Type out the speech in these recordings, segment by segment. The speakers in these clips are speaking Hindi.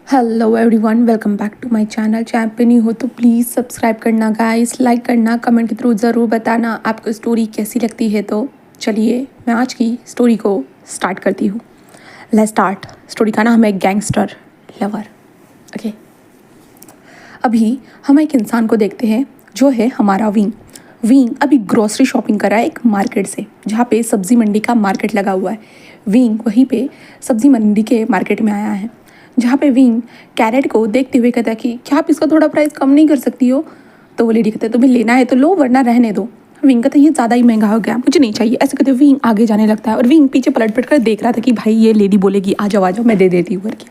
Hello everyone, welcome back to my channel. Channel पे नहीं हो तो प्लीज़ सब्सक्राइब करना गाइस, लाइक करना, कमेंट के थ्रू ज़रूर बताना आपको स्टोरी कैसी लगती है। तो चलिए मैं आज की स्टोरी को स्टार्ट करती हूँ। Let's start. स्टोरी का नाम है गैंगस्टर लवर। ओके, अभी हम एक इंसान को देखते हैं जो है हमारा विंग। विंग अभी ग्रोसरी शॉपिंग कर रहा है एक मार्केट से, जहाँ पे सब्ज़ी मंडी का मार्केट लगा हुआ है। विंग वहीं पे सब्ज़ी मंडी के मार्केट में आया है, जहाँ पे विंग कैरेट को देखते हुए कहता है कि क्या आप इसका थोड़ा प्राइस कम नहीं कर सकती हो। तो वो लेडी कहते हैं तुम्हें लेना है तो लो, वरना रहने दो। विंग कहता है ये ज़्यादा ही महंगा हो गया, मुझे नहीं चाहिए। ऐसे कहते हुए विंग आगे जाने लगता है और विंग पीछे पलट कर देख रहा था कि भाई ये लेडी बोलेगी आ जाओ मैं दे देती हूँ करके।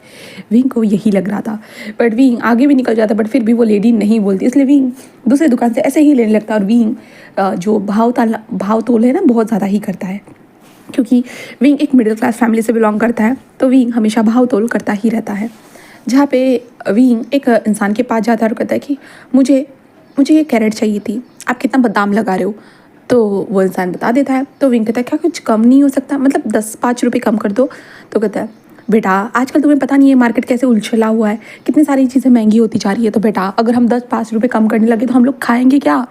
विंग को यही लग रहा था, बट विंग आगे भी निकल जाता, बट फिर भी वो लेडी नहीं बोलती, इसलिए विंग दूसरी दुकान से ऐसे ही लेने लगता है। और विंग जो भाव तोल है ना, बहुत ज़्यादा ही करता है, क्योंकि विंग एक मिडिल क्लास फैमिली से बिलोंग करता है। तो विंग हमेशा भाव तोल करता ही रहता है। जहाँ पे विंग एक इंसान के पास जाता है और कहता है कि मुझे ये कैरेट चाहिए थी, आप कितना दाम लगा रहे हो। तो वो इंसान बता देता है। तो विंग कहता है क्या कुछ कम नहीं हो सकता, मतलब 10-5 रुपये कम कर दो। तो कहता है बेटा आजकल तुम्हें पता नहीं है मार्केट कैसे उछला हुआ है, कितनी सारी चीज़ें महंगी होती जा रही है। तो बेटा अगर हम 10-5 रुपये कम करने लगे तो हम लोग खाएंगे क्या।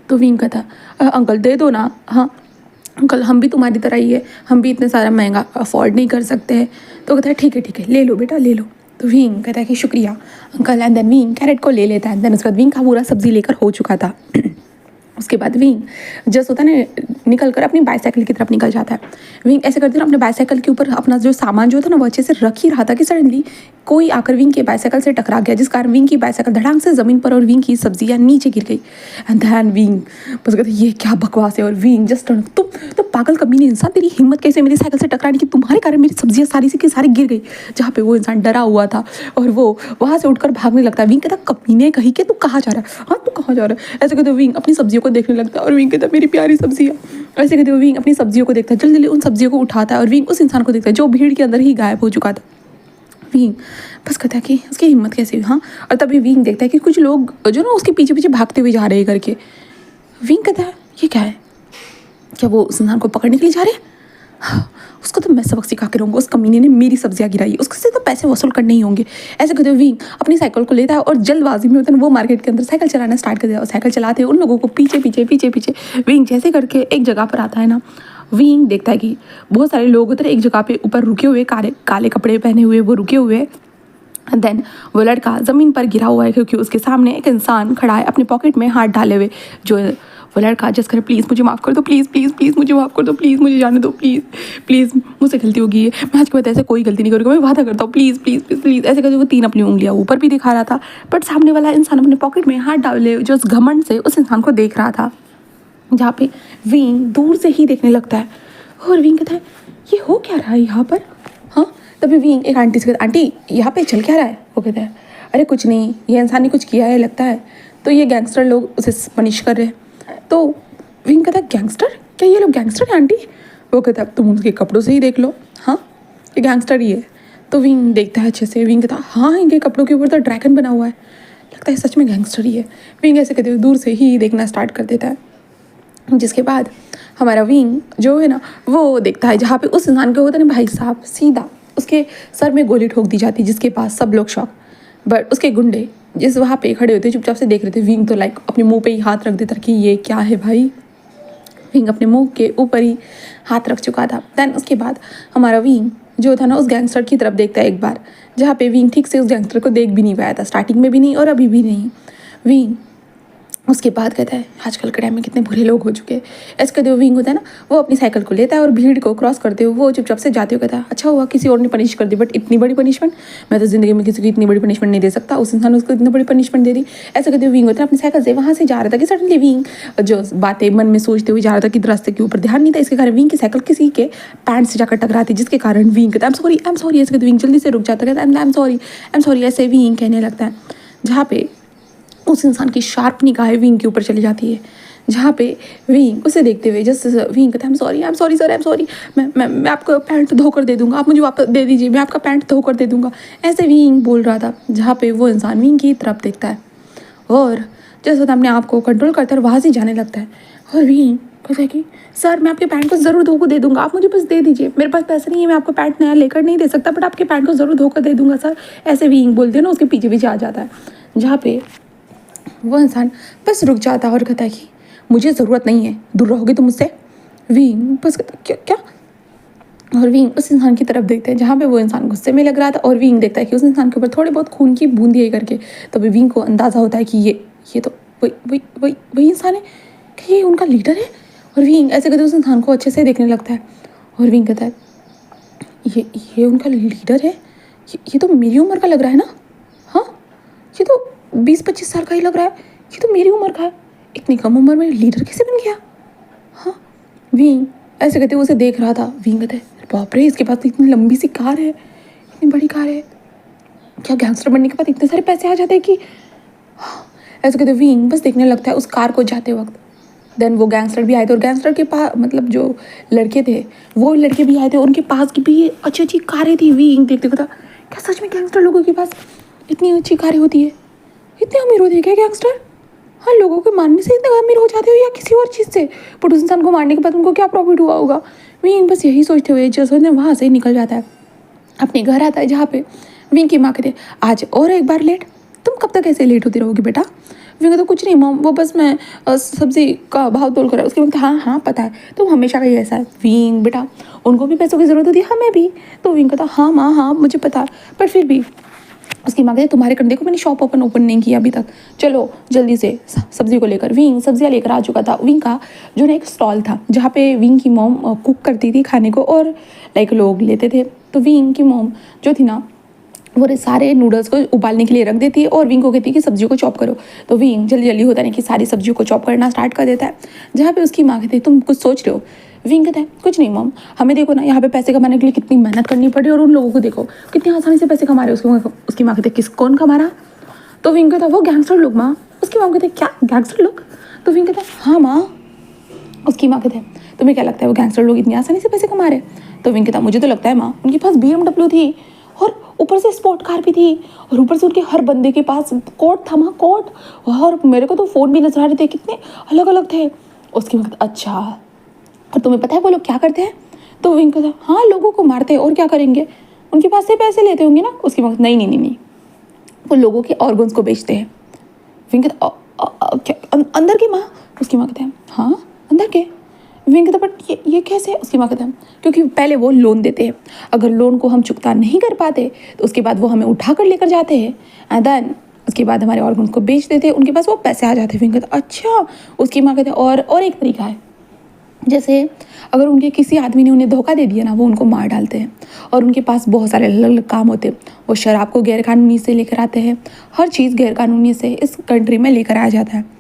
तो विंग कहता है अंकल दे दो ना। हाँ अंकल, हम भी तुम्हारी तरह ही है, हम भी इतने सारा महंगा अफोर्ड नहीं कर सकते हैं। तो कहता है ठीक है ले लो बेटा ले लो। तो विंग कहता है कि शुक्रिया uncle, and then Wing carrot को ले लेता है। देन उसके बाद विंग का पूरा सब्जी लेकर हो चुका था। उसके बाद विंग जस्ट होता है ना, निकल कर अपनी बाईसाइकिल की तरफ निकल जाता है। विंग ऐसे करते ना अपने बाईसाइकिल के ऊपर अपना जो सामान जो था ना वो अच्छे से रख ही रहा था कि सडनली कोई आकर विंग के बाईसाइकिल से टकरा गया, जिस कारण विंग की बाईसाइकिल धड़ाम से ज़मीन पर और विंग की सब्जियाँ नीचे गिर गई। एंड दैन विंग बस कहते ये क्या बकवास है। और विंग जस्ट तुम तो पागल कमीने इंसान, तेरी हिम्मत कैसे मेरी साइकिल से टकराने की, तुम्हारे कारण मेरी सब्जियाँ सारी की सारी गिर गई। जहाँ पे वो इंसान डरा हुआ था और वो वहाँ से उठकर भागने लगता है। विंग कहता कमीने कहीं के तू कहाँ जा रहा है, हाँ तू कहाँ जा रहा है। ऐसे कहते विंग अपनी सब्जियों को देखने लगता है और विंग कहता मेरी प्यारी सब्जियाँ। ऐसे कहते हुए विंग अपनी सब्जियों को देखता है, जल्दी जल्दी उन सब्जियों को उठाता है और विंग उस इंसान को देखता है जो भीड़ के अंदर ही गायब हो चुका था। विंग बस कहता है कि उसकी हिम्मत कैसे हुई। हाँ, और तभी विंग देखता है कि कुछ लोग जो ना उसके पीछे पीछे भागते हुए जा रहे हैं करके। विंग कहता है ये क्या है, क्या वो उस इंसान को पकड़ने के लिए जा रहे हैं। हाँ, उसको तो मैं सबक सिखा के रहूँगा, उस कमीने ने मेरी सब्जियाँ गिराई, उससे तो पैसे वसूल करने ही होंगे। ऐसे कहते हुए विंग अपनी साइकिल को लेता है और जल्दबाजी में होता है वो मार्केट के अंदर साइकिल चलाना स्टार्ट कर दिया। और साइकिल चलाते उन लोगों को पीछे पीछे विंग जैसे करके एक जगह पर आता है ना, विंग देखता है कि बहुत सारे लोग उधर एक जगह पे ऊपर रुके हुए, काले कपड़े पहने हुए वो रुके हुए। देन वो लड़का ज़मीन पर गिरा हुआ है, क्योंकि उसके सामने एक इंसान खड़ा है अपने पॉकेट में हाथ डाले हुए। जो वो लड़का जस्ट करे प्लीज़ मुझे माफ़ कर दो, प्लीज़ मुझे माफ़ कर दो, प्लीज़ मुझे जाने दो, प्लीज़ मुझसे गलती होगी है, मैं आज के बाद ऐसे कोई गलती नहीं करूँगा, मैं वादा करता हूँ, प्लीज़ ऐसे करके वो 3 अपनी उंगलियाँ ऊपर भी दिखा रहा था। बट सामने वाला इंसान अपने पॉकेट में हाथ डाले जो उस घमंड से उस इंसान को देख रहा था। जहाँ पे विंग दूर से ही देखने लगता है और विंग कहता है ये हो क्या रहा है यहाँ पर। हाँ, तभी विंग एक आंटी से कहता आंटी यहाँ पे चल क्या रहा है। वो कहता है अरे कुछ नहीं, ये इंसान ने कुछ किया है लगता है, तो ये गैंगस्टर लोग उसे पनिश कर रहे हैं। तो विंग कहता है गैंगस्टर, क्या ये लोग गैंगस्टर हैं आंटी। वो कहता है तुम उनके कपड़ों से ही देख लो, हाँ ये गैंगस्टर ही है। तो विंग देखता है अच्छे से, विंग कहता है हाँ इनके कपड़ों के ऊपर तो ड्रैगन बना हुआ है, लगता है सच में गैंगस्टर ही है। विंग ऐसे कहते हुए दूर से ही देखना स्टार्ट कर देता है। जिसके बाद हमारा विंग जो है ना वो देखता है जहाँ पे उस इंसान के होता है ना भाई साहब, सीधा उसके सर में गोली ठोक दी जाती, जिसके पास सब लोग शॉक। बट उसके गुंडे जिस वहाँ पे खड़े होते चुपचाप से देख रहे थे। विंग तो लाइक अपने मुंह पे ही हाथ रख देता कि ये क्या है भाई। विंग अपने मुंह के ऊपर ही हाथ रख चुका था। दैन उसके बाद हमारा विंग जो था ना उस गैंगस्टर की तरफ देखता है एक बार, जहाँ पे विंग ठीक से उस गैंगस्टर को देख भी नहीं पाया था, स्टार्टिंग में भी नहीं और अभी भी नहीं। विंग उसके बाद कहता है आजकल के टाइम में कितने बुरे लोग हो चुके हैं। ऐसे कहते हुए विंग होता है ना वो अपनी साइकिल को लेता है और भीड़ को क्रॉस करते हुए वो चुपचाप से जाते हुए कहता है अच्छा हुआ किसी और ने पनिश कर दी, बट इतनी बड़ी पनिशमेंट मैं तो ज़िंदगी में किसी को इतनी बड़ी पनिशमेंट नहीं दे सकता। उस इंसान ने उसको इतनी बड़ी पनिशमेंट दे दी। ऐसे कहते हुए विंग होता है अपनी साइकिल से वहाँ से जा रहा था कि सडनली विंग जो बातें मन में सोचते हुए जा रहा था कि रास्ते के ऊपर ध्यान नहीं था, इसके कारण विंग की साइकिल किसी के पैंट से जाकर टकराती, जिसके कारण विंग कहता है आई एम सॉरी। ऐसे कहते विंग जल्दी से रुक जाता है, आई एम सॉरी ऐसे विंग कहने लगता है। जहाँ पे उस इंसान की शार्प निगाहें विंग के ऊपर चली जाती है, जहाँ पे विंग उसे देखते हुए जस्ट विंग कहता है I am sorry sir, I am sorry, मैं आपका पैंट धोकर दे दूँगा, आप मुझे वापस दे दीजिए, मैं आपका पैंट धोकर दे दूँगा, ऐसे विंग बोल रहा था। जहाँ पे वो इंसान विंग की तरफ देखता है और जैसे अपने आप को कंट्रोल करता है और वहाँ से जाने लगता है। और विंग कहता है कि सर मैं आपके पैंट को ज़रूर धो के दे दूंगा, आप मुझे बस दे दीजिए, मेरे पास पैसे नहीं है, मैं आपको पैंट नया लेकर नहीं दे सकता, बट आपके पैंट को ज़रूर धो कर दे दूंगा सर। ऐसे विंग बोलते हैं ना, उसके पीछे पीछे आ जाता है, जहाँ पे वो इंसान बस रुक जाता है और कहता है कि मुझे ज़रूरत नहीं है, दूर रहोगे तुम मुझसे। विंग बस कहता क्या क्या, और विंग उस इंसान की तरफ देखते हैं जहाँ पे वो इंसान गुस्से में लग रहा था, और विंग देखता है कि उस इंसान के ऊपर थोड़े बहुत खून की बूंदी है करके। तभी विंग को अंदाज़ा होता है कि ये तो वही वही वही वही इंसान है, कि ये उनका लीडर है। और विंग ऐसे कहते उस इंसान को अच्छे से देखने लगता है, और विंग कहता है ये उनका लीडर है, ये तो मेरी उम्र का लग रहा है ना। हाँ, ये तो 20-25 साल का ही लग रहा है, ये तो मेरी उम्र का है, इतनी कम उम्र में लीडर कैसे बन गया। हाँ, विंग ऐसे कहते उसे देख रहा था। विंग कहते बाप रे, इसके पास तो इतनी लंबी सी कार है, इतनी बड़ी कार है, क्या गैंगस्टर बनने के बाद इतने सारे पैसे आ जाते हैं कि। ऐसे कहते विंग बस देखने लगता है उस कार को जाते वक्त। देन वो गैंगस्टर भी आए थे, और गैंगस्टर के पास मतलब जो लड़के थे वो लड़के भी आए थे, उनके पास की भी अच्छी अच्छी कारें थी। विंग देखते था क्या सच में गैंगस्टर लोगों के पास इतनी अच्छी कारें होती है, इतने अमीर होते हैं क्या गैंगस्टर। हाँ, लोगों के मारने से इतने अमीर हो जाते हो या किसी और चीज़ से, बट उस इंसान को मारने के बाद उनको क्या प्रॉफिट हुआ होगा। विंग बस यही सोचते हुए जैसे वहाँ से निकल जाता है, अपने घर आता है, जहाँ पे विंग की माँ कहते आज और एक बार लेट, तुम कब तक ऐसे लेट होती रहोगी बेटा। विंग तो कुछ नहीं मॉम, वो बस मैं सब्जी का भाव तोल कर। उसके वक्त हाँ हाँ पता है, तुम हमेशा का ही ऐसा है। विंग बेटा उनको भी पैसों की ज़रूरत होती है, हमें भी। तो विंग कहता हाँ माँ हाँ मुझे पता है, पर फिर भी। उसकी माँ कहती तुम्हारे कारण देखो मैंने शॉप ओपन नहीं किया अभी तक, चलो जल्दी से सब्जी को लेकर। विंग सब्जियाँ लेकर आ चुका था। विंग का जो ना एक स्टॉल था जहाँ पे विंग की मॉम कुक करती थी खाने को, और लाइक लोग लेते थे। तो विंग की मॉम जो थी ना, वो सारे नूडल्स को उबालने के लिए रख देती है, और विंग को कहती है कि सब्जियों को चॉप करो। तो विंग जल्दी जल्दी होता नहीं कि सारी सब्जियों को चॉप करना स्टार्ट कर देता है, जहाँ पे उसकी माँ कहती है तुम कुछ सोच रहे हो। विंग कहता है कुछ नहीं मॉम, हमें देखो ना यहाँ पे पैसे कमाने के लिए कितनी मेहनत करनी पड़ी, और उन लोगों को देखो कितनी आसानी से पैसे कमा रहे हो। उसकी माँ कहती है किस कौन कमा रहा। तो विंग कहता है वो गैंगस्टर लोग माँ। उसकी माँ कहती है क्या गैंगस्टर लोग। तो विंग कहता है हाँ माँ। उसकी माँ कहते हैं तुम्हें क्या लगता है वो गैंगस्टर लोग इतनी आसानी से पैसे कमा रहे। तो विंग कहता मुझे तो लगता है माँ उनके पास BMW थी, और ऊपर से स्पोर्ट कार भी थी, और ऊपर से उनके हर बंदे के पास कोट था माँ, कोट। और मेरे को तो फ़ोन भी नजर आ रहे थे, कितने अलग अलग थे। उसकी माँ कहती अच्छा, और तुम्हें पता है वो लोग क्या करते हैं। तो विंग कहता हाँ लोगों को मारते हैं और क्या करेंगे, उनके पास से पैसे लेते होंगे ना। उसकी माँ नहीं नहीं नहीं नहीं, वो लोगों के ऑर्गन्स को बेचते हैं। विंग कहता क्या अंदर की माँ। उसकी माँ कहते हैं हाँ अंदर के। विंग कहता बट ये कैसे। उसकी माँ कहते हैं क्योंकि पहले वो लोन देते हैं, अगर लोन को हम चुकता नहीं कर पाते तो उसके बाद वो हमें उठा कर लेकर जाते हैं, एंड देन उसके बाद हमारे ऑर्गन्स को बेच देते हैं, उनके पास वो पैसे आ जाते हैं। विंग कहता अच्छा। उसकी माँ कहते हैं और एक तरीका है, जैसे अगर उनके किसी आदमी ने उन्हें धोखा दे दिया ना, वो उनको मार डालते हैं, और उनके पास बहुत सारे अलग अलग काम होते हैं। वो शराब को गैरकानूनी से लेकर आते हैं, हर चीज़ गैरकानूनी से इस कंट्री में लेकर आया जाता है।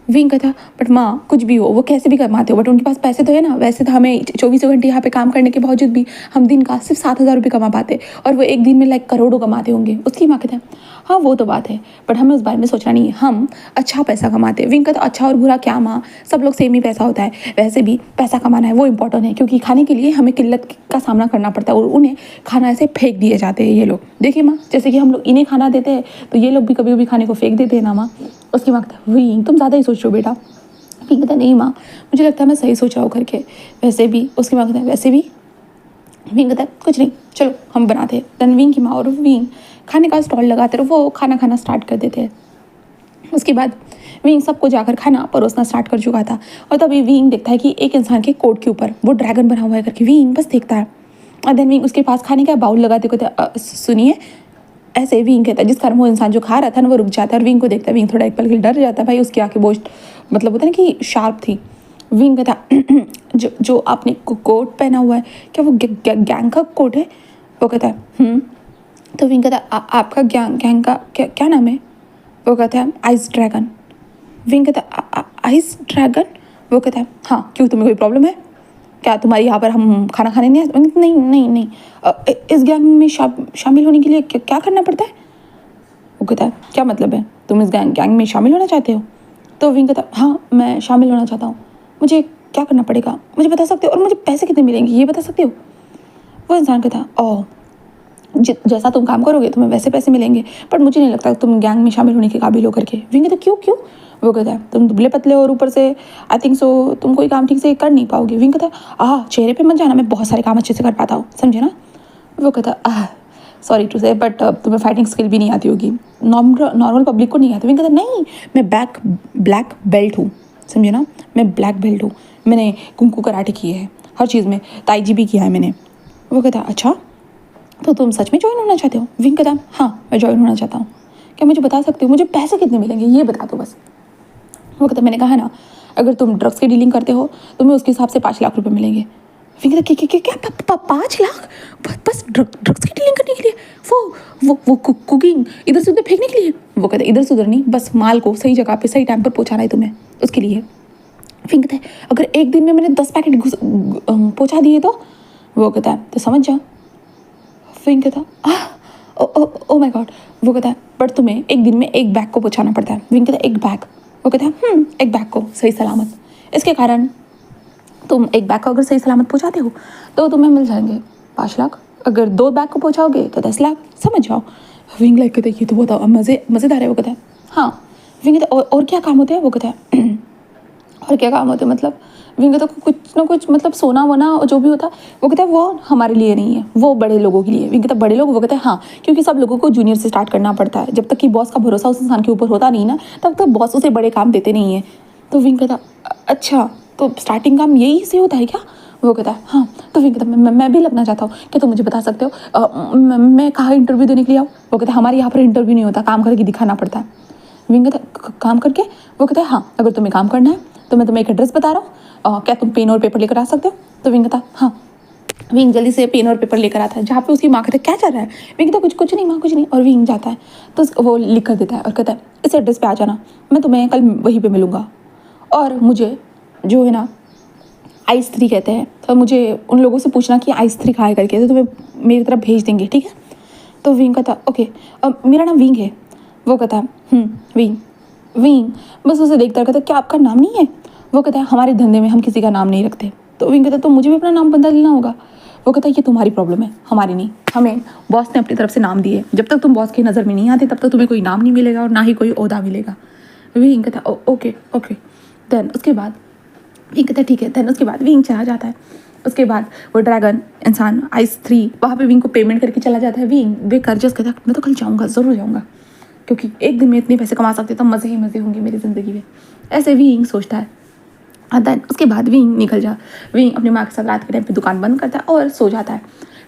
विंग कहता बट माँ कुछ भी हो वो कैसे भी कमाते हो, बट उनके पास पैसे तो है ना। वैसे तो हमें 24 घंटे यहाँ पे काम करने के बावजूद भी हम दिन का सिर्फ 7,000 रुपये कमा पाते, और वो एक दिन में लाइक करोड़ों कमाते होंगे। उसकी माँ कहते हैं हाँ वो तो बात है, बट हमें उस बारे में सोचना नहीं है, हम अच्छा पैसा कमाते हैं। विंग कहता अच्छा और बुरा क्या माँ, सब लोग सेम ही पैसा होता है, वैसे भी पैसा कमाना है वो इंपॉर्टेंट है, क्योंकि खाने के लिए हमें किल्लत का सामना करना पड़ता है, और उन्हें खाना ऐसे फेंक दिए जाते हैं ये लोग। देखिए माँ जैसे कि हम लोग इन्हें खाना देते हैं, तो ये लोग भी कभी कभी खाने को फेंक देते हैं ना माँ। उसकी माँ कहता है विंग तुम ज़्यादा ही सोच रहे हो बेटा। विंग कहता नहीं माँ मुझे लगता है मैं सही सोच रहा हूँ करके, वैसे भी। उसकी माँ कहता है वैसे भी। विंग कहता है कुछ नहीं चलो हम बनाते हैं। देन विंग की माँ और विंग खाने का स्टॉल लगाते रहो, वो खाना खाना स्टार्ट कर देते हैं। उसके बाद विंग सबको जाकर खाना परोसना स्टार्ट कर चुका था, और तभी विंग देखता है कि एक इंसान के कोट के ऊपर वो ड्रैगन बना हुआ है करके। विंग बस देखता है, और देन विंग उसके पास खाने का बाउल लगाते कहते सुनिए। ऐसे विंग कहता है जिस कारण वो इंसान जो खा रहा था ना वो रुक जाता है, और विंग को देखता है। विंग थोड़ा एक पल के लिए डर जाता है, भाई उसकी आंखें बहुत मतलब होता है ना कि शार्प थी। विंग कहता जो आपने कोट पहना हुआ है क्या वो गैंग का कोट है। वो कहता है तो विंग कहता आपका गैंग का क्या नाम है। वो कहता है आइस ड्रैगन। विंग कहता आइस ड्रैगन। वो कहता है हाँ क्यों तुम्हें कोई प्रॉब्लम है क्या, तुम्हारे यहाँ पर हम खाना खाने नहीं आए। नहीं नहीं नहीं, इस गैंग में शामिल होने के लिए क्या करना पड़ता है। वो कहता है क्या मतलब है, तुम इस गैंग में शामिल होना चाहते हो। तो विंग कहता हाँ मैं शामिल होना चाहता हूँ, मुझे क्या करना पड़ेगा मुझे बता सकते हो, और मुझे पैसे कितने मिलेंगे ये बता सकते हो। वो इंसान कहता ओह जैसा तुम काम करोगे तुम्हें वैसे पैसे मिलेंगे, बट मुझे नहीं लगता तुम गैंग में शामिल होने के काबिल हो करके। विंग कहता क्यों क्यों? वो कहता है तुम दुबले पतले और ऊपर से आई थिंक सो तुम कोई काम ठीक से कर नहीं पाओगे। विंग कहता है चेहरे पे मत जाना, मैं बहुत सारे काम अच्छे से कर पाता हूँ, समझे ना। वो कहता है सॉरी टू से बट तुम्हें फाइटिंग स्किल भी नहीं आती होगी, नॉर्मल पब्लिक को नहीं आती। विंग कहता नहीं, मैं ब्लैक बेल्ट हूँ, समझे ना, मैं ब्लैक बेल्ट हूँ, मैंने कुंकू कराटे किए हैं, हर चीज़ में ताइजी भी किया है मैंने। वो कहता अच्छा तो तुम सच में ज्वाइन होना चाहते हो? विंग कहता हाँ मैं ज्वाइन होना चाहता हूँ, क्या मुझे बता सकते हो मुझे पैसे कितने मिलेंगे, ये बता दो बस। वो कहता मैंने कहा ना अगर तुम ड्रग्स की डीलिंग करते हो तुम्हें उसके हिसाब से 5 लाख रुपए मिलेंगे। विंग कहता क्या 5 लाख बस ड्रग्स की डीलिंग करने के लिए? वो कुकिंग इधर से उधर फेंकने के लिए? वो कहता इधर से उधर नहीं, बस माल को सही जगह पे सही टाइम पर पहुँचाना है तुम्हें, उसके लिए। विंग कहता है अगर एक दिन में मैंने 10 पैकेट पहुँचा दिए तो? वो कहता है तो समझ जाओ। विंग कहता ओ माय गॉड। वो कहता है बट तुम्हें एक दिन में एक बैग को पहुँचाना पड़ता है। विंग कहता है एक बैग? वो कहता है एक बैग को सही सलामत, इसके कारण तुम एक बैग को अगर सही सलामत पहुँचाते हो तो तुम्हें मिल जाएंगे 5 लाख, अगर 2 बैग को पहुँचाओगे तो 10 लाख, समझ जाओ। विंग लाइक कहता है ये तो बहुत मज़ेदार है। वो कहता है हाँ। विंग कहता है और क्या काम होते हैं? वो कहता है और क्या काम होते हैं मतलब? विंग कहता है कुछ ना कुछ मतलब सोना वोना जो भी होता है। वो कहता है वो हमारे लिए नहीं है, वो बड़े लोगों के लिए। विंग कहता है बड़े लोग? वो कहता है हाँ, क्योंकि सब लोगों को जूनियर से स्टार्ट करना पड़ता है, जब तक कि बॉस का भरोसा उस इंसान के ऊपर होता नहीं ना तब तक बॉस उसे बड़े काम देते नहीं है। तो विंग कहता अच्छा तो स्टार्टिंग काम यही से होता है क्या? वो कहता है हाँ। तो विंग कहता है मैं भी लगना चाहता हूँ, क्या तुम मुझे बता सकते हो मैं कहाँ इंटरव्यू देने के लिए आऊँ? वो कहता है हमारे यहाँ पर इंटरव्यू नहीं होता, काम करके दिखाना पड़ता है। विंग कहता है काम करके? वो कहता है हाँ, अगर तुम्हें काम करना है तो मैं तुम्हें एक एड्रेस बता रहा हूँ, क्या तुम पेन और पेपर लेकर आ सकते हो? तो विंग कहता है हाँ। विंग जल्दी से पेन और पेपर लेकर आता है, जहाँ पे उसकी माँ कहते क्या चल रहा है? विंग कहता कुछ नहीं माँ कुछ नहीं, और विंग जाता है तो वो लिख कर देता है और कहता है इस एड्रेस पे आ जाना, मैं तुम्हें कल वहीं पे मिलूँगा, और मुझे जो है ना आइस 3 कहते हैं, तो मुझे उन लोगों से पूछना कि आइस 3 खाए करके, तो तुम्हें मेरी तरफ भेज देंगे, ठीक है? तो विंग कहता ओके, मेरा नाम विंग है। वो कहता विंग बस उसे देखता कहता क्या आपका नाम नहीं है? वो कहता है हमारे धंधे में हम किसी का नाम नहीं रखते। तो विंग कहता तो मुझे भी अपना नाम बदल लेना होगा। वो कहता है ये तुम्हारी प्रॉब्लम है, हमारी नहीं, हमें बॉस ने अपनी तरफ से नाम दिए, जब तक तुम बॉस की नज़र में नहीं आते तब तक तुम्हें कोई नाम नहीं मिलेगा और ना ही कोई ओहदा मिलेगा। विंग कहता ओके देन उसके बाद विंग कहता ठीक है। देन उसके बाद विंग चला जाता है। उसके बाद वो ड्रैगन इंसान आइस 3 वहाँ पे विंग को पेमेंट करके चला जाता है। विंग बेकार जस्ट कहता है मैं तो कल जाऊँगा, ज़रूर जाऊँगा, क्योंकि एक दिन में इतने पैसे कमा सकते तो मज़े ही मज़े होंगे मेरी ज़िंदगी में, ऐसे विंग सोचता है। और देन उसके बाद विंग विंग अपनी माँ के साथ रात के टाइम पे दुकान बंद करता है और सो जाता है।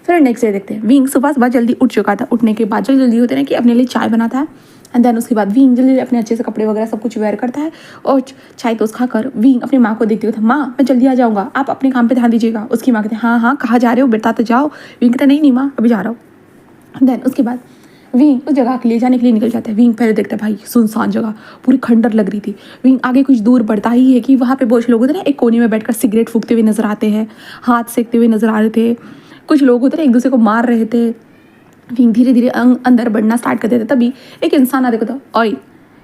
फिर नेक्स्ट डे देखते हैं विंग सुबह जल्दी उठ चुका था। उठने के बाद जल्दी होते हैं कि अपने लिए चाय बनाता है, एंड देन उसके बाद विंग जल्दी अपने अच्छे से कपड़े वगैरह सब कुछ वेयर करता है और चाय टोस्ट खाकर विंग अपनी माँ को देखते हुए था माँ मैं जल्दी आ जाऊँगा, आप अपने काम पे ध्यान दीजिएगा। उसकी माँ कहते हैं हाँ कहाँ जा रहे हो बेटा, तो जाओ। विंग कहता नहीं माँ अभी जा रहा हूँ। देन उसके बाद विंग उस जगह के लिए जाने के लिए निकल जाता है। विंग पहले देखता है भाई सुनसान जगह पूरी खंडर लग रही थी। विंग आगे कुछ दूर बढ़ता ही है कि वहाँ पे बहुत लोग होते हैं ना, एक कोने में बैठकर सिगरेट फूकते हुए नजर आते हैं, हाथ सेकते हुए नजर आ रहे थे, कुछ लोग होते हैं एक दूसरे को मार रहे थे। विंग धीरे धीरे अंदर बढ़ना स्टार्ट कर देता, तभी एक इंसान आते को ओए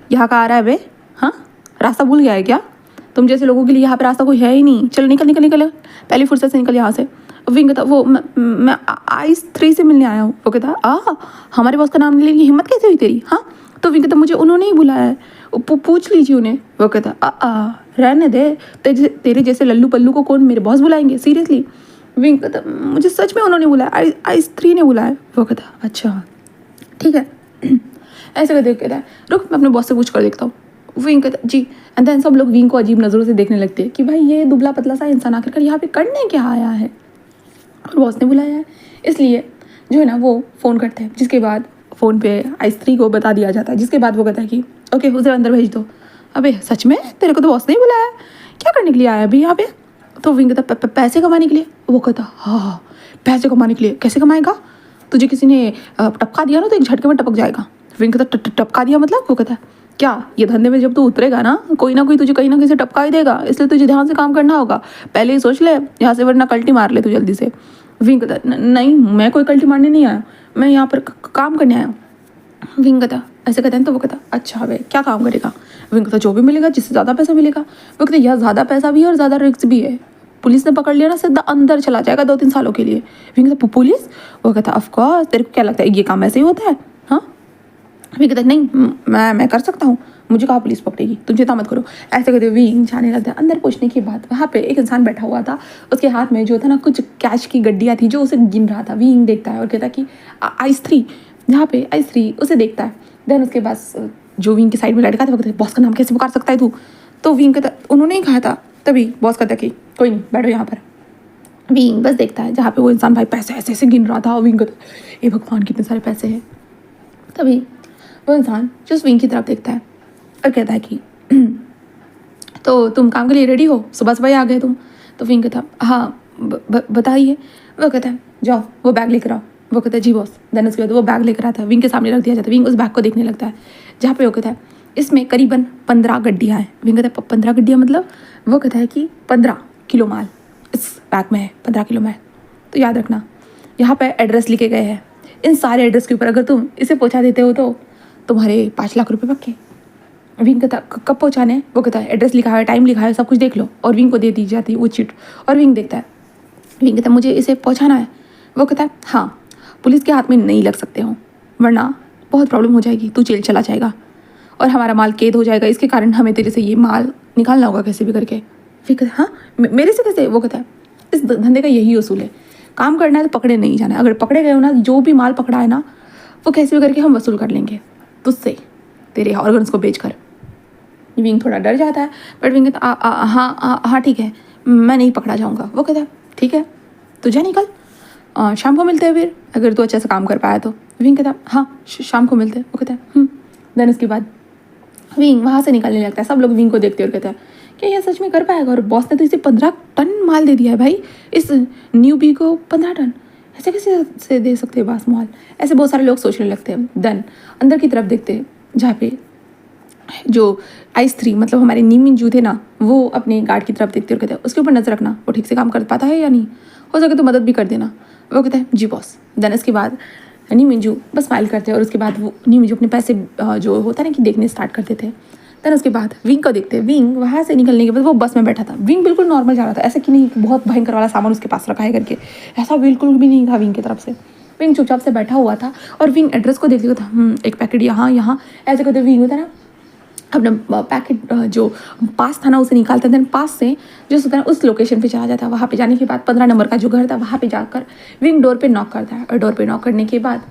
यहाँ का आ रहा है बे, हाँ रास्ता भूल गया है क्या? तुम जैसे लोगों के लिए यहाँ पे रास्ता कोई है ही नहीं, चलो निकल पहली फुर्सत से निकल यहाँ से। विंग कहता वो मैं आइस 3 से मिलने आया हूँ। वो कहता हमारे बॉस का नाम नहीं लेने की हिम्मत कैसे हुई तेरी? हाँ। तो विंग कहता मुझे उन्होंने ही बुलाया है, पूछ लीजिए उन्हें। वो कहता रहने दे, तेरे जैसे लल्लू पल्लू को कौन मेरे बॉस बुलाएंगे सीरियसली? विंग कहता मुझे सच में उन्होंने बुलाया, आइस 3 ने बुलाया। वो कहता अच्छा ठीक है। ऐसे कर देख कहता है रुक मैं अपने बॉस से पूछ कर देखता हूँ। विंग कहता जी, एंड देन सब लोग विंग को अजीब नज़रों से देखने लगते हैं कि भाई ये दुबला पतला सा इंसान आखिरकार यहाँ पे करने क्या आया है, और बॉस ने बुलाया है, इसलिए जो है ना वो फ़ोन करते हैं, जिसके बाद फ़ोन पे आइस 3 को बता दिया जाता है। जिसके बाद वो कहता है कि ओके उसे अंदर भेज दो। अबे सच में तेरे को तो बॉस ने ही बुलाया है, क्या करने के लिए आया अभी यहाँ पे? तो विंग कहता पैसे कमाने के लिए। वो कहता हाँ पैसे कमाने के लिए, कैसे कमाएगा? तुझे किसी ने टपका दिया ना तो एक झटके में टपक जाएगा। विंग कहता टपका दिया मतलब? वो कहता क्या ये धंधे में जब तू उतरेगा ना कोई ना कोई तुझे कहीं ना कहीं से टपका ही देगा, इसलिए तुझे ध्यान से काम करना होगा, पहले ही सोच ले यहाँ से वरना कल्टी मार ले तू जल्दी से। विंग कहता नहीं मैं कोई कल्टी मारने नहीं आया, मैं यहाँ पर काम करने आया हूँ। विंग कहता ऐसे कहते हैं तो वो कहता अच्छा भाई क्या काम करेगा? विंग कहता जो भी मिलेगा, जिससे ज़्यादा पैसा मिलेगा। वो कहता यह ज़्यादा पैसा भी है और ज़्यादा रिस्क भी है, पुलिस ने पकड़ लिया ना सीधा अंदर चला जाएगा 2-3 सालों के लिए। विंग कहता पुलिस? वो कहता ऑफ कोर्स, तेरे को क्या लगता है ये काम ऐसे ही होता है? हाँ, विंग कहता नहीं, मैं कर सकता हूँ, मुझे कहाँ पुलिस पकड़ेगी, तुम चिंता मत करो। ऐसे कहते विंग जाने लगता है। अंदर पहुंचने के बाद वहाँ पे एक इंसान बैठा हुआ था, उसके हाथ में जो था ना कुछ कैश की गड्डियाँ थी जो उसे गिन रहा था। विंग देखता है और कहता कि आइस 3, जहाँ पे आइस 3 उसे देखता है। देन उसके बाद जो विंग की साइड में लड़का था वो कहता है बॉस का नाम कैसे पुकार सकता है तू? तो विंग कहता उन्होंने ही कहा था। तभी बॉस कहता कि कोई नहीं, बैठो यहाँ पर। विंग बस देखता है जहाँ पे वो इंसान भाई पैसे ऐसे ऐसे गिन रहा था, और विंग कहता ये भगवान कितने सारे पैसे हैं। तभी वो इंसान जो उस विंग की तरफ देखता है और कहता है कि तो तुम काम के लिए रेडी हो? सुबह सुबह ही आ गए तुम? तो विंग कहता हाँ बताइए। वो कहता है जाओ वो बैग लेकर आओ। वो कहता है जी बॉस। देन उसके बाद वो बैग लेकर आता है, विंग के सामने रख दिया जाता है। विंग उस बैग को देखने लगता है जहाँ पे वो कहता है इसमें करीबन 15 गड्डियाँ हैं। विंग कहता है 15 गड्डियाँ मतलब? वो कहता है कि 15 किलो माल इस बैग में है, 15 किलो माल। तो याद रखना यहाँ पे एड्रेस लिखे गए हैं, इन सारे एड्रेस के ऊपर अगर तुम इसे पहुँचा देते हो तो तुम्हारे 5 लाख रुपये पक्के। विंग कहता कब पहुँचाने? वो कहता है एड्रेस लिखा है, टाइम लिखा है, सब कुछ देख लो। और विंग को दे दी जाती है वो चिट। और विंग देखता है, विंग कहता है मुझे इसे पहुँचाना है। वो कहता है हाँ, पुलिस के हाथ में नहीं लग सकते हो वरना बहुत प्रॉब्लम हो जाएगी, तू जेल चला जाएगा और हमारा माल कैद हो जाएगा, इसके कारण हमें तेरे से ये माल निकालना होगा कैसे भी करके। फिर कहता हाँ मेरे से कैसे? वो कहता है इस धंधे का यही उसूल है, काम करना है तो पकड़े नहीं जाना है, अगर पकड़े गए हो ना जो भी माल पकड़ा है ना वो कैसे भी करके हम वसूल कर लेंगे तुझसे, तेरे ऑर्गन्स को बेचकर। विंग थोड़ा डर जाता है बट विंग कहता हाँ ठीक है, मैं नहीं पकड़ा जाऊँगा। वो कहता है ठीक है तो जा निकल, शाम को मिलते हैं फिर अगर तू अच्छे से काम कर पाया तो। विंग कहता हाँ शाम को मिलते हैं। वो कहता है देन उसके बाद विंग वहाँ से निकलने लगता है। सब लोग विंग को देखते और कहता है क्या यह सच में कर पाएगा? और बॉस ने तो इसे 15 टन माल दे दिया है भाई, इस न्यूबी को 15 टन ऐसे कैसे से दे सकते हैं बॉस माल? ऐसे बहुत सारे लोग सोचने लगते हैं। देन अंदर की तरफ देखते हैं जहाँ पे जो आइस 3 मतलब हमारे नीमिंजू थे ना, वो अपने गार्ड की तरफ देखते और कहते हैं उसके ऊपर नजर रखना, वो ठीक से काम कर पाता है या नहीं, हो सके तो मदद भी कर देना। वो कहता है जी बॉस। देन इसके बाद नीमिंजू बस स्माइल करते हैं और उसके बाद वो नीमिंजू अपने पैसे जो होता है ना कि देखने स्टार्ट करते थे। देन उसके बाद विंग को देखते हैं। विंग वहाँ से निकलने के बाद वो बस में बैठा था। विंग बिल्कुल नॉर्मल जा रहा था, ऐसा कि नहीं बहुत भयंकर वाला सामान उसके पास रखा है करके, ऐसा बिल्कुल भी नहीं था विंग की तरफ से। विंग चुपचाप से बैठा हुआ था और विंग एड्रेस को देखते हुए था एक पैकेट यहाँ ऐसे करते विंग होता ना अपना पैकेट जो पास था ना उसे निकालता। देन पास से जो होता है उस लोकेशन पे चला जाता है। वहाँ पे जाने के बाद 15 नंबर का जो घर था वहाँ पे जाकर विंग डोर पे नॉक करता है और डोर पे नॉक करने के बाद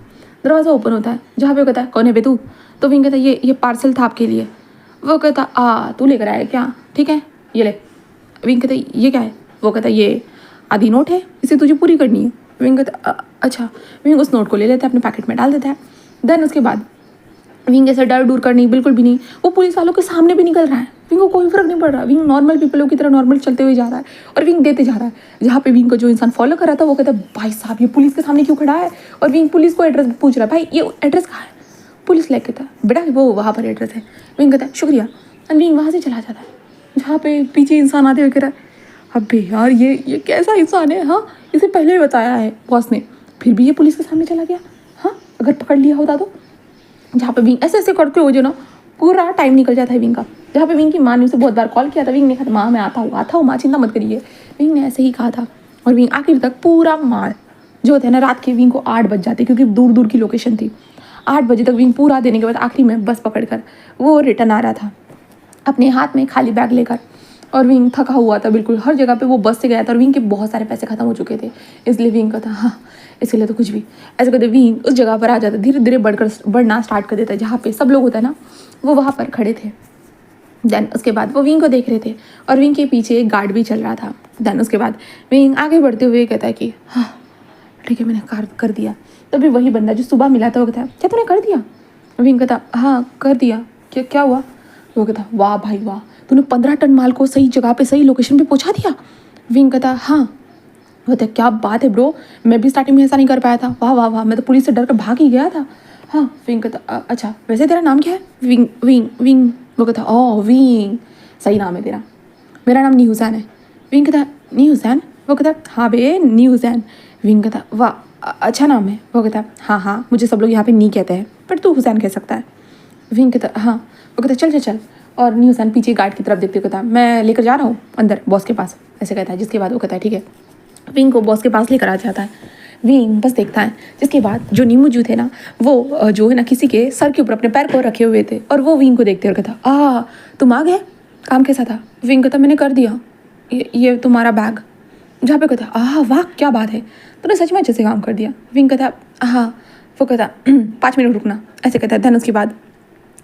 दरवाज़ा ओपन होता है जहाँ पे कहता है कौन है बे तू? तो विंग कहता है ये पार्सल था आपके लिए। वो कहता तू लेकर आया क्या? ठीक है ये ले। विंग कहता है ये क्या है? वो कहता है ये आधी नोट है, इसे तुझे पूरी करनी है। विंग कहता अच्छा। विंग उस नोट को ले लेता है, अपने पैकेट में डाल देता है। देन उसके बाद विंग ऐसा डर दूर करनी बिल्कुल भी नहीं, वो पुलिस वालों के सामने भी निकल रहा है। विंग को कोई फर्क नहीं पड़ रहा, विंग नॉर्मल पीपलों की तरह नॉर्मल चलते हुए जा रहा है और विंग देते जा रहा है। जहाँ पे विंग को जो इंसान फॉलो कर रहा था वो कहता है भाई साहब ये पुलिस के सामने क्यों खड़ा है? और विंग पुलिस को एड्रेस पूछ रहा है, भाई ये एड्रेस कहाँ है? पुलिस लेके था बेटा वो वहाँ पर एड्रेस है। विंग कहता है शुक्रिया एंड विंग वहाँ से चला जाता है। जहाँ पे पीछे इंसान आते हुए कह रहा है अबे यार ये कैसा इंसान है? हाँ इसे पहले ही बताया है बॉस ने, फिर भी ये पुलिस के सामने चला गया। हाँ अगर पकड़ लिया होता तो। जहाँ पे विंग ऐसे ऐसे करते हो जो ना पूरा टाइम निकल जाता है विंग का। जहाँ पे विंग की माँ ने उसे बहुत बार कॉल किया था, विंग ने कहा माँ मैं आता हूँ माँ चिंता मत करिए। विंग ने ऐसे ही कहा था और विंग आखिर तक पूरा माल जो होता है ना रात के विंग को 8 बज जाते क्योंकि दूर दूर की लोकेशन थी। 8 बजे तक विंग पूरा देने के बाद आखिरी में बस पकड़ कर वो रिटर्न आ रहा था अपने हाथ में खाली बैग लेकर। और विंग थका हुआ था बिल्कुल, हर जगह पे वो बस से गया था और विंग के बहुत सारे पैसे खत्म हो चुके थे, इसलिए विंग का था हाँ इसके लिए तो कुछ भी। ऐसे करते विंग उस जगह पर आ जाता, धीरे धीरे बढ़ना स्टार्ट कर देता है जहाँ पे सब लोग होता है ना वो वहाँ पर खड़े थे। देन उसके बाद वो विंग को देख रहे थे और विंग के पीछे एक गार्ड भी चल रहा था। देन उसके बाद विंग आगे बढ़ते हुए कहता है कि हाँ ठीक है मैंने कर दिया। तभी वही बंदा जो सुबह मिला था वो कहता है क्या तूने कर दिया? विंग कहता हाँ कर दिया। क्या हुआ? वो कहता वाह भाई वाह, तूने 15 टन माल को सही जगह पे सही लोकेशन पे पहुंचा दिया। विंग कहता हाँ। वो कहता क्या बात है ब्रो, मैं भी स्टार्टिंग में ऐसा नहीं कर पाया था। वाह वाह वाह, मैं तो पुलिस से डर कर भाग ही गया था। हाँ विंग कहता अच्छा वैसे तेरा नाम क्या है? Wing wing wing. वो कहता ओह विंग सही नाम है तेरा, मेरा नाम नी हुसैन है। विंग कहता नी हुसैन? वो कहता हाँ बे नी हुसैन। विंग कहता वाह अच्छा नाम है। वो कहता हाँ मुझे सब लोग यहाँ पे नी कहते हैं पर तू हुसैन कह सकता है। विंग कहता हाँ। वो कहता चल और न्यूसन पीछे गार्ड की तरफ देखते हुए कहता है मैं लेकर जा रहा हूँ अंदर बॉस के पास, ऐसे कहता है। जिसके बाद वो कहता है ठीक है, विंग को बॉस के पास लेकर आ जाता है। विंग बस देखता है। जिसके बाद जो नीमूजू थे ना, वो जो है ना किसी के सर के ऊपर अपने पैर को रखे हुए थे, और वो विंग को देखते और कहता तुम आ गए, काम कैसा था? विंग कहता मैंने कर दिया, ये तुम्हारा बैग। जहाँ पे कहता वाह क्या बात है, तूने सच में अच्छे से काम कर दिया। विंग कहता हाँ। वो कहता 5 मिनट रुकना, ऐसे कहता है। देन उसके बाद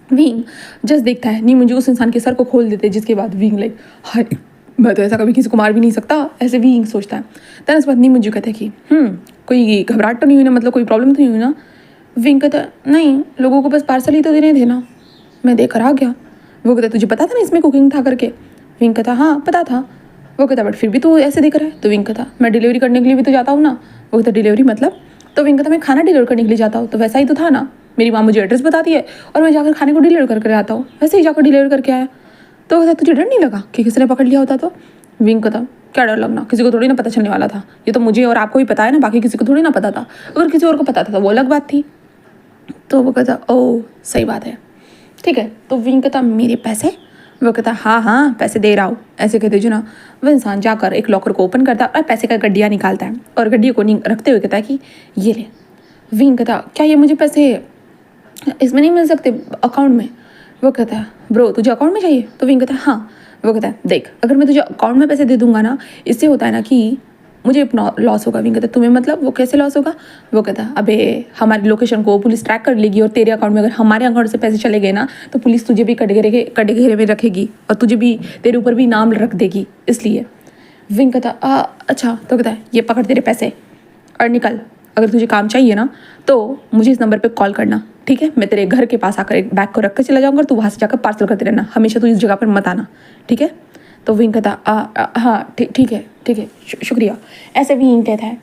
विंग जस्ट देखता है नीमूजू उस इंसान के सर को खोल देते। जिसके बाद विंग लाइक हाय, मैं तो ऐसा कभी किसी को मार भी नहीं सकता, ऐसे विंग सोचता है। देन उसके बाद नीमूजू कहता है कि कोई घबराहट तो नहीं हुई ना, मतलब कोई प्रॉब्लम तो नहीं हुई ना? विंग कहता नहीं, लोगों को बस पार्सल ही तो देने थे ना, मैं देकर आ गया। वो कहता तुझे पता था ना इसमें कुकिंग था करके? विंग कहता हाँ पता था। वो कहता बट फिर भी तू ऐसे देख रहा है। तो विंग कहता मैं डिलीवरी करने के लिए भी तो जाता हूँ ना। वो कहता डिलीवरी मतलब? तो विंग कहता मैं खाना डिलीवर करने के लिए जाता हूँ, तो वैसा ही तो था ना, मेरी माँ मुझे एड्रेस बताती है और मैं जाकर खाने को डिलीवर करके आता हूँ, वैसे ही जाकर डिलीवर करके आया। तो कहता तुझे डर नहीं लगा कि किसी ने पकड़ लिया होता तो? विंग कहता क्या डर लगना, किसी को थोड़ी ना पता चलने वाला था, ये तो मुझे और आपको ही पता है ना, बाकी किसी को थोड़ी ना पता था। अगर किसी और को पता था तो वो अलग बात थी। तो वो कहता ओह सही बात है, ठीक है। तो विंग कहता मेरे पैसे? वो कहता हाँ पैसे दे रहा हूँ, ऐसे कहते जो ना। वो इंसान जाकर एक लॉकर को ओपन करता है और पैसे का गड्डिया निकालता है, और गड्डिया को रखते हुए कहता है कि ये ले। विंग कहता क्या ये मुझे पैसे इसमें नहीं मिल सकते अकाउंट में? वो कहता है ब्रो तुझे अकाउंट में चाहिए? तो विंग कहता है हाँ। वो कहता है देख, अगर मैं तुझे अकाउंट में पैसे दे दूंगा ना, इससे होता है ना कि मुझे लॉस होगा। विंग कहता है तुम्हें मतलब? वो कैसे लॉस होगा? वो कहता है अबे हमारी लोकेशन को पुलिस ट्रैक कर लेगी, और तेरे अकाउंट में अगर हमारे अकाउंट से पैसे चले गए ना, तो पुलिस तुझे भी कटघरे में रखेगी, और तुझे भी, तेरे ऊपर भी नाम रख देगी, इसलिए। विंग कहता अच्छा। तो कहता है ये पकड़ तेरे पैसे और निकल, अगर तुझे काम चाहिए ना तो मुझे इस नंबर पे कॉल करना, ठीक है? मैं तेरे घर के पास आकर एक बैग को रख कर चला जाऊँगा, और तू वहाँ से जाकर पार्सल करते रहना, हमेशा तू इस जगह पर मत आना, ठीक है? तो विंग कहता हाँ ठीक है शुक्रिया, ऐसे विंग कहता है।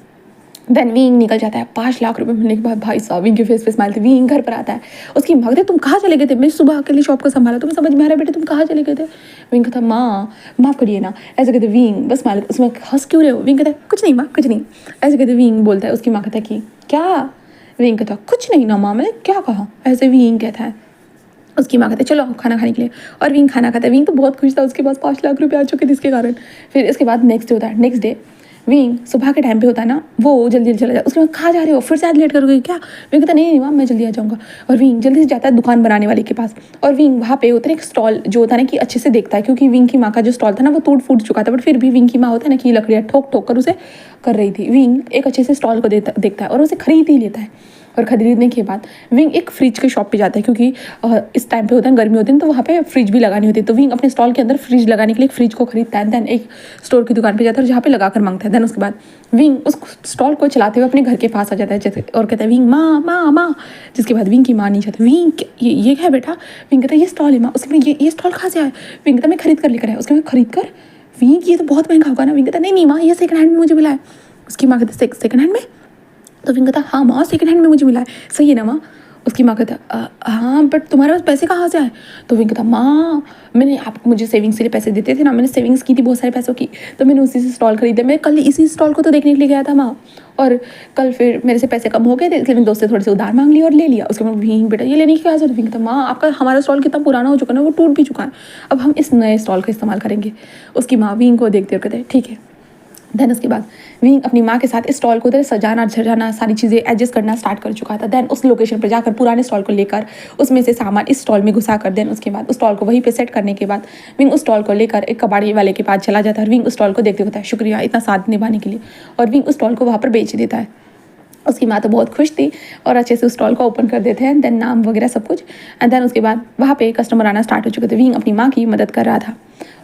देन विंग निकल जाता है। 5 लाख रुपए मिलने के बाद भाई साहब विंग के फेस पे स्माइल थी। विंग घर पर आता है, उसकी माँ कहते तुम कहाँ चले गए थे? मैं सुबह अकेले शॉप को संभाला, तुम्हें समझ में आ रहा है बेटे तुम कहाँ चले गए थे? विंग कहता माँ माफ़ करिए ना, ऐसे कहते विंग बस स्माइल। उसमें हंस क्यों रहे हो? विंग कहता कुछ नहीं माँ कुछ नहीं, ऐसे कहते विंग बोलता है। उसकी माँ कहता है कि क्या? विंग कहता कुछ नहीं ना माँ, मैंने क्या कहा, ऐसे विंग कहता है। उसकी माँ कहते चलो खाना खाने के लिए, और विंग खाना खाता है। विंग तो बहुत खुश था, उसके पास 5 लाख रुपए आ चुके थे इसके कारण। फिर इसके बाद नेक्स्ट डे होता है। नेक्स्ट डे विंग सुबह के टाइम पे होता है ना, वो जल्दी चला जाए। उसके बाद कहाँ जा रहे हो, फिर से आज लेट करोगे क्या? विंग कहता नहीं मैम मैं जल्दी आ जाऊँगा। और विंग जल्दी से जाता है दुकान बनाने वाले के पास, और विंग वहाँ पे होता है एक स्टॉल जो होता है ना कि अच्छे से देखता है, क्योंकि विंग की माँ का जो स्टॉल था ना वो टूट फूट चुका था, बट फिर भी विंग की माँ होता है ना कि लकड़ियाँ ठोक ठोक कर उसे कर रही थी। विंग एक अच्छे से स्टॉल को देखता है और उसे खरीद ही लेता है। और खरीदने के बाद विंग एक फ्रिज के शॉप पे जाता है, क्योंकि इस टाइम पे होता है गर्मी होती है तो वहाँ पे फ्रिज भी लगानी होती है। तो विंग अपने स्टॉल के अंदर फ्रिज लगाने के लिए एक फ्रिज को खरीदता है। दैन एक स्टोर की दुकान पे जाता है जहाँ पे लगा कर मांगता है। दैन उसके बाद विंग उस स्टॉल को चलाते हुए अपने घर के पास आ जाता है, जैसे, और कहता है विंग माँ माँ माँ। जिसके बाद विंग की माँ नहीं चाहती। विंग ये क्या है बेटा? विंग कहता है ये स्टॉल है माँ। उसके बाद ये स्टॉल कहाँ से आया? विंग कहता मैं खरीद कर लेकर आया। उसके बाद खरीद कर? विंग ये तो बहुत महंगा होगा ना? विंग कहता नहीं माँ ये सेकंड हैंड में मुझे मिला है। उसकी माँ कहती सेकंड हैंड में? तो विंग कहता हाँ माँ सेकंड हैंड में मुझे मिला है, सही है ना माँ? उसकी माँ कहता हाँ बट तुम्हारे पास पैसे कहाँ से आए? तो विंग कहता माँ मैंने आपको मुझे सेविंग्स के लिए पैसे देते थे ना, मैंने सेविंग्स की थी बहुत सारे पैसों की, तो मैंने उसी से स्टॉल खरीदे। मैं कल इसी स्टॉल को तो देखने के लिए गया था माँ, और कल फिर मेरे से पैसे कम हो गए थे, इसलिए मैंने दोस्त से थोड़े से उधार मांग लिया और ले लिया। उसके बाद विंग बेटा ये लेने की क्या जरूरत? विंग कहता माँ आपका हमारा स्टॉल कितना पुराना हो चुका है ना, वो टूट भी चुका है, अब हम इस नए स्टॉल का इस्तेमाल करेंगे। उसकी माँ विंग को देखते और कहते हैं ठीक है। देन उसके बाद विंग अपनी माँ के साथ इस स्टॉल को उधर सजाना सारी चीज़ें एडजस्ट करना स्टार्ट कर चुका था। देन उस लोकेशन पर जाकर पुराने स्टॉल को लेकर उसमें से सामान इस स्टॉल में घुसा कर, देन उसके बाद उस स्टॉल को वहीं पे सेट करने के बाद विंग उस स्टॉल को लेकर एक कबाड़ी वाले के पास चला जाता है, और विंग उस स्टॉल को देखते होता है शुक्रिया इतना साथ निभाने के लिए, और विंग उस स्टॉल को वहाँ पर बेच देता है। उसकी माँ तो बहुत खुश थी और अच्छे से उस स्टॉल को ओपन कर देते हैं, देन नाम वगैरह सब कुछ। एंड देन उसके बाद वहाँ पे कस्टमर आना स्टार्ट हो चुके थे। विंग अपनी माँ की मदद कर रहा था,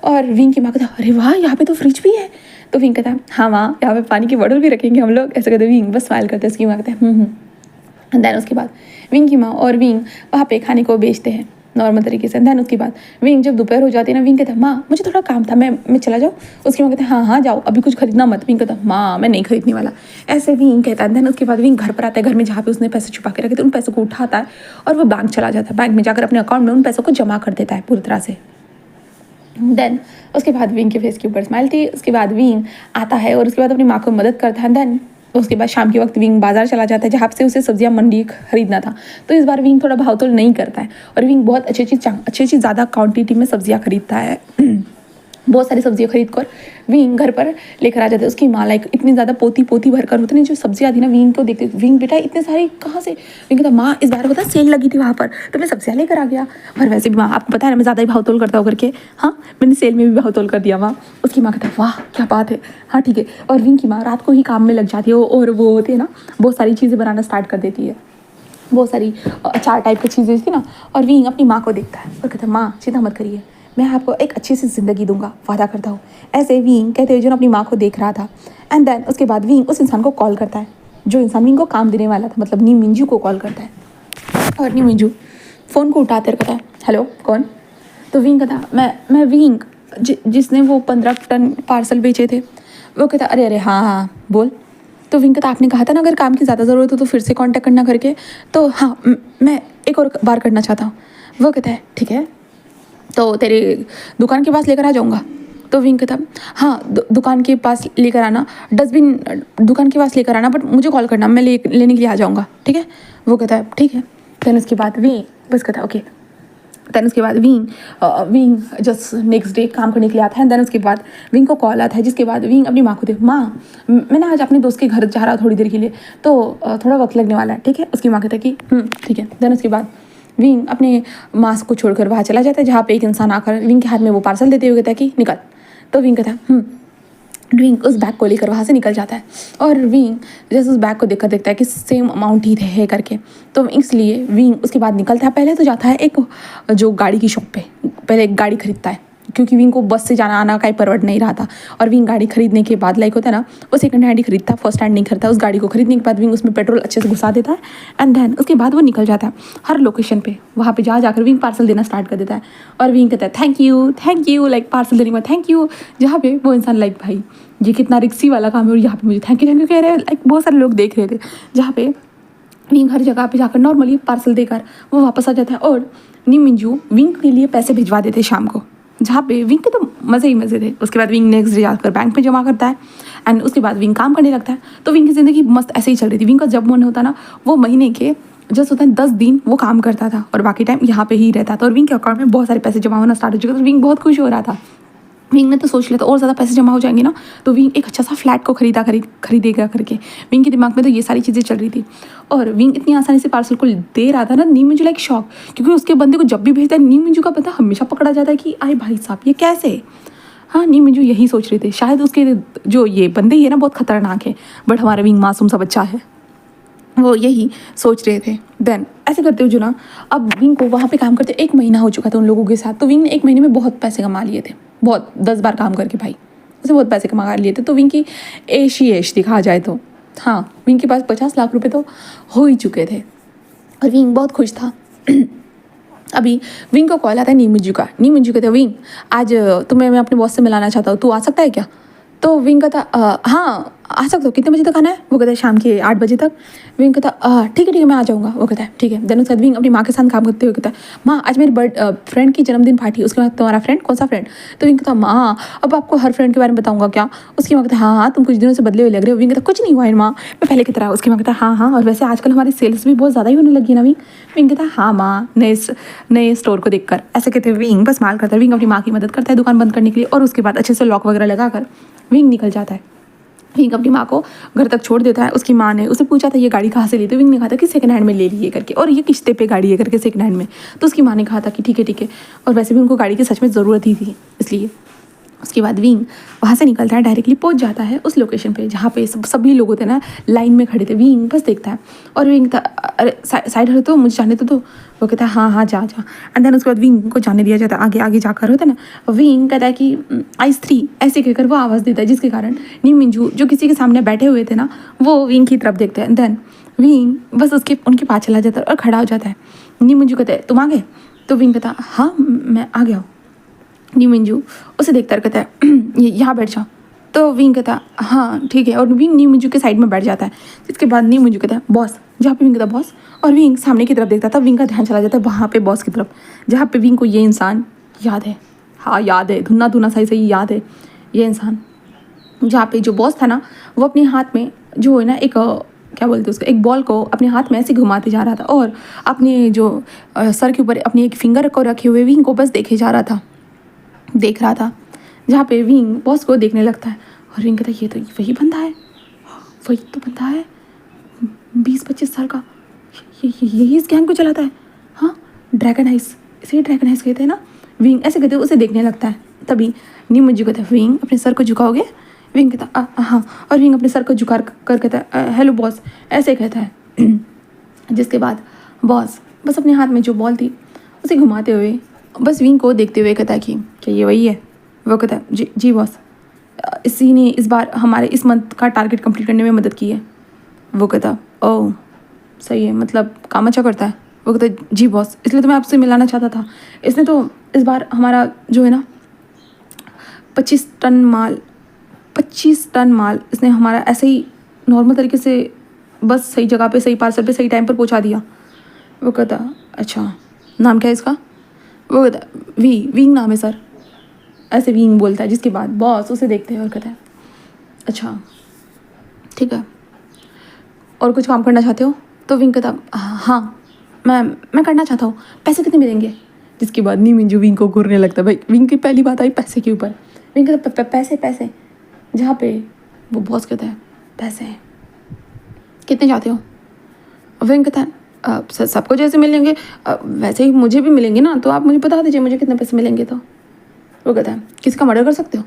और विंग की माँ कहता अरे वाह यहाँ पे तो फ्रिज भी है। तो विंग कहता हाँ माँ यहाँ पे पानी की बॉटल भी रखेंगे हम लोग, ऐसे कहते विंग बस स्माइल करते हैं। उसकी माँ कहते हैं देन उसके बाद विंग की माँ और विंग वहाँ पे खाने को बेचते हैं नॉर्मल तरीके से। देन उसके बाद विंग जब दोपहर हो जाती है ना, विंग कहता है माँ मुझे थोड़ा काम था, मैं चला जाऊँ? उसकी माँ कहते हैं हाँ जाओ, अभी कुछ खरीदना मत। विंग कहता है माँ मैं नहीं खरीदने वाला, ऐसे विंग कहता है। देन उसके बाद विंग घर पर आता है, घर में जहाँ पे उसने पैसे छुपा के रखे थे उन पैसों को उठाता है और वो बैंक चला जाता है। बैंक में जाकर अपने अकाउंट में उन पैसों को जमा कर देता है पूरी तरह से। देन उसके बाद विंग के फेस के ऊपर स्माइल थी। उसके बाद विंग आता है और उसके बाद अपनी माँ को मदद करता है। देन उसके बाद शाम के वक्त विंग बाजार चला जाता है जहाँ से उसे सब्जियां मंडी खरीदना था। तो इस बार विंग थोड़ा भाव-तोल नहीं करता है और विंग बहुत अच्छी ज़्यादा क्वांटिटी में सब्जियां खरीदता है। बहुत सारी सब्जियां खरीद कर विंग घर पर लेकर आ जाते हैं। उसकी माँ लाइक इतनी ज़्यादा पोती भरकर होती नहीं, जो सब्जियां आती ना विंग को देखते, विंग बेटा इतने सारी कहाँ से? विंग कहता माँ इस बार होता सेल लगी थी वहाँ पर तो मैं सब्जियां लेकर आ गया। और वैसे भी माँ आपको पता है ना मैं ज़्यादा ही भाव तोल करता हूँ करके, हाँ मैंने सेल में भी भाव तोल कर दिया माँ। उसकी माँ कहता वाह क्या बात है, हाँ ठीक है। और विंग की माँ रात को ही काम में लग जाती है और वो होती है ना बहुत सारी चीज़ें बनाना स्टार्ट कर देती है, बहुत सारी अचार टाइप की चीज़ें थी ना। और विंग अपनी माँ को देखता है और कहता है माँ चिंता मत करिए, मैं आपको एक अच्छी सी ज़िंदगी दूंगा, वादा करता हूँ। ऐसे विंग कहते हुए जो अपनी माँ को देख रहा था। एंड देन उसके बाद विंग उस इंसान को कॉल करता है जो इंसान विंग को काम देने वाला था, मतलब नी मिंजू को कॉल करता है। और नी मिंजू फ़ोन को उठाते कहता है हेलो कौन? तो विंग कहता मैं विंग जिसने वो 15 टन पार्सल बेचे थे। वो कहता अरे अरे हाँ बोल। तो विंग कहता आपने कहा था ना अगर काम की ज़्यादा ज़रूरत हो तो फिर से कांटेक्ट करना करके, तो हाँ मैं एक और बार करना चाहता हूँ। वो कहता है ठीक है तो तेरे दुकान के पास लेकर आ जाऊँगा। तो विंग कहता हाँ दुकान के पास लेकर आना, डस्टबिन दुकान के पास लेकर आना, बट मुझे कॉल करना, मैं लेने के लिए आ जाऊँगा, ठीक है। वो कहता है ठीक है। देन उसके बाद विंग बस कहता ओके। देन उसके बाद विंग जस्ट नेक्स्ट डे काम करने के लिए आता है। देन उसके बाद विंग को कॉल आता है जिसके बाद विंग अपनी माँ को दे माँ मैं ना आज अपने दोस्त के घर जा रहा थोड़ी देर के लिए, तो थोड़ा वक्त लगने वाला है, ठीक है। उसकी माँ कहता है कि ठीक है। देन उसके बाद विंग अपने माँ को छोड़कर वहाँ चला जाता है जहाँ पे एक इंसान आकर विंग के हाथ में वो पार्सल देते हुए कहता है कि निकल। तो विंग कहता है विंग उस बैग को लेकर वहाँ से निकल जाता है। और विंग जैसे उस बैग को देखकर देखता है कि सेम अमाउंट ही है करके, तो इसलिए विंग उसके बाद निकलता है। पहले तो जाता है एक जो गाड़ी की शॉप पे, पहले एक गाड़ी खरीदता है क्योंकि विंग को बस से जाना आना का परवड़ नहीं रहा था। और विंग गाड़ी खरीदने के बाद लाइक होता है ना वो सेकंड हैंड ही खरीदता, फर्स्ट हैंड नहीं खरीदता। उस गाड़ी को खरीदने के बाद विंग उसमें पेट्रोल अच्छे से घुसा देता है। एंड देन उसके बाद वो निकल जाता है हर लोकेशन पे, वहाँ पे जाकर विंग पार्सल देना स्टार्ट कर देता है। और विंग कहता है थैंक यू लाइक पार्सल देने के बाद थैंक यू, जहाँ पे वो इंसान लाइक भाई ये कितना रिक्सी वाला काम है और यहाँ पे मुझे थैंक यू कह रहे हैं, लाइक बहुत सारे लोग देख रहे थे। जहाँ पे विंग हर जगह पे जाकर नॉर्मली पार्सल देकर वो वापस आ जाता है। और नी मिंजू विंग के लिए पैसे भिजवा देते शाम को, जहाँ पे विंग के तो मज़े ही मज़े थे। उसके बाद विंग नेक्स्ट डे जाकर बैंक में जमा करता है एंड उसके बाद विंग काम करने लगता है। तो विंग की ज़िंदगी मस्त ऐसे ही चल रही थी। विंग का जब मन होता ना वो महीने के जस्ट होता है 10 दिन वो काम करता था और बाकी टाइम यहाँ पे ही रहता था। और विंग के अकाउंट में बहुत सारे पैसे जमा होना स्टार्ट हो चुके थे। विंग बहुत खुश हो रहा था। विंग ने तो सोच लिया था और ज़्यादा पैसे जमा हो जाएंगे ना तो विंग एक अच्छा सा फ्लैट को खरीदेगा करके। विंग के दिमाग में तो ये सारी चीज़ें चल रही थी। और विंग इतनी आसानी से पार्सल को दे रहा था ना, नी मिंजू लाइक शॉक, क्योंकि उसके बंदे को जब भी भेजता है नी मिंजू का पता हमेशा पकड़ा जाता है कि आए भाई साहब ये कैसे। हाँ नी मिंजू यही सोच रहे थे शायद उसके जो ये बंदे ही है ना बहुत खतरनाक है, बट हमारा विंग मासूम सा बच्चा है, वो यही सोच रहे थे। देन ऐसे करते हुए जो ना अब विंग को वहाँ पे काम करते 1 महीना हो चुका था उन लोगों के साथ। तो विंग ने 1 महीने में बहुत पैसे कमा लिए थे, बहुत 10 बार काम करके भाई उसे बहुत पैसे कमा लिए थे। तो विंग की ऐश दिखा जाए तो हाँ विंग के पास 50 लाख रुपए तो हो ही चुके थे और विंग बहुत खुश था। अभी विंग को कॉल आता है नी मिंजू का। नी मिंजू कहते विंग आज तुम्हें मैं अपने बॉस से मिलाना चाहता हूँ, तू आ सकता है क्या? तो विंग कहता हाँ आ सकता हो, कितने बजे तक आना है? वो कहता है शाम के 8 बजे तक। विंग कहता ठीक है मैं आ जाऊँगा। वो कहता है ठीक है। देन उसके बाद विंग अपनी माँ के साथ काम करते हुए कहता है माँ आज मेरी फ्रेंड की जन्मदिन पार्टी। उसके बाद तुम्हारा फ्रेंड कौन सा फ्रेंड? तो विंग कहता माँ अब आपको हर फ्रेंड के बारे में बताऊँगा क्या? उसकी माँ कहता हाँ तुम कुछ दिनों से बदले हुए लग रहे हो। विंग कहता कुछ नहीं हुआ है माँ, मैं पहले की तरह। उसकी माँ कहता हाँ और वैसे आजकल हमारी सेल्स भी बहुत ज़्यादा ही होने लगी ना विंग। विंग कहता हाँ माँ नए स्टोर को देखकर। ऐसे कहते विंग बस माल करता है। विंग अपनी माँ की मदद करता है दुकान बंद करने के लिए और उसके बाद अच्छे से लॉक वगैरह लगाकर विंग निकल जाता है। विंग अपनी माँ को घर तक छोड़ देता है। उसकी माँ ने उसे पूछा था ये गाड़ी कहाँ से ली, तो विंग ने कहा था कि सेकंड हैंड में ले ली है करके, और ये किस्ते पे गाड़ी है करके सेकंड हैंड में। तो उसकी माँ ने कहा था कि ठीक है। और वैसे भी उनको गाड़ी की सच में ज़रूरत ही थी इसलिए। उसके बाद विंग वहाँ से निकलता है, डायरेक्टली पहुँच जाता है उस लोकेशन पे जहाँ पे सभी लोग होते हैं ना लाइन में खड़े थे। विंग बस देखता है और विंग अरे साइड हटो तो मुझे जाने तो वो कहता है हाँ जा। एंड देन उसके बाद विंग को जाने दिया जाता है। आगे जाकर होता है ना विंग कहता है कि आइस 3 ऐसे कहकर वो आवाज़ देता है, जिसके कारण नी मिंजू जो किसी के सामने बैठे हुए थे ना वो विंग की तरफ देखते हैं। देन विंग बस उनके पास चला जाता है और खड़ा हो जाता है। नी मिंजू कहते हैं तुम आ गए? तो विंग कहता हाँ मैं आ गया हूँ। नी मिंजू उसे देखता कहता है यहाँ बैठ जाओ। तो विंग कहता हाँ ठीक है और विंग नी मिंजू के साइड में बैठ जाता है। जिसके बाद नी मिंजू कहता है बॉस, जहाँ पे विंग कहता बॉस, और विंग सामने की तरफ देखता था। विंग का ध्यान चला जाता है वहाँ पे बॉस की तरफ, जहाँ पे विंग को ये इंसान याद है। हाँ याद है, धुना सही याद है ये इंसान, जहाँ पे जो बॉस था ना वो अपने हाथ में जो है ना एक क्या बोलते हैं उसको, एक बॉल को अपने हाथ में ऐसे घुमाते जा रहा था और अपने जो सर के ऊपर अपनी एक फिंगर को रखे हुए विंग को बस देख रहा था जहाँ पे विंग बॉस को देखने लगता है और विंग कहता है ये तो वही बंदा है, वही तो बंदा है 20-25 साल का, यही इस गैंग को चलाता है। हाँ, ड्रैगन आइस, इसे ड्रैगन आइस कहते हैं ना। विंग ऐसे कहते उसे देखने लगता है। तभी नीमंजू कहता है विंग अपने सर को झुकाओगे? विंग कहता हाँ, और विंग अपने सर को झुका कर कहता है हेलो बॉस, ऐसे कहता है। जिसके बाद बॉस बस अपने हाथ में जो बॉल थी उसे घुमाते हुए बस विंग को देखते हुए कहता है कि क्या ये वही है? वो कहता है जी जी बॉस, इसी ने इस बार हमारे इस मंथ का टारगेट कंप्लीट करने में मदद की है। वो कहता ओह सही है, मतलब काम अच्छा करता है। वो कहता है जी बॉस, इसलिए तो मैं आपसे मिलाना चाहता था। इसने तो इस बार हमारा जो है ना 25 टन माल इसने हमारा ऐसे ही नॉर्मल तरीके से बस सही जगह पे, सही पार्सल पे, सही टाइम पर पहुंचा दिया। वो कहता अच्छा, नाम क्या है इसका? वो कहता विंग नाम है सर, ऐसे विंग बोलता है। जिसके बाद बॉस उसे देखते हैं और कहता है अच्छा ठीक है, और कुछ काम करना चाहते हो? तो विंग कहता हाँ मैं करना चाहता हूँ, पैसे कितने मिलेंगे? जिसके बाद नीमिंजू विंग को घूरने लगता है। भाई विंग की पहली बात आई पैसे के ऊपर। विंग कहता पैसे पैसे, जहाँ पे वो बॉस कहता है पैसे कितने चाहते हो? विंग कहता है सबको जैसे मिलेंगे वैसे ही मुझे भी मिलेंगे ना, तो आप मुझे बता दीजिए मुझे कितने पैसे मिलेंगे। तो वो कहता है किसी का मर्डर कर सकते हो?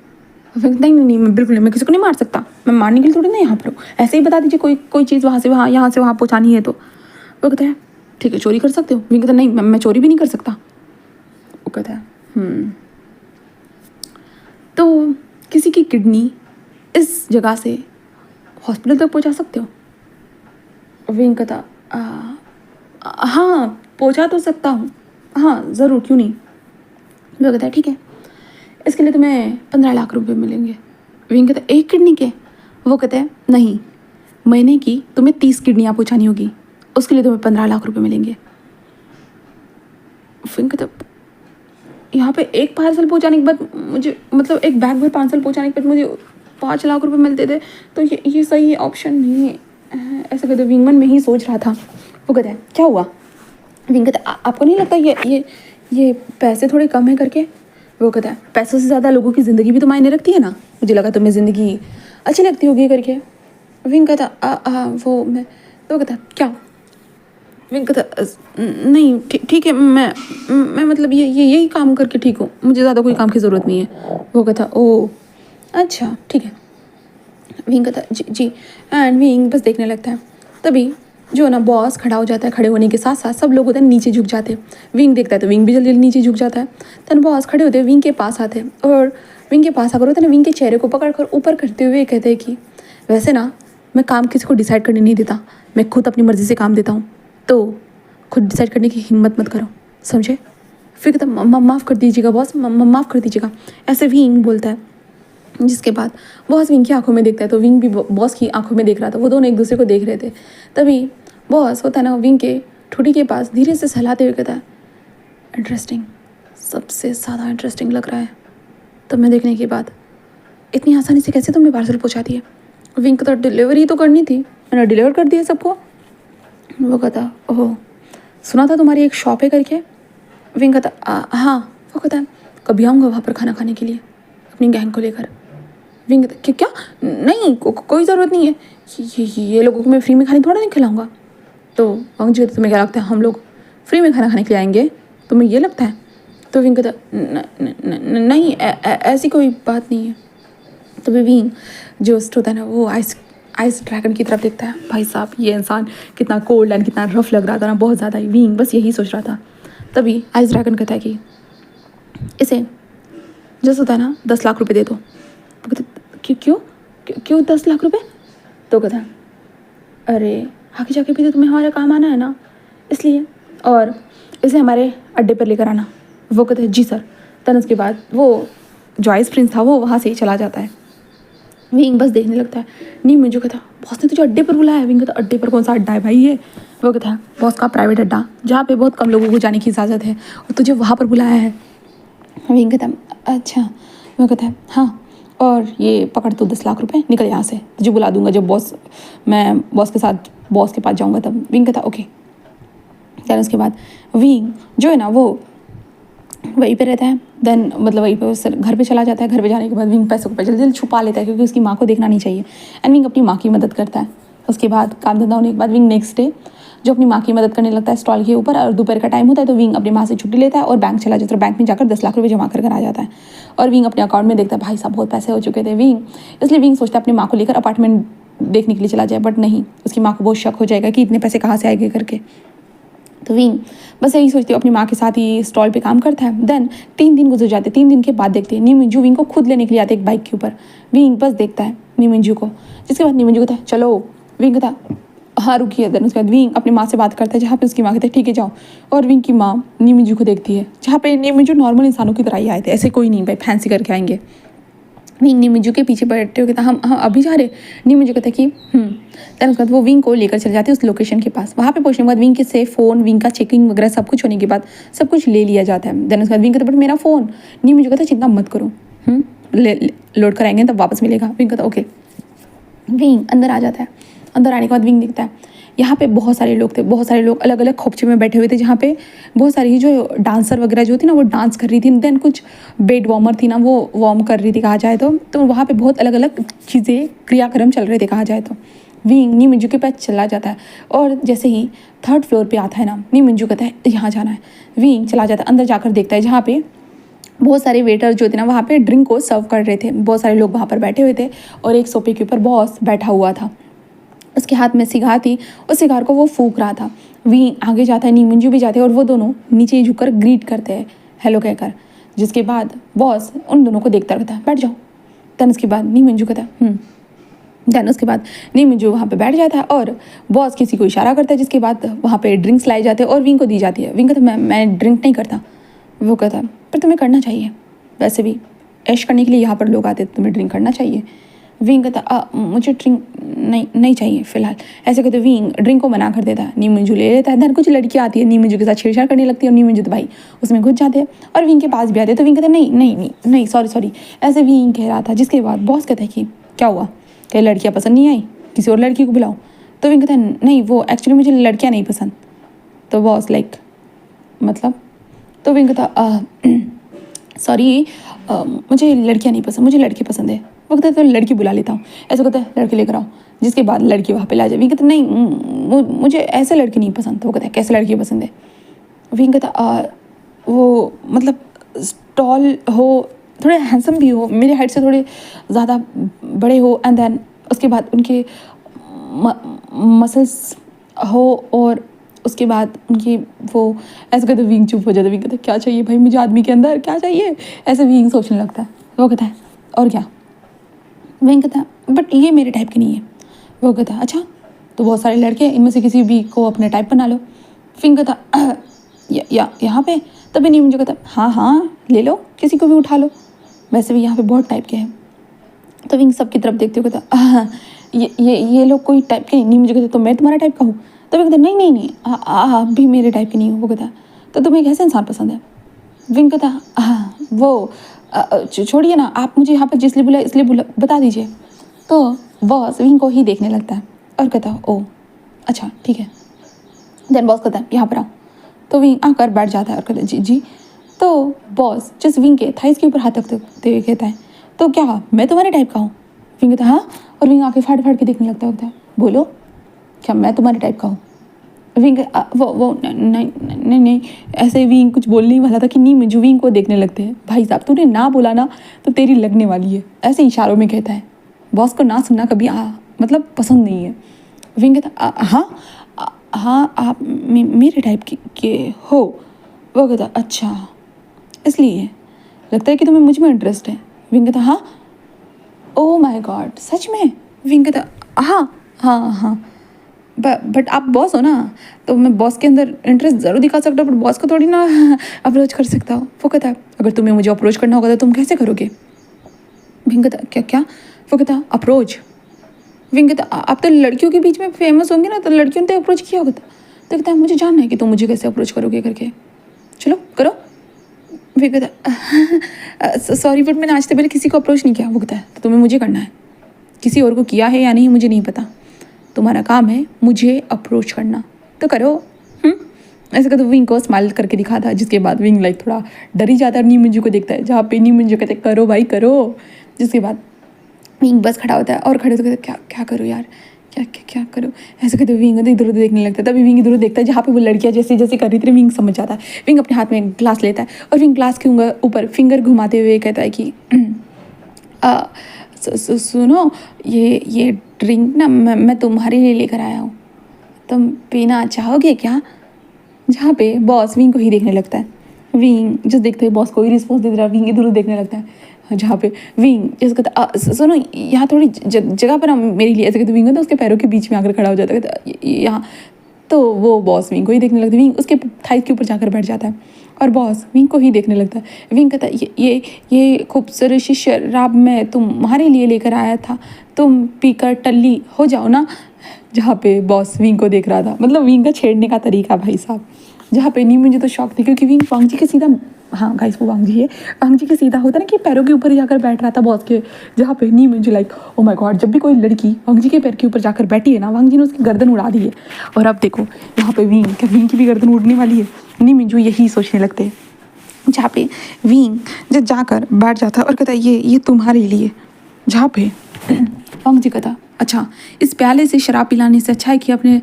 नहीं, मैं बिल्कुल नहीं, मैं किसी को नहीं मार सकता, मैं मारने के लिए थोड़ी ना यहाँ पर हूँ, ऐसे ही बता दीजिए कोई चीज़ वहाँ से वहाँ, यहाँ से वहाँ पहुँचानी है। तो वो कहता है ठीक है, चोरी कर सकते हो? विंग कहता है नहीं, मैं चोरी भी नहीं कर सकता। वो कहता है तो किसी की किडनी इस जगह से हॉस्पिटल तक पहुँचा सकते हो? विंग कहता हाँ पहुँचा तो सकता हूँ, हाँ ज़रूर, क्यों नहीं। वो कहता है ठीक है, इसके लिए तुम्हें 15 लाख रुपए मिलेंगे। विंग कहता है एक किडनी के? वो कहता है नहीं, महीने की तुम्हें 30 किडनियाँ पहुँचानी होगी, उसके लिए तुम्हें 15 लाख रुपए मिलेंगे। विंग कहता है यहाँ पे एक पार्सल पहुँचाने के बाद मुझे, मतलब एक बैग भर पार्सल पहुँचाने के बाद मुझे 5 लाख रुपए मिलते थे, तो ये सही ऑप्शन नहीं है, ऐसा कहते विंग मन में ही सोच रहा था। वो कहता है क्या हुआ? विंग कहता है आपको नहीं लगता ये पैसे थोड़े कम है करके? वो कहता है पैसों से ज़्यादा लोगों की ज़िंदगी भी तो मायने रखती है ना, मुझे लगा तुम्हें ज़िंदगी अच्छी लगती होगी करके। विंग कहता वो मैं, तो कहता क्या? विंग कहता नहीं ठीक है, मैं मतलब ये यही काम करके ठीक हूँ, मुझे ज़्यादा कोई काम की ज़रूरत नहीं है। वो कहता ओह अच्छा ठीक है। विंग कहता जी एंड विंग बस देखने लगता है। तभी जो ना बॉस खड़ा हो जाता है, खड़े होने के साथ साथ सब लोग उधर नीचे झुक जाते हैं। विंग देखता है तो विंग भी जल्दी नीचे झुक जाता है। तब बॉस खड़े होते विंग के पास आते हैं और विंग के पास आकर होता है ना, विंग के चेहरे को पकड़ कर ऊपर करते हुए कहते हैं कि वैसे ना मैं काम किसी को डिसाइड करने नहीं देता, मैं खुद अपनी मर्ज़ी से काम देता हूँ, तो खुद डिसाइड करने की हिम्मत मत करो, समझे? फिर कहता माफ़ कर दीजिएगा बॉस, माफ़ कर दीजिएगा, ऐसे विंग बोलता है। जिसके बाद बॉस विंग की आंखों में देखता है तो विंग भी बॉस की आंखों में देख रहा था, वो दोनों एक दूसरे को देख रहे थे। तभी बॉस होता है ना विंग के ठुडी के पास धीरे से सहलाते हुए कहता है इंटरेस्टिंग, सबसे ज़्यादा इंटरेस्टिंग लग रहा है। तब मैं देखने के बाद इतनी आसानी से कैसे तुमने पार्सल पहुंचा दिया? विंग कहता डिलीवरी तो करनी थी, मैंने डिलीवर कर दिया सबको। वो कहता ओह सुना था तुम्हारी एक शॉप है करके? विंग कहता हाँ। वो कहता कभी आऊँगा वहाँ पर खाना खाने के लिए अपनी गैंग को लेकर। विंग कहता क्या नहीं, कोई ज़रूरत नहीं है, ये लोगों को मैं फ्री में खाने थोड़ा नहीं खिलाऊंगा। तो विंग जी तुम्हें क्या लगता है हम लोग फ्री में खाना खाने के लिए आएंगे, तुम्हें ये लगता है? तो विंग कहता नहीं ऐसी कोई बात नहीं है। तो विंग जो होता है ना वो आइस ड्रैगन की तरफ देखता है। भाई साहब ये इंसान कितना कोल्ड एंड कितना रफ लग रहा था ना, बहुत ज़्यादा। विंग बस यही सोच रहा था। तभी आइस ड्रैगन कहता है कि इसे जैसे होता है ना 10 लाख रुपए दे दो। तो कहते क्यों 10 लाख रुपए? तो कहता है अरे आगे जाके भी तो तुम्हें हमारा काम आना है ना, इसलिए, और इसे हमारे अड्डे पर लेकर आना। वो कहते हैं जी सर। तब उसके बाद वो जो आइस प्रिंस था वो वहाँ से ही चला जाता है। विंग बस देखने लगता है। नहीं मुझे कहता बॉस ने तुझे अड्डे पर बुलाया है। विंग कहता अड्डे पर कौन सा अड्डा है भाई ये? वो कहता है बॉस का प्राइवेट अड्डा जहाँ पे बहुत कम लोगों को जाने की इजाज़त है, और तुझे वहाँ पर बुलाया है। विंग कहता अच्छा। वो कहता है हाँ, और ये पकड़ तो 10 लाख रुपए, निकल यहाँ से, तुझे बुला दूंगा जब मैं बॉस के साथ बॉस के पास जाऊँगा तब। विंग कहता ओके। देन उसके बाद विंग जो है ना वो वहीं पे रहता है। देन मतलब वहीं पे वो घर पे चला जाता है। घर पे जाने के बाद विंग पैसों को जल्दी जल्दी छुपा लेता है क्योंकि उसकी माँ को देखना नहीं चाहिए। एंड विंग अपनी माँ की मदद करता है। उसके बाद काम धंधा होने के बाद विंग नेक्स्ट डे जो अपनी माँ की मदद करने लगता है स्टॉल के ऊपर, और दोपहर का टाइम होता है तो विंग अपनी माँ से छुट्टी लेता है और बैंक चला जाता है। बैंक में जाकर 10 लाख रुपए जमा कर आ जाता है। और विंग अपने अकाउंट में देखता है भाई साहब बहुत पैसे हो चुके थे विंग, इसलिए विंग सोचता है अपनी माँ को लेकर अपार्टमेंट देखने के लिए चला जाए, बट नहीं, उसकी माँ को बहुत शक हो जाएगा कि इतने पैसे कहाँ से आएंगे करके। तो विंग बस यही सोचती है, अपनी माँ के साथ ही स्टॉल पे काम करता है। देन 3 दिन गुजर जाते। 3 दिन के बाद देखते हैं नी मंजू विंग को खुद लेने के लिए आते एक बाइक के ऊपर। विंग बस देखता है नी मंजू को, जिसके बाद नी मंजू कहता है चलो। विंग कहता हाँ रुकिए। देन उसके बाद विंग अपनी माँ से बात करता है जहाँ पे उसकी माँ कहते हैं ठीक है जाओ। और विंग की माँ नी मंजू को देखती है जहाँ पे नी मंजू नॉर्मल इंसानों की तरह ही आए थे, ऐसे कोई नहीं भाई फैंसी करके आएंगे। विंग नी मंजू के पीछे बैठते हो कहता हम अभी जा रहे। नी मंजू कहता कि देन उसके बाद वो विंग को लेकर चले जाते हैं उस लोकेशन के पास। वहाँ पे पहुंचने के बाद विंग के से फ़ोन, विंग का चेकिंग वगैरह सब कुछ होने के बाद सब कुछ ले लिया जाता है। देन उसके बाद विंग कहता बट मेरा फ़ोन। नी मंजू कहता चिंता मत करो, लोड कराएंगे तब वापस मिलेगा। विंग कहता ओके। विंग अंदर आ जाता है। अंदर आने के बाद विंग देखता है यहाँ पे बहुत सारे लोग थे, बहुत सारे लोग अलग अलग खोपचे में बैठे हुए थे जहाँ पे बहुत सारी जो डांसर वगैरह जो थी ना वो डांस कर रही थी। देन कुछ बेड वार्मर थी ना वो वार्म कर रही थी कहा जाए तो वहाँ पे बहुत अलग अलग चीज़ें क्रियाक्रम चल रहे थे कहा जाए तो। विंग नी मंजू के पास चला जाता है और जैसे ही 3rd फ्लोर पे आता है ना नी मंजू कहता है यहाँ जाना है। विंग चला जाता है, अंदर जाकर देखता है जहाँ पे बहुत सारे वेटर जो थे ना वहाँ पे ड्रिंक को सर्व कर रहे थे। बहुत सारे लोग वहाँ पर बैठे हुए थे और एक सोफे के ऊपर बॉस बैठा हुआ था, उसके हाथ में सिगार थी, उस सिगार को वो फूंक रहा था। विंग आगे जाता है, नी मंजू भी जाते हैं और वो दोनों नीचे झुककर ग्रीट करते हैं हेलो कहकर। जिसके बाद बॉस उन दोनों को देखता रहता है बैठ जाओ। देन उसके बाद नी मंजू कहता है देन उसके बाद नी मंजू वहाँ पे बैठ जाता है और बॉस किसी को इशारा करता है, जिसके बाद वहाँ पे ड्रिंक्स लाए जाते हैं और विंग को दी जाती है। विंग कहता है मैं ड्रिंक नहीं करता। वो कहता है पर तुम्हें करना चाहिए, वैसे भी ऐश करने के लिए यहाँ पर लोग आते हैं, तुम्हें ड्रिंक करना चाहिए। विंग कहता मुझे ड्रिंक नहीं चाहिए फिलहाल। ऐसे कहते विंग ड्रिंक को मना कर देता है। नी मंजू ले लेता है। देन कुछ लड़कियाँ आती है नी मंजू के साथ छेड़छाड़ करने लगती है और नी मंजू तो भाई उसमें घुस जाते हैं और विंग के पास भी आते हैं। तो विंग कहता है नहीं सॉरी ऐसे विंग कह रहा था। जिसके बाद बॉस कहता है कि क्या हुआ, क्या लड़कियाँ पसंद नहीं आई, किसी और लड़की को बुलाओ। तो विंग कहता है नहीं वो एक्चुअली मुझे लड़कियाँ नहीं पसंद। तो बॉस लाइक मतलब तो विंग कहता सॉरी मुझे लड़कियाँ नहीं पसंद, मुझे लड़के पसंद है। वो कहता है तो लड़की बुला लेता हूँ। ऐसा कहता है लड़के लेकर आओ। जिसके बाद लड़की वहाँ पे ला जाए। विंग कहता नहीं मुझे ऐसे लड़की नहीं पसंद। तो वो कहता है कैसे लड़की पसंद है। विंग कहता वो मतलब टॉल हो, थोड़े हैंडसम भी हो, मेरे हाइट से थोड़े ज़्यादा बड़े हो, एंड देन उसके बाद उनके मसल्स हो और उसके बाद उनकी वो ऐसे कहते विंग चुप हो जाता है। विंग कहता क्या चाहिए भाई मुझे आदमी के अंदर क्या चाहिए, ऐसे विंग सोचने लगता है। वो कहता है और क्या। विंग कहता है बट ये मेरे टाइप की नहीं है। वो कहता है अच्छा तो बहुत सारे लड़के हैं, इनमें से किसी भी को अपने टाइप बना लो। विंग कहता यहाँ पे तभी नहीं मुझे कहता हाँ ले लो, किसी को भी उठा लो, वैसे भी यहाँ पे बहुत टाइप के हैं। तो विंग सबकी तरफ देखते हुए कहता ये लोग कोई टाइप के नहीं मुझे कहते तो मैं तुम्हारा टाइप का हूँ। तो विंग कहता नहीं आप भी मेरे टाइप के नहीं हो। वो कहता तो तुम्हें कैसे इंसान पसंद है। विंग कहता वो छोड़िए ना, आप मुझे यहाँ पर जिसलिए बुलाए इसलिए बता दीजिए। तो बॉस विंग को ही देखने लगता है और कहता ओ अच्छा ठीक है। देन बॉस कहता है यहाँ पर आओ। तो विंग आकर बैठ जाता है और कहता है जी। तो बॉस जिस विंग के थाइस के ऊपर हाथ रखते हुए कहता है तो क्या मैं तुम्हारे टाइप का हूँ। विंग कहता हाँ, और विंग आके फाड़ के देखने लगता है बोलो क्या मैं तुम्हारे टाइप का हूँ। विंग वो नहीं ऐसे विंग कुछ बोलने ही वाला था कि नी मंजू विंग को देखने लगते हैं। भाई साहब तूने ना बोला ना तो तेरी लगने वाली है, ऐसे इशारों में कहता है। बॉस को ना सुनना कभी मतलब पसंद नहीं है। विंग कहता हाँ आप मेरे टाइप के हो। वो कहता अच्छा इसलिए लगता है कि तुम्हें मुझ में इंटरेस्ट है। विंग कहता हाँ ओह माय गॉड सच में। विंग कहता हाँ बट आप बॉस हो ना, तो मैं बॉस के अंदर इंटरेस्ट ज़रूर दिखा सकता हूँ बट बॉस को थोड़ी ना अप्रोच कर सकता हूँ। वो कहता है अगर तुम्हें मुझे अप्रोच करना होगा तो तुम कैसे करोगे। विंग कहता क्या। वो कहता अप्रोच। विंग कहता आप तो लड़कियों के बीच में फेमस होंगे ना, तो लड़कियों ने तो अप्रोच किया होगा। तो कहता है मुझे जानना है कि तुम मुझे कैसे अप्रोच करोगे करके, चलो करो। विंग कहता सॉरी बट मैंने आज से पहले किसी को अप्रोच नहीं किया। वो कहता है तो तुम्हें मुझे करना है, किसी और को किया है या नहीं मुझे नहीं पता, तुम्हारा काम है मुझे अप्रोच करना तो करो। ऐसे कहते विंग को स्माइल करके दिखाता, जिसके बाद विंग लाइक थोड़ा डर ही जाता है, नी मंजू को देखता है, जहाँ पे नी मंजू कहते करो भाई करो। जिसके बाद विंग बस खड़ा होता है और खड़े होकर कहते क्या क्या करो यार, क्या क्या क्या करो। ऐसे कहते विंग इधर उधर देखने लगता है। तभी विंग इधर उधर देखता है जहाँ पे वो लड़कियाँ जैसे जैसे कर रही थी, विंग समझ जाता है। विंग अपने हाथ में ग्लास लेता है और विंग ग्लास के ऊपर फिंगर घुमाते हुए कहता है कि सुनो ये ड्रिंक ना मैं तुम्हारे लिए लेकर आया हूँ, तुम पीना चाहोगे क्या। जहाँ पे बॉस विंग को ही देखने लगता है। विंग जस्ट देखते हैं बॉस को ही रिस्पॉन्स दे रहा है, विंग इधर उधर देखने लगता है। जहाँ पे विंग जैसे कहता सुनो यहाँ थोड़ी जगह पर मेरे लिए, ऐसे कहते विंग तो उसके पैरों के बीच में आकर खड़ा हो जाता है यहाँ। तो वो बॉस विंग को ही देखने लगता है, विंग उसके थाई के ऊपर जाकर बैठ जाता है और बॉस विंग को ही देखने लगता है। विंग कहता है ये खूबसूरत सी शराब मैं तुम्हारे लिए लेकर आया था, तुम पीकर टल्ली हो जाओ ना। जहाँ पे बॉस विंग को देख रहा था, मतलब विंग का छेड़ने का तरीका भाई साहब। जहाँ पे नहीं मुझे तो शौक थी क्योंकि विंग वांग जी के सीधा, हाँ गाइस वो वांग जी है, वांग जी के सीधा होता है ना कि पैरों के ऊपर जाकर बैठ रहा था बॉस के। जहाँ पे नहीं मुझे लाइक ओ माय गॉड, जब भी कोई लड़की वांग जी के पैर के ऊपर जाकर बैठी है ना, वांग जी ने उसकी गर्दन उड़ा दी है। और अब देखो यहाँ पे विंग, क्या विंग की भी गर्दन उड़ने वाली है। नहीं मिंजू यही सोचने लगते हैं। जहाँ पे विंग जब जाकर बैठ जाता है और कहता है ये तुम्हारे लिए। जहाँ पे वांग जी कहता अच्छा इस प्याले से शराब पिलाने से अच्छा है कि अपने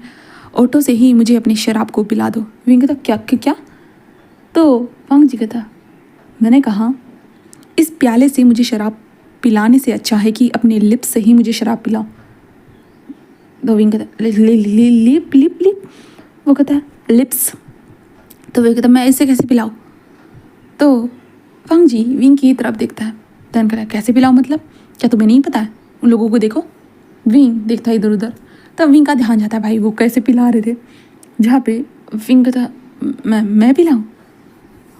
ऑटो से ही मुझे अपनी शराब को पिला दो। विंग कहता क्या क्या क्या। तो वांग जी कहता मैंने कहा इस प्याले से मुझे शराब पिलाने से अच्छा है कि अपने लिप्स से ही मुझे शराब पिलाओ। तो विंग कहता लिप लिप लिप। वो कहता लिप्स। तो वो कहता मैं इसे कैसे पिलाऊँ। तो वांग जी विंग की तरफ देखता है, देन कहता कैसे पिलाऊँ मतलब, क्या तुम्हें नहीं पता है, उन लोगों को देखो। विंग देखता है इधर उधर, तब विंग का ध्यान जाता है भाई वो कैसे पिला रहे थे। जहाँ पे विंग कहता मैं पिलाऊँ।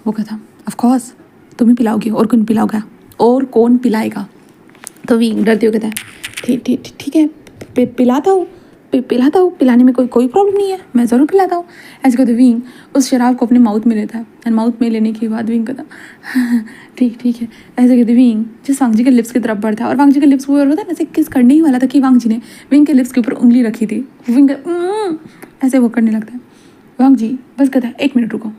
वो कहता ऑफ कोर्स तुम ही पिलाओगे, और कौन पिलाओगा, और कौन पिलाएगा। तो विंग डरते हुए कहता है ठीक है पिलाता हूँ पिलाता हूँ, पिलाने में कोई प्रॉब्लम नहीं है, मैं ज़रूर पिलाता हूँ। ऐसे कहते विंग उस शराब को अपने माउथ में लेता है एंड माउथ में लेने के बाद विंग कहता ठीक है। ऐसे कहते विंग जिस वांग जी के लिप्स की तरफ बढ़ता है और वांग जी के लिप्स वो होता है ऐसे किस करने ही वाला था कि वांग जी ने विंग के लिप्स के ऊपर उंगली रखी थी। विंग ऐसे वो करने लगता है। वांग जी बस कहता है 1 मिनट रुको,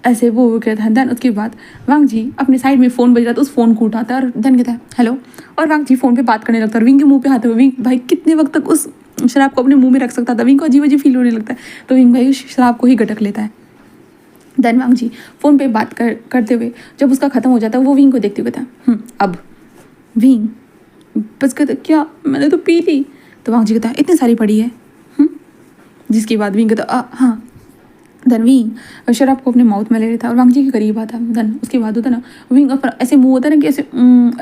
ऐसे वो कहता है। देन उसके बाद वांग जी अपने साइड में फ़ोन बज रहा था, उस फ़ोन को उठाता है और देन कहता है हेलो, और वांग जी फ़ोन पे बात करने लगता है। विंग के मुंह पे हाथ है। विंग भाई कितने वक्त तक उस शराब को अपने मुंह में रख सकता था। विंग को अजीब अजीब फील होने लगता है, तो विंग भाई उस शराब को ही गटक लेता है। देन वांग जी फ़ोन पे बात करते हुए जब उसका ख़त्म हो जाता है वो विंग को देखते हुए कहता अब। विंग बस कहता क्या मैंने तो पी थी। तो वांग जी कहता इतनी सारी पड़ी है। जिसके बाद विंग कहता हाँ। देन विंग शराब को अपने माउथ में ले लेता है और वांग जी के करीब आता है। देन उसके बाद होता है ना विंग अपना ऐसे मुंह होता है ना कि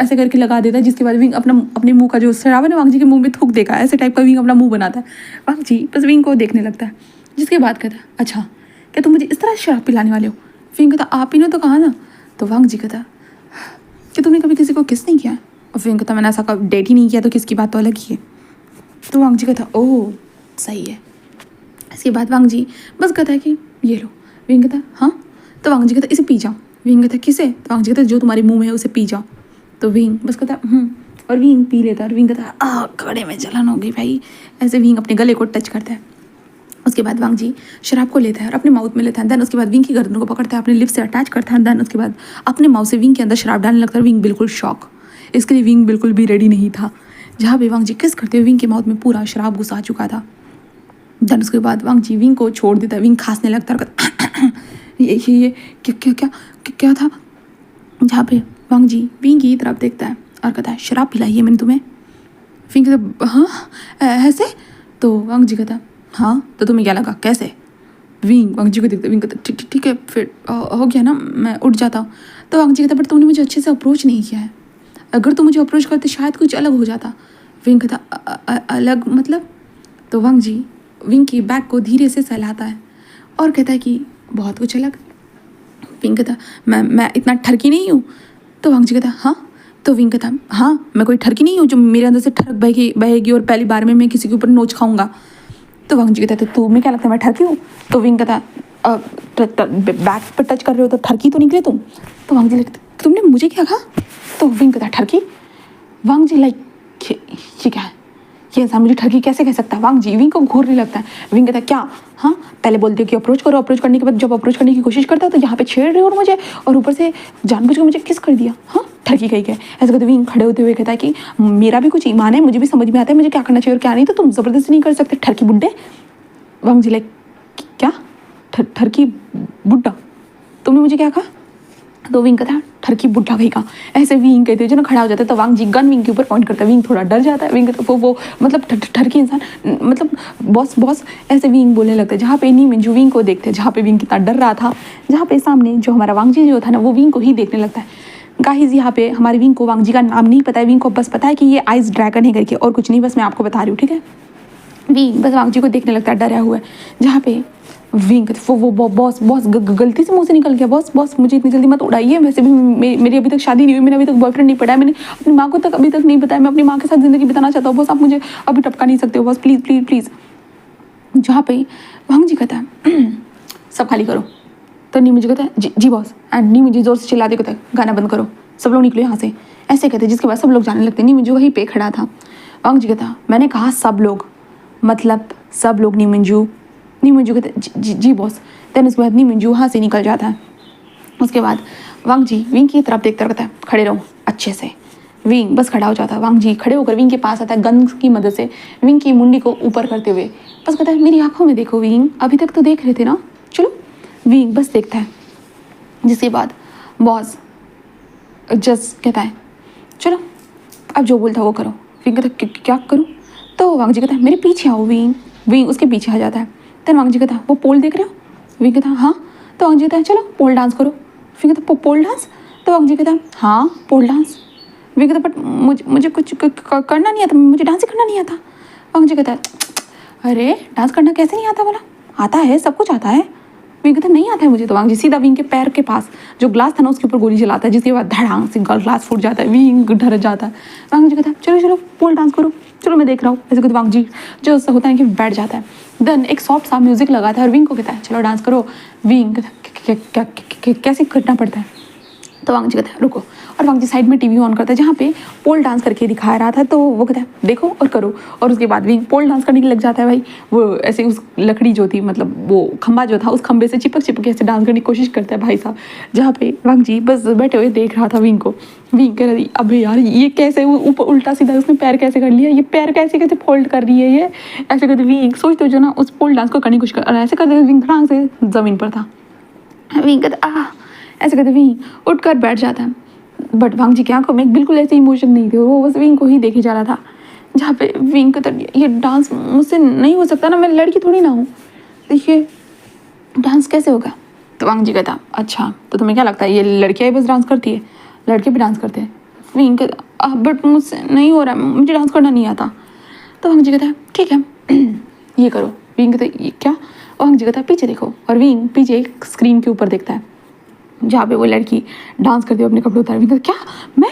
ऐसे करके लगा देता है, जिसके बाद विंग अपने मुंह का जो शराब है ना वांग जी के मुंह में थूक देगा, ऐसे टाइप का विंग अपना मुंह बनाता है। वांग जी बस विंग को देखने लगता है। जिसके बाद कहता है अच्छा क्या तुम मुझे इस तरह शराब पिलाने वाले हो। विंग कहता आप ही ने तो कहा ना। तो वांग जी कहता कि तुमने कभी किसी को किस नहीं किया। और विंग कहता मैंने ऐसा कभी डेट ही नहीं किया, तो किसकी बात तो अलग ही है। तो वांग जी कहता ओह सही है। इसके बाद वांग जी बस कहता है कि ये लो। विंग कहता हाँ। तो वांग जी कहता इसे पी जाओ। विंग कहता किसे। तो वांग जी कहता जो तुम्हारे मुंह में है उसे पी जाओ। तो विंग बस कहता और विंग पी लेता है। और विंग कहता गले में जलन हो गई भाई। ऐसे विंग अपने गले को टच करता है। उसके बाद वांग जी शराब को लेता है और अपने माउथ में लेता है। देन उसके बाद विंग की गर्दन को पकड़ता है, अपने लिप्स से अटैच करता है। देन उसके बाद अपने माउथ से विंग के अंदर शराब डालने लगता है। विंग बिल्कुल शॉक, इसके लिए विंग बिल्कुल भी रेडी नहीं था। जहाँ पे वांग जी किस करते हुए विंग के माउथ में पूरा शराब घुसा चुका था। देन उसके बाद वांग जी विंग को छोड़ देता है। विंग खांसने लगता है। ये क्या था। जहाँ पे वांग जी विंग की तरफ देखता है और कहता है शराब पिलाई है मैंने तुम्हें। विंग कहता हाँ ऐसे। तो वांग जी कहता हाँ तो तुम्हें क्या लगा कैसे। विंग वांग जी को देखता है। विंग कहता ठीक है फिर हो गया ना, मैं उठ जाता हूँ। तो वांग जी कहता बट तुमने मुझे अच्छे से अप्रोच नहीं किया है, अगर तुम मुझे अप्रोच करते शायद कुछ अलग हो जाता। विंग कहता अलग मतलब। तो वांग जी विंग की बैग को धीरे से सहलाता है और कहता है कि बहुत कुछ अलग। विंग कहता मैं इतना ठरकी नहीं हूँ। तो वांग जी कहता हाँ। तो विंग कहता हाँ मैं कोई ठरकी नहीं हूँ जो मेरे अंदर से ठरक बहेगी और पहली बार में मैं किसी के ऊपर नोच खाऊंगा। तो वांग जी कहता तो तुम्हें क्या लगता है मैं ठरकी हूँ। तो विंग कहता बैक पर टच कर रहे हो तो ठरकी तो निकले तुम। तो वांग जी लाइक तुमने मुझे क्या कहा? तो विंग कहता ठरकी। वांग जी लाइक ये क्या है, ये इंसान मुझे ठरकी कैसे कह सकता है? वांग जी विंग को घूर नहीं लगता है। विंग कहता है क्या? हाँ पहले बोलते हो कि अप्रोच करो, अप्रोच करने के बाद जब अप्रोच करने की कोशिश करता है तो यहाँ पे छेड़ रहे हो और मुझे, और ऊपर से जानबूझ के मुझे किस कर दिया। हाँ ठरकी कही गए ऐसे कहते विंग खड़े होते हुए कहता है कि मेरा भी कुछ ईमान है, मुझे भी समझ में आता है मुझे क्या करना चाहिए और क्या नहीं, तो तुम जबरदस्ती नहीं कर सकते ठरकी बुड्ढे। वांग जी लाइक क्या? ठरकी बुड्ढा, तुमने मुझे क्या कहा? तो विंग कहता है ठरकी बुड्ढा कहीं का। ऐसे विंग कहते हैं जो ना खड़ा हो जाता है तो वांग जी गन विंग के ऊपर पॉइंट करता है। विंग थोड़ा डर जाता है। विंग वो मतलब ठरकी इंसान मतलब बॉस ऐसे विंग बोलने लगता है। जहाँ पे नी मिंजू विंग को देखते हैं, जहाँ पे विंग कितना डर रहा था, जहाँ पे सामने जो हमारा वांग जी जो था ना वो विंग को ही देखने लगता है। गाइस यहाँ पे हमारे विंग को वांग जी का नाम नहीं पता है, विंग को बस पता है कि ये आइस ड्रैगन है करके, और कुछ नहीं, बस मैं आपको बता रही हूँ ठीक है। विंग बस वांग जी को देखने लगता है डरा हुआ है। जहाँ पे विंग वो बॉस गलती से मुंह से निकल गया, बॉस मुझे इतनी जल्दी मत उड़ाइए, वैसे भी मेरी अभी तक शादी नहीं हुई, मेरा अभी तक बॉयफ्रेंड नहीं पड़ा है, मैंने अपनी माँ को तक अभी तक नहीं बताया, मैं अपनी माँ के साथ ज़िंदगी बिताना चाहता हूँ बॉस, आप मुझे अभी टपका नहीं सकते हो बॉस, प्लीज़। जहाँ पे वांग जी कहता है सब खाली करो, तो नी मुझे कहता है जी बॉस, एंड नी मुझे ज़ोर से चिल्लाते कहता है गाना बंद करो, सब लोग निकलो यहाँ से, ऐसे कहते जिसके बाद सब लोग जाने लगते। नी मुझे वहीं पे खड़ा था। वांग जी कहता मैंने कहा सब लोग, मतलब सब लोग। नी मंजू कहते जी बॉस। देन उसके बाद नी मंजू वहाँ से निकल जाता है। उसके बाद वांग जी विंग की तरफ देखता रहता है, खड़े रहो अच्छे से। विंग बस खड़ा हो जाता है। वांग जी खड़े होकर विंग के पास आता है, गन की मदद से विंग की मुंडी को ऊपर करते हुए बस कहता है मेरी आंखों में देखो विंग, अभी तक तो देख रहे थे ना, चलो। विंग बस देखता है। जिसके बाद बॉस जस्ट कहता है चलो अब जो बोलता वो करो। विंग कहता है क्या करूँ? तो वांग जी कहता है मेरे पीछे आओ विंग उसके पीछे आ जाता है। देन वांग जी कहता है वो पोल देख रहे हो? विंग कहता है हाँ। तो वांग जी कहता है चलो पोल डांस करो। विंग कहता है पोल डांस? तो वांग जी कहता है हाँ पोल डांस। विंग कहता है बट मुझे कुछ करना नहीं आता, मुझे डांस ही करना नहीं आता। वांग जी कहता है अरे डांस करना कैसे नहीं आता? बोला आता है, सब कुछ आता है। विंग कहता है नहीं आता है मुझे। तो वांग जी सीधा विंग के पैर के पास जो ग्लास था ना उसके ऊपर गोली चलाता है, जिसके बाद धड़ांग से ग्लास फूट जाता है। विंग डर जाता है। वांग जी कहता है चलो पोल डांस करो, चलो मैं देख रहा हूँ। ऐसे कहते वांग जी जो होता है कि बैठ जाता है। देन एक सॉफ्ट सा म्यूजिक लगाता है और विंग को कहता है चलो डांस करो। विंग कहता है कैसे करना पड़ता है? तो वांग जी कहता है रुको, और वांग जी साइड में टीवी ऑन करता है जहाँ पे पोल डांस करके दिखा रहा था। तो वो कहता है देखो और करो, और उसके बाद विंग पोल डांस करने के लग जाता है। भाई वो ऐसे उस लकड़ी जो थी, मतलब वो खंबा जो था, उस खंबे से चिपक के ऐसे डांस करने की कोशिश करता है भाई साहब। जहाँ पे वांग जी बस बैठे हुए देख रहा था विंग को। विंग कह रही अबे यार ये कैसे ऊपर उल्टा सीधा उसने पैर कैसे कर लिया, ये पैर कैसे फोल्ड कर रही है ये, ऐसे करते विंग सोचते हो जो ना उस पोल डांस को करने की कोशिश कर, और ऐसे करते विंग धड़ांग से जमीन पर था। विंग कहता ऐसे कहते विंग उठ कर बैठ जाता है। बट वांग जी की आंखों में बिल्कुल ऐसे इमोशन नहीं थे, वो बस विंग को ही देखे जा रहा था। जहाँ पे विंग कहता ये डांस मुझसे नहीं हो सकता ना, मैं लड़की थोड़ी ना हूँ, देखिए डांस कैसे होगा? तो वांग जी कहता अच्छा तो तुम्हें क्या लगता है ये लड़कियाँ ही बस डांस करती है, लड़के भी डांस करते हैं? विंग कहता बट मुझसे नहीं हो रहा, मुझे डांस करना नहीं आता। तो वांग जी कहता है ठीक है ये करो। विंग कहता ये क्या? वांग जी कहता पीछे देखो, और विंग पीछे एक स्क्रीन के ऊपर देखता है जहाँ पे वो लड़की डांस करती है अपने कपड़े उतार। विंग कहता क्या मैं?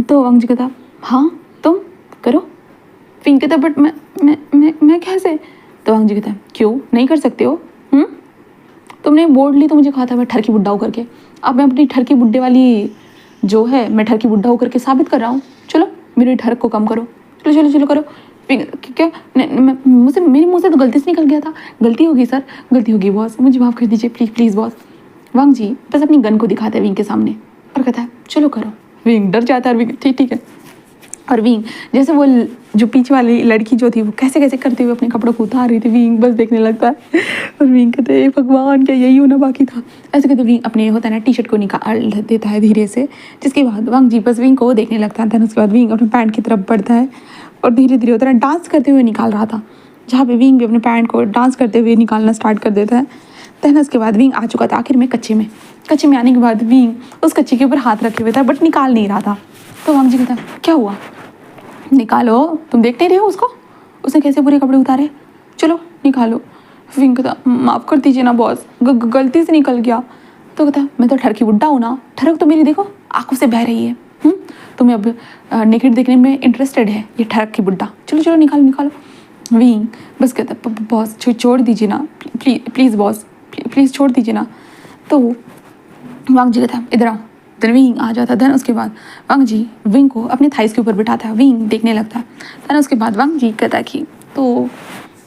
तो वांग जी कहता हाँ तुम करो। विंग कहता बट मैं कैसे? तो वांग जी कहता क्यों नहीं कर सकते हो? तुमने बोर्ड ली तो मुझे कहा था मैं ठरकी बुड्ढा होकर के, अब मैं अपनी ठरकी बुड्ढे वाली जो है मैं ठरकी बुड्ढा होकर के साबित कर रहा हूँ, चलो मेरे ठरक को कम करो, चलो करो। क्या मुझसे मेरे मुँह से तो गलती से निकल गया था, गलती होगी सर, गलती होगी बॉस, मुझे माफ़ कर दीजिए प्लीज़ बॉस। वांग जी बस अपनी गन को दिखाते हैं विंग के सामने और कहता है चलो करो। विंग डर जाता है, और विंग ठीक है। और विंग जैसे वो जो पीछे वाली लड़की जो थी वो कैसे करते हुए अपने कपड़ों को उतार रही थी, विंग बस देखने लगता है। और विंग कहते हैं भगवान क्या यही होना बाकी था। ऐसे कहते विंग अपने होता है ना टी शर्ट को निकाल देता है धीरे से, जिसके बाद वांग जी बस विंग को देखने लगता है। उसके बाद विंग अपने पैंट की तरफ बढ़ता है और धीरे धीरे होता है डांस करते हुए निकाल रहा था, जहाँ पे विंग भी अपने पैंट को डांस करते हुए निकालना स्टार्ट कर देता है। तहन उसके बाद विंग आ चुका था आखिर में कच्चे में आने के बाद विंग उस कच्चे के ऊपर हाथ रखे हुए था बट निकाल नहीं रहा था। तो वांग जी कहता क्या हुआ? निकालो, तुम देख नहीं रहे हो उसको, उसने कैसे पूरे कपड़े उतारे, चलो निकालो। विंग कहता माफ़ कर दीजिए ना बॉस, गलती से निकल गया। तो कहता मैं तो ठरकी बुड्ढा हूँ ना, ठरक तो मेरी देखो आंखों से बह रही है, तुम्हें अब नेकेड देखने में इंटरेस्टेड है ये ठरक की बुड्ढा, चलो निकालो। विंग बस कहता बॉस छोड़ दीजिए ना, प्लीज़ बॉस प्लीज़ छोड़ दीजिए ना। तो वांग जी कहता है इधर आओ। देन विंग आ जाता है। देन उसके बाद वांग जी विंग को अपने थाइस के ऊपर बिठाता है। विंग देखने लगता है। देन उसके बाद वांग जी कहता है कि तो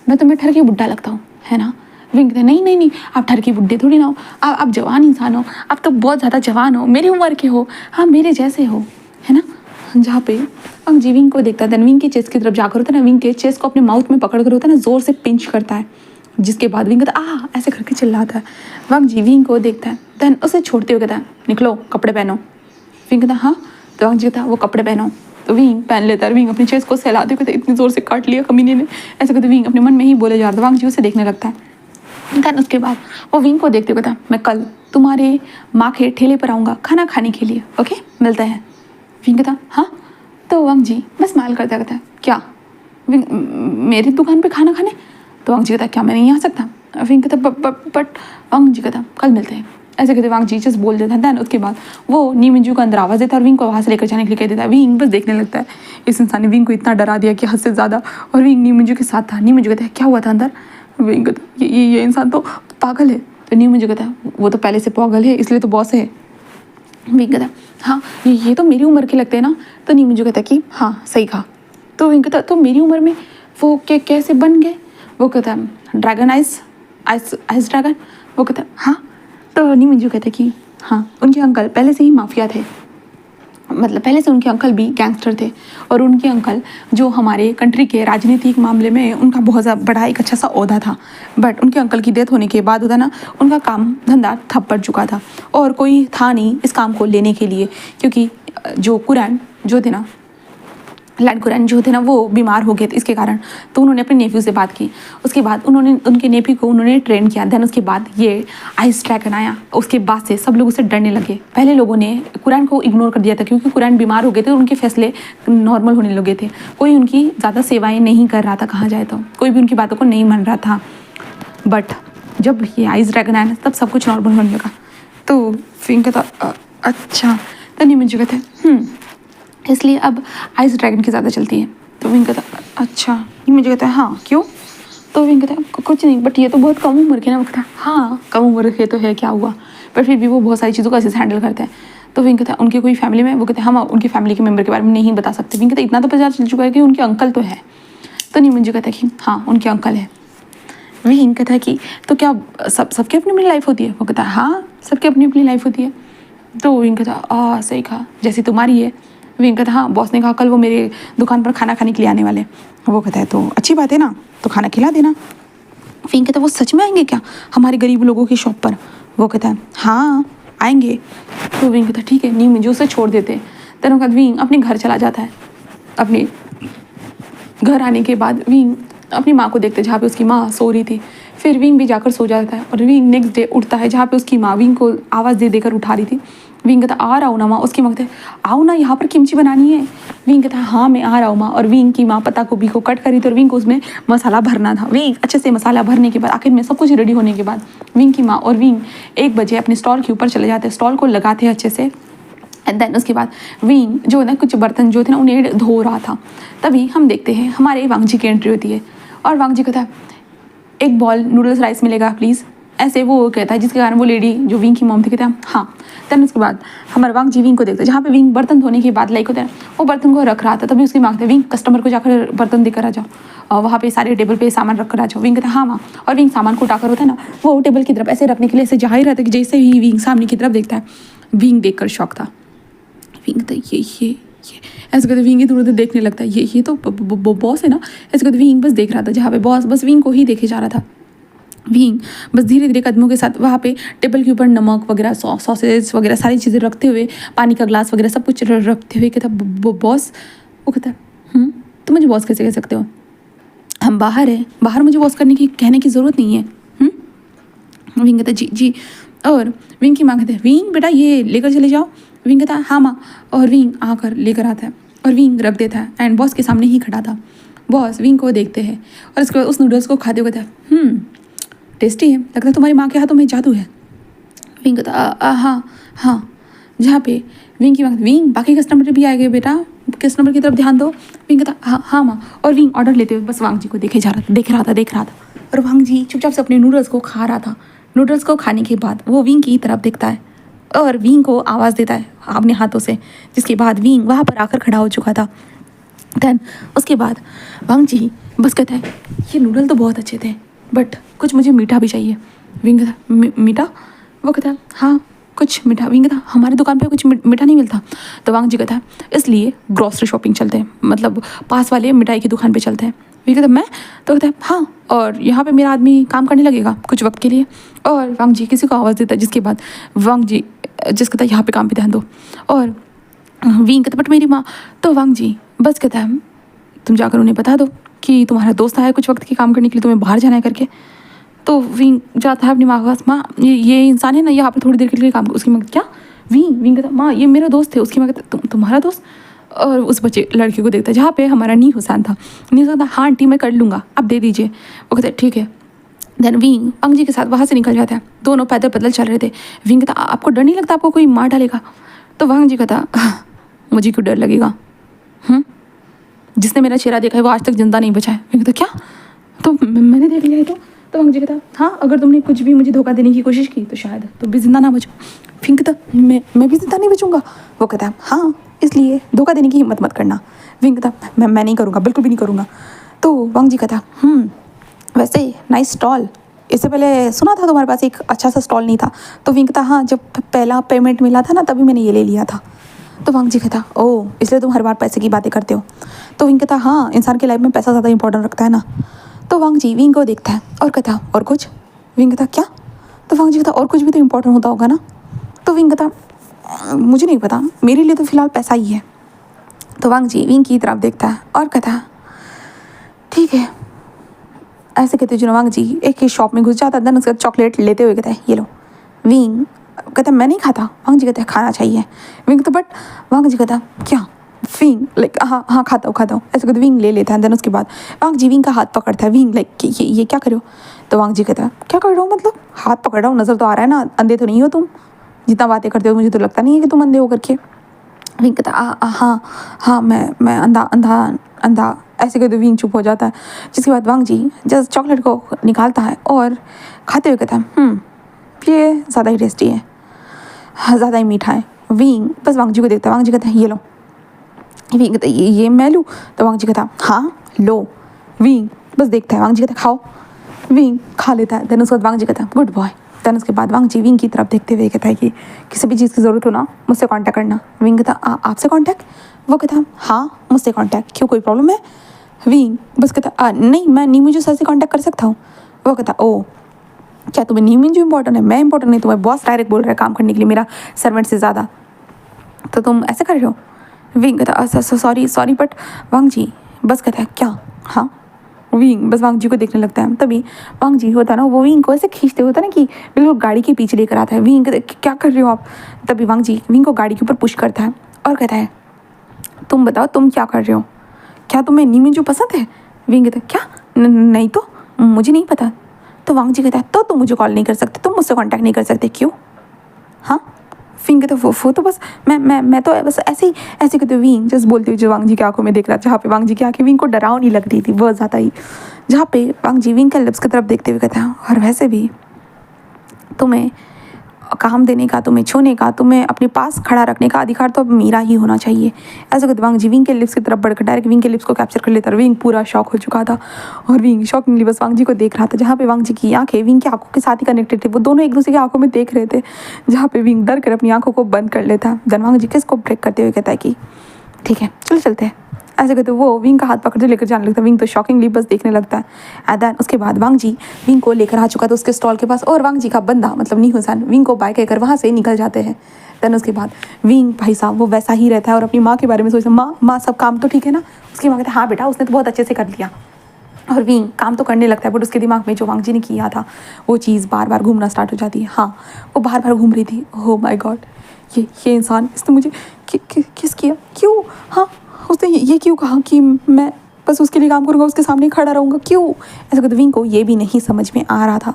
मैं तुम्हें ठर के बुड्ढा लगता हूँ, है ना? विंग कहता है नहीं नहीं नहीं, आप ठर के बुड्ढे थोड़ी ना हो, आप जवान इंसान हो, आप तो बहुत ज़्यादा जवान हो, मेरी उम्र के हो, हाँ मेरे जैसे हो, है ना? जहाँ पे वांग जी विंग को देखता है। देन विंग के चेस्ट की तरफ जाकर होता है ना, विंग के चेस्ट को अपने माउथ में पकड़ कर होता है ना, जोर से पिंच करता है। जिसके बाद विंग कहता है ऐसे करके चिल्लाता है। वांग जी विंग को देखता है। देन उसे छोड़ते हुए कहता है निकलो कपड़े पहनो। विंग कहता है हाँ। तो वांग जी कहता है वो कपड़े पहनो। तो विंग पहन लेता है। विंग अपने चेस्ट को सहलाते हुए कहता है इतनी जोर से काट लिया कमीने ने, ऐसे कहते विंग अपने मन में ही बोले जा रहा था। वांग जी उसे देखने लगता है। देन उसके बाद वो विंग को देखते हुए कहता है मैं कल तुम्हारे माँ के ठेले पर आऊँगा खाना खाने के लिए, ओके मिलते हैं। विंग कहता हाँ। तो वांग जी बस स्माइल करता कहता है क्या विंग मेरी दुकान पे खाना खाने? तो वांग जी कहता क्या मैं नहीं आ सकता? विंग कहता बट वांग जी कहता कल मिलते हैं, ऐसे कहते वांग जी जस्ट बोल देता है। देन उसके बाद वो नी मिंजू को अंदर आवाज़ देता है और विंग को वहाँ से लेकर जाने के लिए कह देता है। विंग बस देखने लगता है। इस इंसान ने विंग को इतना डरा दिया कि हद से ज़्यादा। और विंग नी मिंजू के साथ था। नी मिंजू कहता है क्या हुआ था अंदर? विंग कहता ये इंसान तो पागल है। तो नी मिंजू कहता है वो तो पहले से पागल है, इसलिए तो बॉस है। विंग कहता हाँ ये तो मेरी उम्र के लगते हैं ना। तो नी मिंजू कहता कि हाँ सही कहा। तो विंग कहता तो मेरी उम्र में वो कैसे बन गए? वो कहता है ड्रैगन आइस ड्रैगन। वो कहता है हाँ। तो नी मिंजू कहते कि हाँ उनके अंकल पहले से ही माफिया थे, मतलब पहले से उनके अंकल भी गैंगस्टर थे। और उनके अंकल जो हमारे कंट्री के राजनीतिक मामले में उनका बहुत बड़ा एक अच्छा सा ओहदा था। बट उनके अंकल की डेथ होने के बाद होता ना उनका काम धंधा ठप पड़ चुका था और कोई था नहीं इस काम को लेने के लिए, क्योंकि जो कुरैन जो थे ना लैंड कुरैन जो थे ना वो बीमार हो गए थे इसके कारण। तो उन्होंने अपने नेफ्यू से बात की। उसके बाद उन्होंने उनके नेफ्यू को उन्होंने ट्रेन किया। देन उसके बाद ये आइस ड्रैगन आया। उसके बाद से सब लोग उससे डरने लगे। पहले लोगों ने कुरैन को इग्नोर कर दिया था क्योंकि कुरैन बीमार हो गए थे और उनके फैसले नॉर्मल होने लगे थे। कोई उनकी ज़्यादा सेवाएँ नहीं कर रहा था, कहा जाए तो कोई भी उनकी बातों को नहीं मान रहा था। बट जब ये आइस ड्रैगन आया तब सब कुछ नॉर्मल होने लगा। तो विंग कहता अच्छा। तो नी मिंजू कहते इसलिए अब आइस ड्रैगन की ज़्यादा चलती है। तो विंग कहता अच्छा। नी मिंजू कहता है हाँ क्यों? तो विंग कहता है कुछ नहीं, बट ये तो बहुत कम उम्र के ना। वो कहता है हाँ कम उम्र के तो है, क्या हुआ? पर फिर भी वो बहुत सारी चीज़ों को अच्छे से हैंडल करते हैं। तो विंग कहता है उनके कोई फैमिली में? वो कहते हैं हम उनकी फैमिली के मेम्बर के बारे में नहीं बता सकते। विंग कहता है इतना तो पता चल चुका है कि उनके अंकल तो है। तो नी मिंजू कहता है कि हाँ उनके अंकल है। विंग कहता है कि तो क्या सबकी अपनी अपनी लाइफ होती है? वो कहता है हाँ सबकी अपनी अपनी लाइफ होती है। तो विंग कहता है सही कहा, जैसी तुम्हारी है। विंग कहता हाँ बॉस ने कहा कल वो मेरे दुकान पर खाना खाने के लिए आने वाले। वो कहता है तो अच्छी बात है ना, तो खाना खिला देना। विंग कहता है वो सच में आएंगे क्या हमारे गरीब लोगों की शॉप पर? वो कहता है हाँ आएंगे। तो विंग कहता है ठीक है। नी मिंजू उसे छोड़ देते। तेनों का विंग अपने घर चला जाता है। अपने घर आने के बाद विंग अपनी माँ को देखते जहाँ पे उसकी माँ सो रही थी। फिर विंग भी जाकर सो जाता है और विंग नेक्स्ट डे उठता है जहाँ पे उसकी माँ विंग को आवाज़ दे देकर उठा रही थी। विंग कहता आ रहा हूँ ना माँ। उसकी माँ कहते आओ ना यहाँ पर किमची बनानी है। विंग कहता हाँ मैं आ रहा हूँ माँ। और विंग की माँ पत्ता गोभी को कट करी थी और विंग को उसमें मसाला भरना था। विंग अच्छे से मसाला भरने के बाद आखिर में सब कुछ रेडी होने के बाद विंग की माँ और विंग 1 बजे अपने स्टॉल के ऊपर चले जाते हैं, स्टॉल को लगाते हैं अच्छे से। एंड देन उसके बाद विंग जो है ना कुछ बर्तन जो थे ना उन्हें धो रहा था। तभी हम देखते हैं हमारे वांग जी की एंट्री होती है और वांग जी कहता है 1 बॉल नूडल्स राइस मिलेगा प्लीज़, ऐसे वो कहता है। जिसके कारण वो लेडी जो विंग की मॉम थी कहता है हाँ। देन उसके बाद हमारे वांग जी विंग को देखते हैं जहाँ पे विंग बर्तन धोने के बाद लाइक होता है वो बर्तन को रख रहा था। तभी उसकी मांग है विंग कस्टमर को जाकर बर्तन देकर आ जाओ और वहाँ पे सारे टेबल पे सामान रख कर आ जाओ। विंग कहता है हाँ माँ। और विंग सामान को उठाकर होता है ना वो टेबल की तरफ ऐसे रखने के लिए ऐसे जा ही रहता है कि जैसे ही विंग सामने की तरफ देखता है विंग देख कर शौक था। विंग कहता है ये ऐसे कहते विंग इधर उधर देखने लगता है ये तो बॉस है ना। ऐसे कहते विंग बस देख रहा था जहाँ पे बॉस बस विंग को ही देखे जा रहा था। विंग बस धीरे धीरे कदमों के साथ वहाँ पे टेबल के ऊपर नमक वगैरह सॉसेज वगैरह सारी चीज़ें रखते हुए पानी का ग्लास वगैरह सब कुछ रखते हुए कहता बॉस। वो कहता तुम मुझे बॉस कैसे कह सकते हो? हम बाहर हैं, बाहर मुझे बॉस कहने की ज़रूरत नहीं है। विंग कहता जी। और विंग की माँ कहते हैं विंग बेटा ये लेकर चले जाओ। विंग कहता है हाँ माँ। और विंग आकर लेकर आता है और विंग रख देता है एंड बॉस के सामने ही खड़ा था। बॉस विंग को देखते हैं और उसके बाद उस नूडल्स को खाते हुए कहता है टेस्टी है, लगता है तुम्हारी माँ के हाथों में जादू है। विंग कहता हाँ। जहाँ पे विंग की माँ विंग बाकी कस्टमर भी आए गए बेटा, कस्टमर की तरफ ध्यान दो। विंग कहता हाँ माँ। और विंग ऑर्डर लेते हुए बस वांग जी को देख रहा था। और वांग जी चुपचाप से अपने नूडल्स को खा रहा था। नूडल्स को खाने के बाद वो विंग की तरफ देखता है और विंग को आवाज़ देता है अपने हाथों से, जिसके बाद विंग वहाँ पर आकर खड़ा हो चुका था। देन उसके बाद वांग जी बस कहता है ये नूडल तो बहुत अच्छे थे बट कुछ मुझे मीठा भी चाहिए। विंग कहता है मीठा? वो कहता है हाँ कुछ मीठा। विंग कहता हमारी दुकान पे कुछ मीठा नहीं मिलता। तो वांग जी कहता है इसलिए ग्रॉसरी शॉपिंग चलते हैं, मतलब पास वाले मिठाई की दुकान पे चलते हैं। विंग कहता मैं? तो कहता है हाँ, और यहाँ पे मेरा आदमी काम करने लगेगा कुछ वक्त के लिए। और वांग जी किसी को आवाज़ देता है, जिसके बाद वांग जी जिस कहता है यहाँ पे काम पे ध्यान दो। और विंग कहता बट मेरी माँ। तो वांग जी बस कहता है तुम जाकर उन्हें बता दो कि तुम्हारा दोस्त आया है कुछ वक्त के काम करने के लिए, तुम्हें बाहर जाना है करके। तो विंग जाता है अपनी माँ के पास, माँ ये इंसान है ना यहाँ पर थोड़ी देर के लिए काम। उसकी माँ क्या? विंग कहता माँ ये मेरा दोस्त है। उसकी माँ कहता तुम्हारा दोस्त? और उस बच्चे लड़के को देखता है जहाँ पे हमारा नी हुसैन था। नी कहता हाँ आंटी मैं कर लूँगा, आप दे दीजिए। वो कहता है ठीक है। देन विंग वांग जी के साथ वहाँ से निकल जाता है। दोनों पैदल पैदल चल रहे थे। विंग कहता आपको डर नहीं लगता आपको कोई मार डालेगा? तो वांग जी कहता मुझे क्यों डर लगेगा? जिसने मेरा चेहरा देखा है वो आज तक जिंदा नहीं बचा है। विंग कहता क्या? तो मैंने देख लिया है तो वांग जी कहता हाँ अगर तुमने कुछ भी मुझे धोखा देने की कोशिश की तो शायद तुम भी जिंदा ना बचो। विंग कहता मैं भी जिंदा नहीं बचूंगा। वो कहता है हाँ इसलिए धोखा देने की हिम्मत मत करना। विंग कहता मैं नहीं करूँगा, बिल्कुल भी नहीं करूँगा। तो वांग जी कहता वैसे नाइस स्टॉल, इससे पहले सुना था तुम्हारे पास एक अच्छा सा स्टॉल नहीं था। तो विंग कहता हाँ जब पहला पेमेंट मिला था ना तभी मैंने ये ले लिया था। तो वांग जी कहता ओह इसलिए तुम हर बार पैसे की बातें करते हो। तो विंग कहता हाँ इंसान की लाइफ में पैसा ज़्यादा इंपॉर्टेंट रखता है ना। तो वांग जी विंग को देखता है और कहता और कुछ? विंग कहता क्या? तो वांग जी कहता और कुछ भी तो इम्पोर्टेंट होता होगा ना। तो विंग कहता मुझे नहीं पता, मेरे लिए तो फिलहाल पैसा ही है। तो वांग जी विंग की तरफ देखता है और कहता ठीक है। ऐसे कहते जो वांग जी एक शॉप में घुस जाता है, उसका चॉकलेट लेते हुए कहता है ये लो। विंग कहता मैं नहीं खाता। वांग जी कहता है खाना चाहिए। विंग तो बट वांग जी कहता क्या? विंग लाइक हाँ खाता हूँ ऐसे कहते विंग ले लेता है। देन उसके बाद वांग जी विंग का हाथ पकड़ता है। विंग लाइक ये क्या कर रहे हो? तो वांग जी कहता है क्या कर रहा हूँ मतलब? हाथ पकड़ रहा हूँ, नज़र तो आ रहा है ना, अंधे तो नहीं हो तुम? जितना बातें करते हो मुझे तो लगता नहीं है कि तुम अंधे हो करके। विंग कहता हाँ मैं अंधा ऐसे कहते विंग चुप हो जाता है। जिसके बाद वांग जी जस्ट चॉकलेट को निकालता है और खाते हुए कहता है ये ज़्यादा ही टेस्टी है, ज़्यादा ही मीठा है। विंग बस वांग जी को देखता है। वांग जी कहता है ये लो। विंग कहता है ये मैं लूँ? तो वांग जी कहता हाँ लो। विंग बस देखता है। वांग जी कहता है खाओ। विंग खा लेता है। देन उसके बाद वांग जी कहता है गुड बॉय। देन उसके बाद वांग जी विंग की तरफ देखते हुए कहता है कि किसी भी चीज़ की ज़रूरत हो ना मुझसे कांटेक्ट करना। विंग कहता आपसे कांटेक्ट? वो कहता हाँ मुझसे कांटेक्ट, क्यों कोई प्रॉब्लम है? विंग बस कहता नहीं मैं नीमू जो सर से कांटेक्ट कर सकता हूँ। वो कहता ओ क्या तुम्हें नीमू जो इम्पोर्टेंट है? मैं इंपॉर्टेंट नहीं, तुम्हें बॉस डायरेक्ट बोल रहा है काम करने के लिए मेरा सर्वेंट से ज़्यादा, तो तुम ऐसे कर रहे हो? विंग कहता सॉरी बट वांग जी बस कहता है क्या? हाँ। विंग बस वांग जी को देखने लगता है। तभी वांग जी होता है ना वो विंग को ऐसे खींचते होता है ना कि बिल्कुल गाड़ी के पीछे लेकर आता है। विंग क्या कर रहे हो आप? तभी वांग जी विंग को गाड़ी के ऊपर पुश करता है और कहता है तुम बताओ तुम क्या कर रहे हो? क्या तुम्हें नीमी जो पसंद है? विंग कहता है क्या? नहीं तो मुझे नहीं पता। तो वांग जी कहता है तो तुम मुझे कॉल नहीं कर सकते, तुम मुझसे कॉन्टैक्ट नहीं कर सकते, क्यों? हाँ। विंग कहता है वो तो बस मैं तो बस ऐसे कहते विंग जस्ट बोलते हुए जो वांग जी की आंखों में देख रहा, जहाँ पे वांग जी की आंखें विंग को डरावनी लग रही थी बहुत ज़्यादा ही, जहाँ पे वांग जी विंग के लिप्स की तरफ देखते हुए कहता है और वैसे भी तुम्हें काम देने का, तुम्हें छूने का, तुम्हें अपने पास खड़ा रखने का अधिकार तो अब मेरा ही होना चाहिए। ऐसा कहते वांग जी विंग के लिप्स की तरफ बढ़कर डायरेक्ट विंग के लिप्स को कैप्चर कर लेता और विंग पूरा शॉक हो चुका था और विंग शॉकिंगली बस वांग जी को देख रहा था, जहाँ पे वांग जी की आंखें विंग की आंखों के साथ ही कनेक्टेड थे। वो दोनों एक दूसरे की आंखों में देख रहे थे, जहाँ पे विंग डर कर अपनी आंखों को बंद कर लेता। देन वांग जी किसको ब्रेक करते हुए कहता है कि ठीक है चलो चलते हैं। ऐसे कहते वो विंग का हाथ पकड़ते लेकर जाने लगता है। विंग तो शॉकिंगली बस देखने लगता है। एंड देन उसके बाद वांग जी विंग को लेकर आ चुका था उसके स्टॉल के पास और वांग जी का बंदा मतलब नी हुसैन विंग को बाय कहकर वहाँ से निकल जाते हैं। देन उसके बाद विंग भाई साहब वो वैसा ही रहता है और अपनी माँ के बारे में सोचता है माँ सब काम तो ठीक है ना? उसकी माँ कहता है हाँ बेटा उसने तो बहुत अच्छे से कर लिया। और विंग काम तो करने लगता है बट उसके दिमाग में जो वांग जी ने किया था वो चीज़ बार बार घूमना स्टार्ट हो जाती है। हाँ वो बार बार घूम रही थी। ओह माय गॉड ये इंसान इसने मुझे किस किया, क्यों? हाँ उसने ये क्यों कहा कि मैं बस उसके लिए काम करूँगा, उसके सामने खड़ा रहूँगा, क्यों? ऐसा कहते विंग को ये भी नहीं समझ में आ रहा था।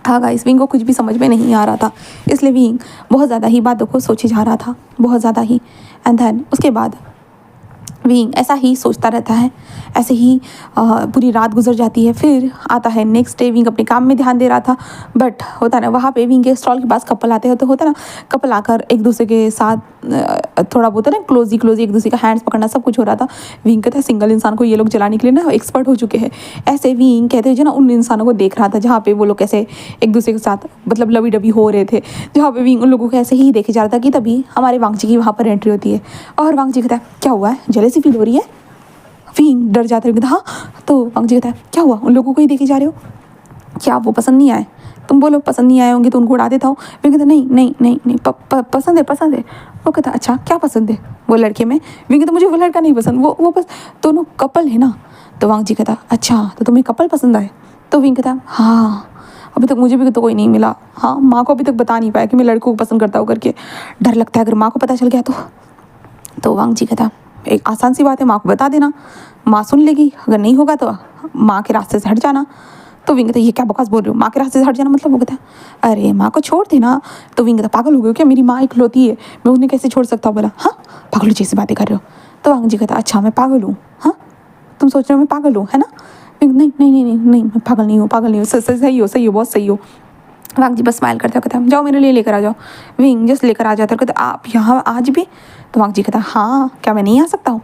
हाँ गाइस विंग को कुछ भी समझ में नहीं आ रहा था, इसलिए विंग बहुत ज़्यादा ही बातों को सोचे जा रहा था, बहुत ज़्यादा ही। एंड देन उसके बाद विंग ऐसा ही सोचता रहता है। ऐसे ही पूरी रात गुजर जाती है। फिर आता है नेक्स्ट डे। विंग अपने काम में ध्यान दे रहा था, बट होता ना वहाँ पे विंग के स्टॉल के पास कपल आते हैं, तो होता ना कपल आकर एक दूसरे के साथ थोड़ा बहुत है ना क्लोजी एक दूसरे का हैंड्स पकड़ना सब कुछ हो रहा था। विंग कहता है सिंगल इंसान को ये लोग जलाने के लिए ना एक्सपर्ट हो चुके हैं। ऐसे विंग कहते हैं जो ना उन इंसानों को देख रहा था जहाँ पे वो लोग कैसे एक दूसरे के साथ मतलब लवी डबी हो रहे थे, जहाँ पे विंग उन लोगों को ऐसे ही देखे जा रहा था कि तभी हमारे वांगची की वहाँ पर एंट्री होती है। और वांगची कहता है क्या हुआ है, जेलसी फील हो रही है? विंग डर जाता है, कहता हाँ। तो वांगची कहता है क्या हुआ, उन लोगों को ही देखे जा रहे हो क्या, वो पसंद नहीं आए? तुम बोलो पसंद नहीं आए होंगे तो उनको उड़ा देता हूँ। विंग कहता नहीं नहीं नहीं नहीं पसंद है पसंद है। वो कहता अच्छा क्या पसंद है वो लड़के में? विंग कहता मुझे वो लड़का नहीं पसंद, वो बस दोनों कपल है ना। तो वांगची कहता अच्छा तो तुम्हें कपल पसंद आए? तो विंग कहता हाँ अभी तक मुझे भी तो कोई नहीं मिला। हाँ माँ को अभी तक बता नहीं पाया कि मैं लड़कों को पसंद करता हूँ करके, डर लगता है अगर माँ को पता चल गया तो वांगची कहता एक आसान सी बात है, माँ को बता देना, माँ सुन लेगी, अगर नहीं होगा तो माँ के रास्ते से हट जाना। तो विंग कहता ये क्या बकवास बोल रहे हो, माँ के रास्ते से हट जाना मतलब? वो कहता अरे माँ को छोड़ देना। तो विंग कहता पागल हो गए क्या, मेरी माँ इकलौती है, मैं उन्हें कैसे छोड़ सकता हूँ? बोला हाँ पागल जैसी बातें कर रहे हो। तो वांगची कहता अच्छा मैं पागल हूँ? हाँ तुम सोच रहे हो मैं पागल हूँ है ना? विंग नहीं नहीं नहीं नहीं नहीं मैं पागल नहीं हूँ सही हो बहुत सही हो। वांगची बस स्माइल करता कहता जाओ मेरे लिए लेकर आ जाओ। विंग जस्ट लेकर आ जाता कहता आप यहाँ आज भी? तो वांगची कहता हाँ क्या मैं नहीं आ सकता हूँ?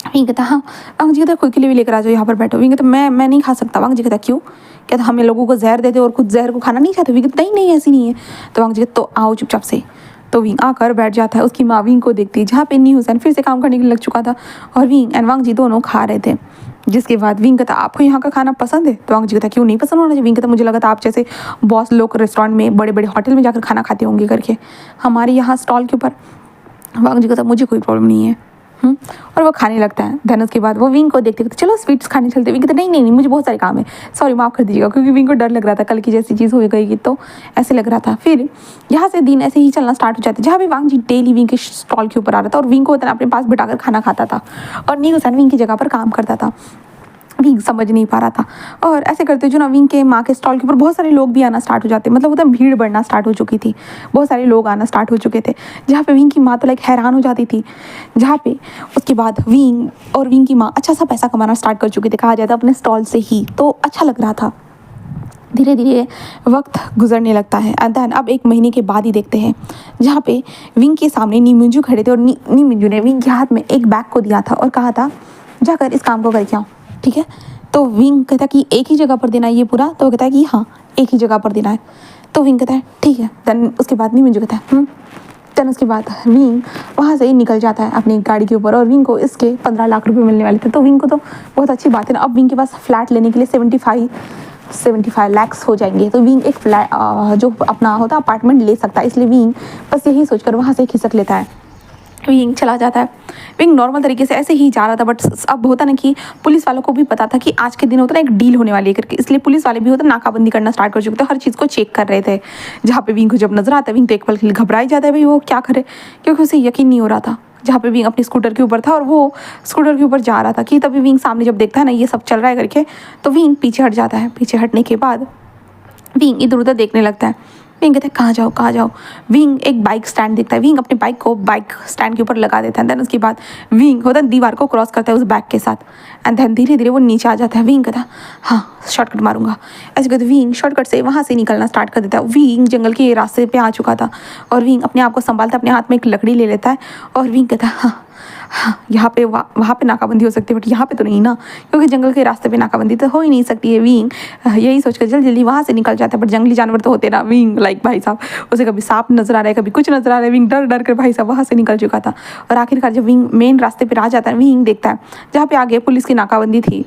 विंग कहता हाँ। वांगची कहता खुद के लिए भी लेकर आ जाओ, यहाँ पर बैठो। विंग कहता मैं नहीं खा सकता। वांगची कहता क्यों? कहता हमें लोगों को जहर देते और खुद जहर को खाना नहीं चाहते। विंग कहता नहीं नहीं ऐसी नहीं है। तो वांगची कहता तो आओ चुपचाप से। तो विंग आकर बैठ जाता है। उसकी माँ विंग को देखती है, जहाँ पे न्यू हुसैन फिर से काम करने के लिए लग चुका था और विंग एंड वांगची दोनों खा रहे थे। जिसके बाद विंग कहता आपको यहाँ का खाना पसंद है? तो वांगची कहता क्यों नहीं पसंद होना चाहिए? विंग कहता मुझे लगा था आप जैसे बॉस लोग रेस्टोरेंट में बड़े बड़े होटल में जाकर खाना खाते होंगे करके, हमारे यहाँ स्टॉल के ऊपर। वांगची कहता मुझे कोई प्रॉब्लम नहीं है। और वो खाने लगता है। देन उसके बाद वो विंग को देखते कहते चलो स्वीट्स खाने चलते। विंग कहते नहीं नहीं नहीं मुझे बहुत सारे काम है, सॉरी माफ़ कर दीजिएगा, क्योंकि विंग को डर लग रहा था कल की जैसी चीज़ हो गई तो ऐसे लग रहा था। फिर यहाँ से दिन ऐसे ही चलना स्टार्ट हो जाता है, जहाँ भी वांगची डेली विंग के स्टॉल के ऊपर आ रहा था और विंग को उतना अपने पास बिठाकर खाना खाता था और न्यू हुसैन विंग की जगह पर काम करता था। विंग समझ नहीं पा रहा था और ऐसे करते जो ना विंग के माँ के स्टॉल के ऊपर बहुत सारे लोग भी आना स्टार्ट हो जाते, मतलब उधर भीड़ बढ़ना स्टार्ट हो चुकी थी, बहुत सारे लोग आना स्टार्ट हो चुके थे, जहाँ पे विंग की माँ तो लाइक हैरान हो जाती थी। जहाँ पे उसके बाद विंग और विंग की माँ अच्छा सा पैसा कमाना स्टार्ट कर चुके थे, कहा जाता अपने स्टॉल से ही, तो अच्छा लग रहा था। धीरे धीरे वक्त गुजरने लगता है एंड देन अब एक महीने के बाद ही देखते हैं जहाँ पे विंग के सामने नीमिंजू खड़े थे और नीमिंजू ने विंग के हाथ में एक बैग को दिया था और कहा था जाकर इस काम को करके आओ, ठीक है? तो विंग कहता कि एक ही जगह पर देना है ये पूरा? तो वो कहता है कि हाँ एक ही जगह पर देना है। तो विंग कहता है ठीक है। देन उसके बाद नीमिंजू कहता है देन उसके बाद विंग वहाँ से निकल जाता है अपनी गाड़ी के ऊपर और विंग को इसके 15 लाख रुपए मिलने वाले थे। तो विंग को तो बहुत अच्छी बात है ना, अब विंग के पास फ्लैट लेने के लिए 75 लैक्स हो जाएंगे। तो विंग एक फ्लैट जो अपना होता है अपार्टमेंट ले सकता है, इसलिए विंग बस यही सोचकर वहाँ से खिसक लेता है। विंग चला जाता है। विंग नॉर्मल तरीके से ऐसे ही जा रहा था, बट अब होता ना कि पुलिस वालों को भी पता था कि आज के दिन होता ना एक डील होने वाली है करके, इसलिए पुलिस वाले भी होता नाकाबंदी करना स्टार्ट कर चुके थे, हर चीज़ को चेक कर रहे थे। जहाँ पे विंग को जब नजर आता है विंग तो एक पल के लिए घबराई जाता है भाई वो क्या करे, क्योंकि उसे यकीन नहीं हो रहा था। जहाँ पे विंग अपने स्कूटर के ऊपर था और वो स्कूटर के ऊपर जा रहा था कि तभी विंग सामने जब देखता है ना ये सब चल रहा है करके, तो विंग पीछे हट जाता है। पीछे हटने के बाद विंग इधर उधर देखने लगता है। विंग कहता है कहाँ जाओ। विंग एक बाइक स्टैंड देखता है, विंग अपने बाइक को बाइक स्टैंड के ऊपर लगा देता है। देन उसके बाद विंग होता है दीवार को क्रॉस करता है उस बैग के साथ एंड देन धीरे धीरे वो नीचे आ जाता है। विंग कहता है हाँ शॉर्टकट मारूंगा, ऐसे कहते विंग शॉर्टकट से वहाँ से निकलना स्टार्ट कर देता है। विंग जंगल के रास्ते पे आ चुका था और विंग अपने आप को संभालता अपने हाथ में एक लकड़ी ले लेता है और विंग कहता है हाँ यहाँ पे वहाँ पे नाकाबंदी हो सकती है बट यहाँ पे तो नहीं ना, क्योंकि जंगल के रास्ते पे नाकाबंदी तो हो ही नहीं सकती है। विंग यही सोचकर जल्दी जल्दी वहाँ से निकल जाता है, बट जंगली जानवर तो होते ना। विंग लाइक भाई साहब उसे कभी सांप नजर आ रहा है कभी कुछ नजर आ रहा है, विंग डर डर कर भाई साहब वहाँ से निकल चुका था। और आखिरकार जब विंग मेन रास्ते पर आ जाता है विंग देखता है जहाँ पे आगे पुलिस की नाकाबंदी थी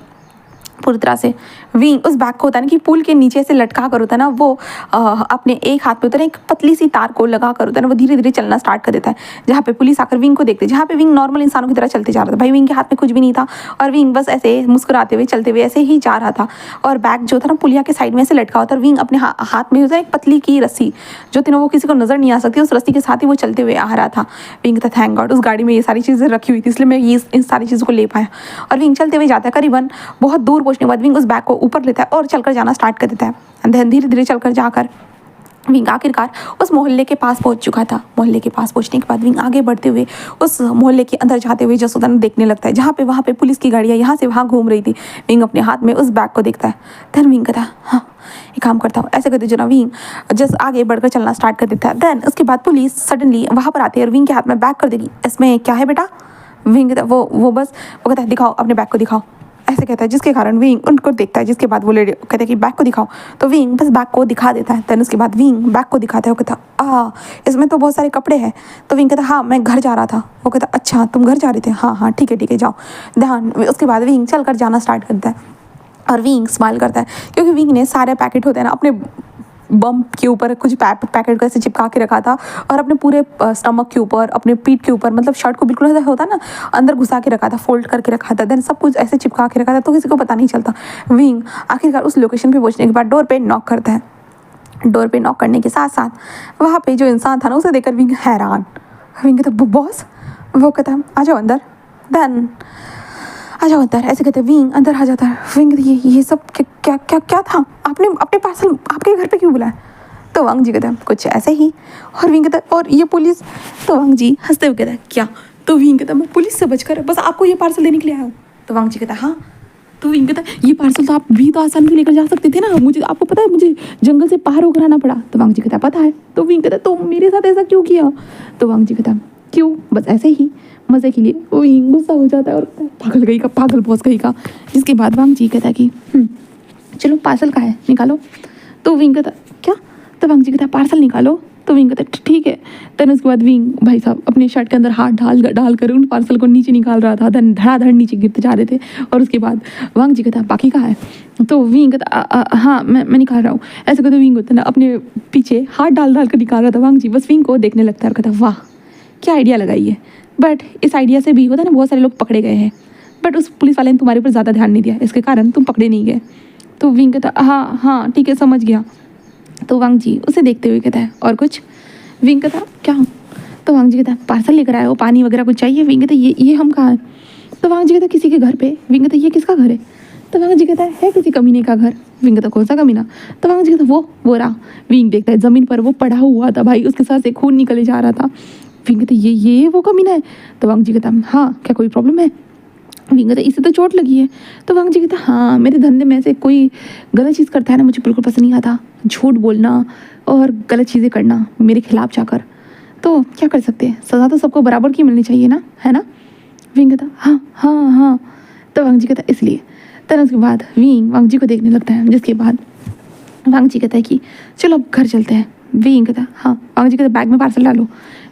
पूरी तरह से। विंग उस बैग को होता है ना कि पुल के नीचे से लटका कर होता है ना वो अपने एक हाथ पे होता है एक पतली सी तार को लगा कर होता है ना वो धीरे धीरे चलना स्टार्ट कर देता है। जहाँ पे पुलिस आकर विंग को देखते जहाँ पे विंग नॉर्मल इंसानों की तरह चलते जा रहा था, भाई विंग के हाथ में कुछ भी नहीं था और विंग बस ऐसे मुस्कुराते हुए चलते हुए ऐसे ही जा रहा था और बैग जो था ना पुलिया के साइड में से लटका होता है। विंग अपने हाथ में होता है एक पतली की रस्सी जो तीनों वो किसी को नजर नहीं आ सकती, उस रस्सी के साथ ही वो चलते हुए आ रहा था। विंग था थैंक गॉड उस गाड़ी में ये सारी चीज़ें रखी हुई थी इसलिए मैं ये इन सारी चीज़ों को ले पाया। और विंग चलते हुए जाता है, करीबन बहुत दूर पहुँचने के बाद विंग उस बैग को ऊपर लेता है और चलकर जाना स्टार्ट कर देता है। एंड देन धीरे धीरे चलकर जाकर विंग आखिरकार उस मोहल्ले के पास पहुंच चुका था। मोहल्ले के पास पहुंचने के बाद विंग आगे बढ़ते हुए उस मोहल्ले के अंदर जाते हुए जसोदन देखने लगता है, जहाँ पे वहाँ पे पुलिस की गाड़ियाँ यहाँ से वहाँ घूम रही थी। विंग अपने हाथ में उस बैग को देखता है। देन विंग कहता है हाँ एक काम करता हूँ, ऐसे करते जो ना विंग जस्ट आगे बढ़कर चलना स्टार्ट कर देता है। देन उसके बाद पुलिस सडनली वहाँ पर आती है और विंग के हाथ में बैग कर देगी। इसमें क्या है बेटा? विंग कहता है वो बस वो कहता है दिखाओ अपने बैग को दिखाओ, ऐसे कहता है, जिसके कारण विंग उनको देखता है। जिसके बाद वो लेडी कहता है कि बैग को दिखाओ, तो विंग बस बैग को दिखा देता है। देन उसके बाद विंग बैग को दिखाता है। वो कहता इसमें तो बहुत सारे कपड़े हैं। तो विंग कहता हाँ मैं घर जा रहा था। वो कहता अच्छा तुम घर जा रहे थे, हाँ हाँ ठीक है जाओ। ध्यान उसके बाद विंग चल कर जाना स्टार्ट करता है और विंग स्माइल करता है, क्योंकि विंग ने सारे पैकेट होते हैं ना अपने बम के ऊपर कुछ पैकेट को ऐसे चिपका के रखा था और अपने पूरे स्टमक के ऊपर, अपने पीठ के ऊपर, मतलब शर्ट को बिल्कुल ऐसा होता ना अंदर घुसा के रखा था, फोल्ड करके रखा था। देन सब कुछ ऐसे चिपका के रखा था तो किसी को पता नहीं चलता। विंग आखिरकार उस लोकेशन पे पहुंचने के बाद डोर पे नॉक करता है। डोर पे नॉक करने के साथ साथ वहाँ पे जो इंसान था ना उसे देखकर विंग हैरान। विंग कहता बॉस? वो कहता आ जाओ अंदर। देन आ जाओ अंदर, ऐसे कहते विंग अंदर आ जाता है। विंग ये सब क्या क्या क्या था? आपने अपने पार्सल आपके घर पे क्यों बुलाया? तो वांग जी कहता है कुछ ऐसे ही। और विंग कहता है और ये पुलिस? तो वांग जी हंसते हुए कहता है क्या? तो विंग कहता है मैं पुलिस से बचकर बस आपको ये पार्सल देने के लिए आया हूँ। तो वांग जी कहता है हाँ। तो विंग कहता है ये पार्सल तो आप भी तो आसानी से लेकर जा सकते थे ना, मुझे आपको पता है मुझे जंगल से पार होकर आना पड़ा। तो वांग जी कहता है पता है। तो विंग कहता है तो मेरे साथ ऐसा क्यों किया? तो वांग जी कहता है क्यों, बस ऐसे ही मज़े के लिए। वो गुस्सा हो जाता है और पागल गई का, पागल बॉस गई का। जिसके बाद वांग जी कहता है कि चलो पार्सल का है निकालो। तो विंग कहता क्या? तो वांग जी कहता पार्सल निकालो। तो विंग कहता ठीक है। देन उसके बाद विंग भाई साहब अपने शर्ट के अंदर हाथ डाल कर उन पार्सल को नीचे निकाल रहा था। देन धड़ाधड़ नीचे गिरते जा रहे थे। और उसके बाद वांग जी कहता बाकी कहाँ है? तो विंग कहता हाँ मैं निकाल रहा हूँ। ऐसे कहते विंग होता ना अपने पीछे हाथ डाल कर निकाल रहा था। वांग जी बस विंग को देखने लगता है और कहता वाह क्या आइडिया लगाई है। बट इस आइडिया से भी होता है ना बहुत सारे लोग पकड़े गए हैं, बट उस पुलिस वाले ने तुम्हारे ऊपर ज़्यादा ध्यान नहीं दिया, इसके कारण तुम पकड़े नहीं गए। तो विंग कहता हाँ ठीक है समझ गया। तो वांग जी उसे देखते हुए कहता है और कुछ? विंग कहता क्या? तो वांग जी कहता पार्सल लेकर आए हो, पानी वगैरह कुछ चाहिए? विंग कहता ये हम कहाँ हैं? तो वांग जी कहता किसी के घर पे। विंग कहता ये किसका घर है? तो वांग जी कहता है किसी कमीने का घर। विंग कहता कौन सा कमीना? तो वांग जी कहता वो रहा। विंग देखता है ज़मीन पर वो पड़ा हुआ था भाई, उसके साथ से खून निकले जा रहा था। विंग कहता ये वो कमीना है? तो वांग जी कहता हाँ क्या कोई प्रॉब्लम है? विंग कहता इसे तो चोट लगी है। तो वांग जी कहता हाँ मेरे धंधे में से कोई गलत चीज़ करता है ना मुझे बिल्कुल पसंद नहीं आता, झूठ बोलना और गलत चीज़ें करना मेरे खिलाफ जाकर, तो क्या कर सकते हैं, सज़ा तो सबको बराबर की मिलनी चाहिए ना, है ना? विंग कहता हाँ। तो वांग जी कहता इसलिए। तब उसके बाद विंग वांग जी को देखने लगता है। जिसके बाद वांग जी कहता है कि चलो अब घर चलते हैं। विंग कहता हाँ। वांग जी कहता बैग में पार्सल डालो।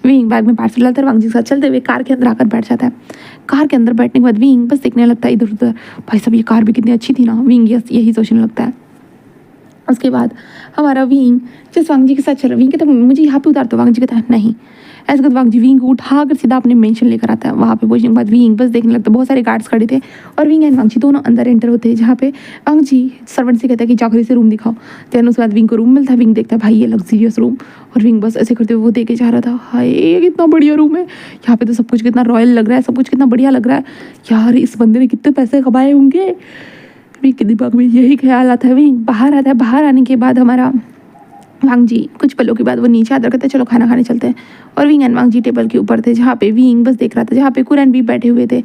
विंग बैग में पार्सल डालता है। वांग जी के साथ चलते हुए कार के अंदर आकर बैठ जाता है। कार के अंदर बैठने के बाद विंग बस देखने लगता है इधर उधर, भाई साहब ये कार भी कितनी अच्छी थी ना, विंग यही सोचने लगता है। उसके बाद हमारा विंग जिस वांग जी के साथ चल रहा, विंग कहता मुझे यहाँ पे उतार दो। वांग जी कहता है नहीं। ऐसे करते वांग जी विंग को उठा कर सीधा अपने मेंशन लेकर आता है। वहाँ पे पहुंचने के बाद विंग बस देखने लगता है, बहुत सारे गार्ड्स खड़े थे और विंग एंड वांग जी दोनों अंदर एंटर होते हैं, जहाँ पे वांग जी सर्वेंट से कहता है कि जाकर इसे रूम दिखाओ। देन उसके बाद विंग को रूम मिलता है। विंग देखता है भाई ये लग्जरियस रूम, और विंग बस ऐसे करते हुए वो देखे जा रहा था, हाय ये कितना बढ़िया रूम है, यहाँ पे तो सब कुछ कितना रॉयल लग रहा है, सब कुछ कितना बढ़िया लग रहा है, यार इस बंदे ने कितने पैसे कमाए होंगे। विंग के दिमाग में यही ख्याल आता है। विंग बाहर आता है। बाहर आने के बाद हमारा वांग जी कुछ पलों के बाद वो नीचे आकर कहते हैं चलो खाना खाने चलते हैं। और Wing and Wang ji table के ऊपर थे, जहाँ पे विंग बस देख रहा था, जहाँ पे कुरैन भी बैठे हुए थे।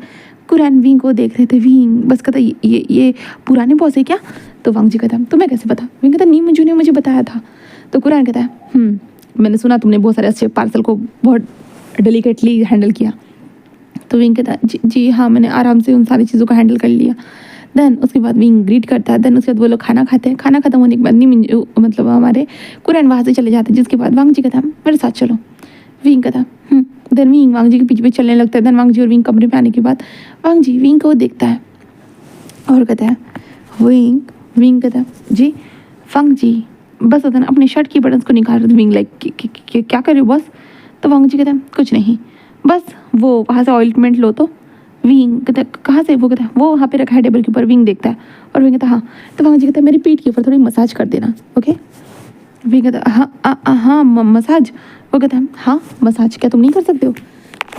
कुरैन विंग को देख रहे थे। विंग बस कहता ये पुराने बॉस है क्या? तो वांग जी कहता तुम्हें कैसे पता? विंग कहता नहीं मुझे बताया था। तो कुरैन कहता है मैंने सुना तुमने बहुत सारे अच्छे पार्सल को बहुत डेलिकेटली हैंडल किया। तो विंग कहता है जी हाँ मैंने आराम से उन सारी चीज़ों को हैंडल कर लिया। देन उसके बाद विंग ग्रीट करता है। देन उसके बाद वो लोग खाना खाते हैं। खाना खत्म होने के बाद नहीं मतलब हमारे कुरैन वहाँ से चले जाते हैं। जिसके बाद वांग जी कहता मेरे साथ चलो। विंग कहता देन विंग वांग जी के पीछे चलने लगता है। देन वांग जी और विंग कमरे में आने के बाद वांग जी विंग को देखता है और कहता है विंग कहता है जी वांग जी बस होता ना अपने शर्ट की बटन्स को निकाल रहे थे। विंग लाइक क्या कर रहे हो बॉस? तो वांग जी कहता है कुछ नहीं, बस वो वहाँ से ऑइंटमेंट लो। तो विंग कहता कहाँ से? वो कहता है वो वहाँ पे रखा है टेबल के ऊपर। विंग देखता है और विंग कहता हाँ। तो वांग जी कहता है मेरी पीठ के ऊपर थोड़ी मसाज कर देना, ओके? विंग कहता हाँ मसाज। वो कहता है हाँ मसाज क्या तुम नहीं कर सकते हो?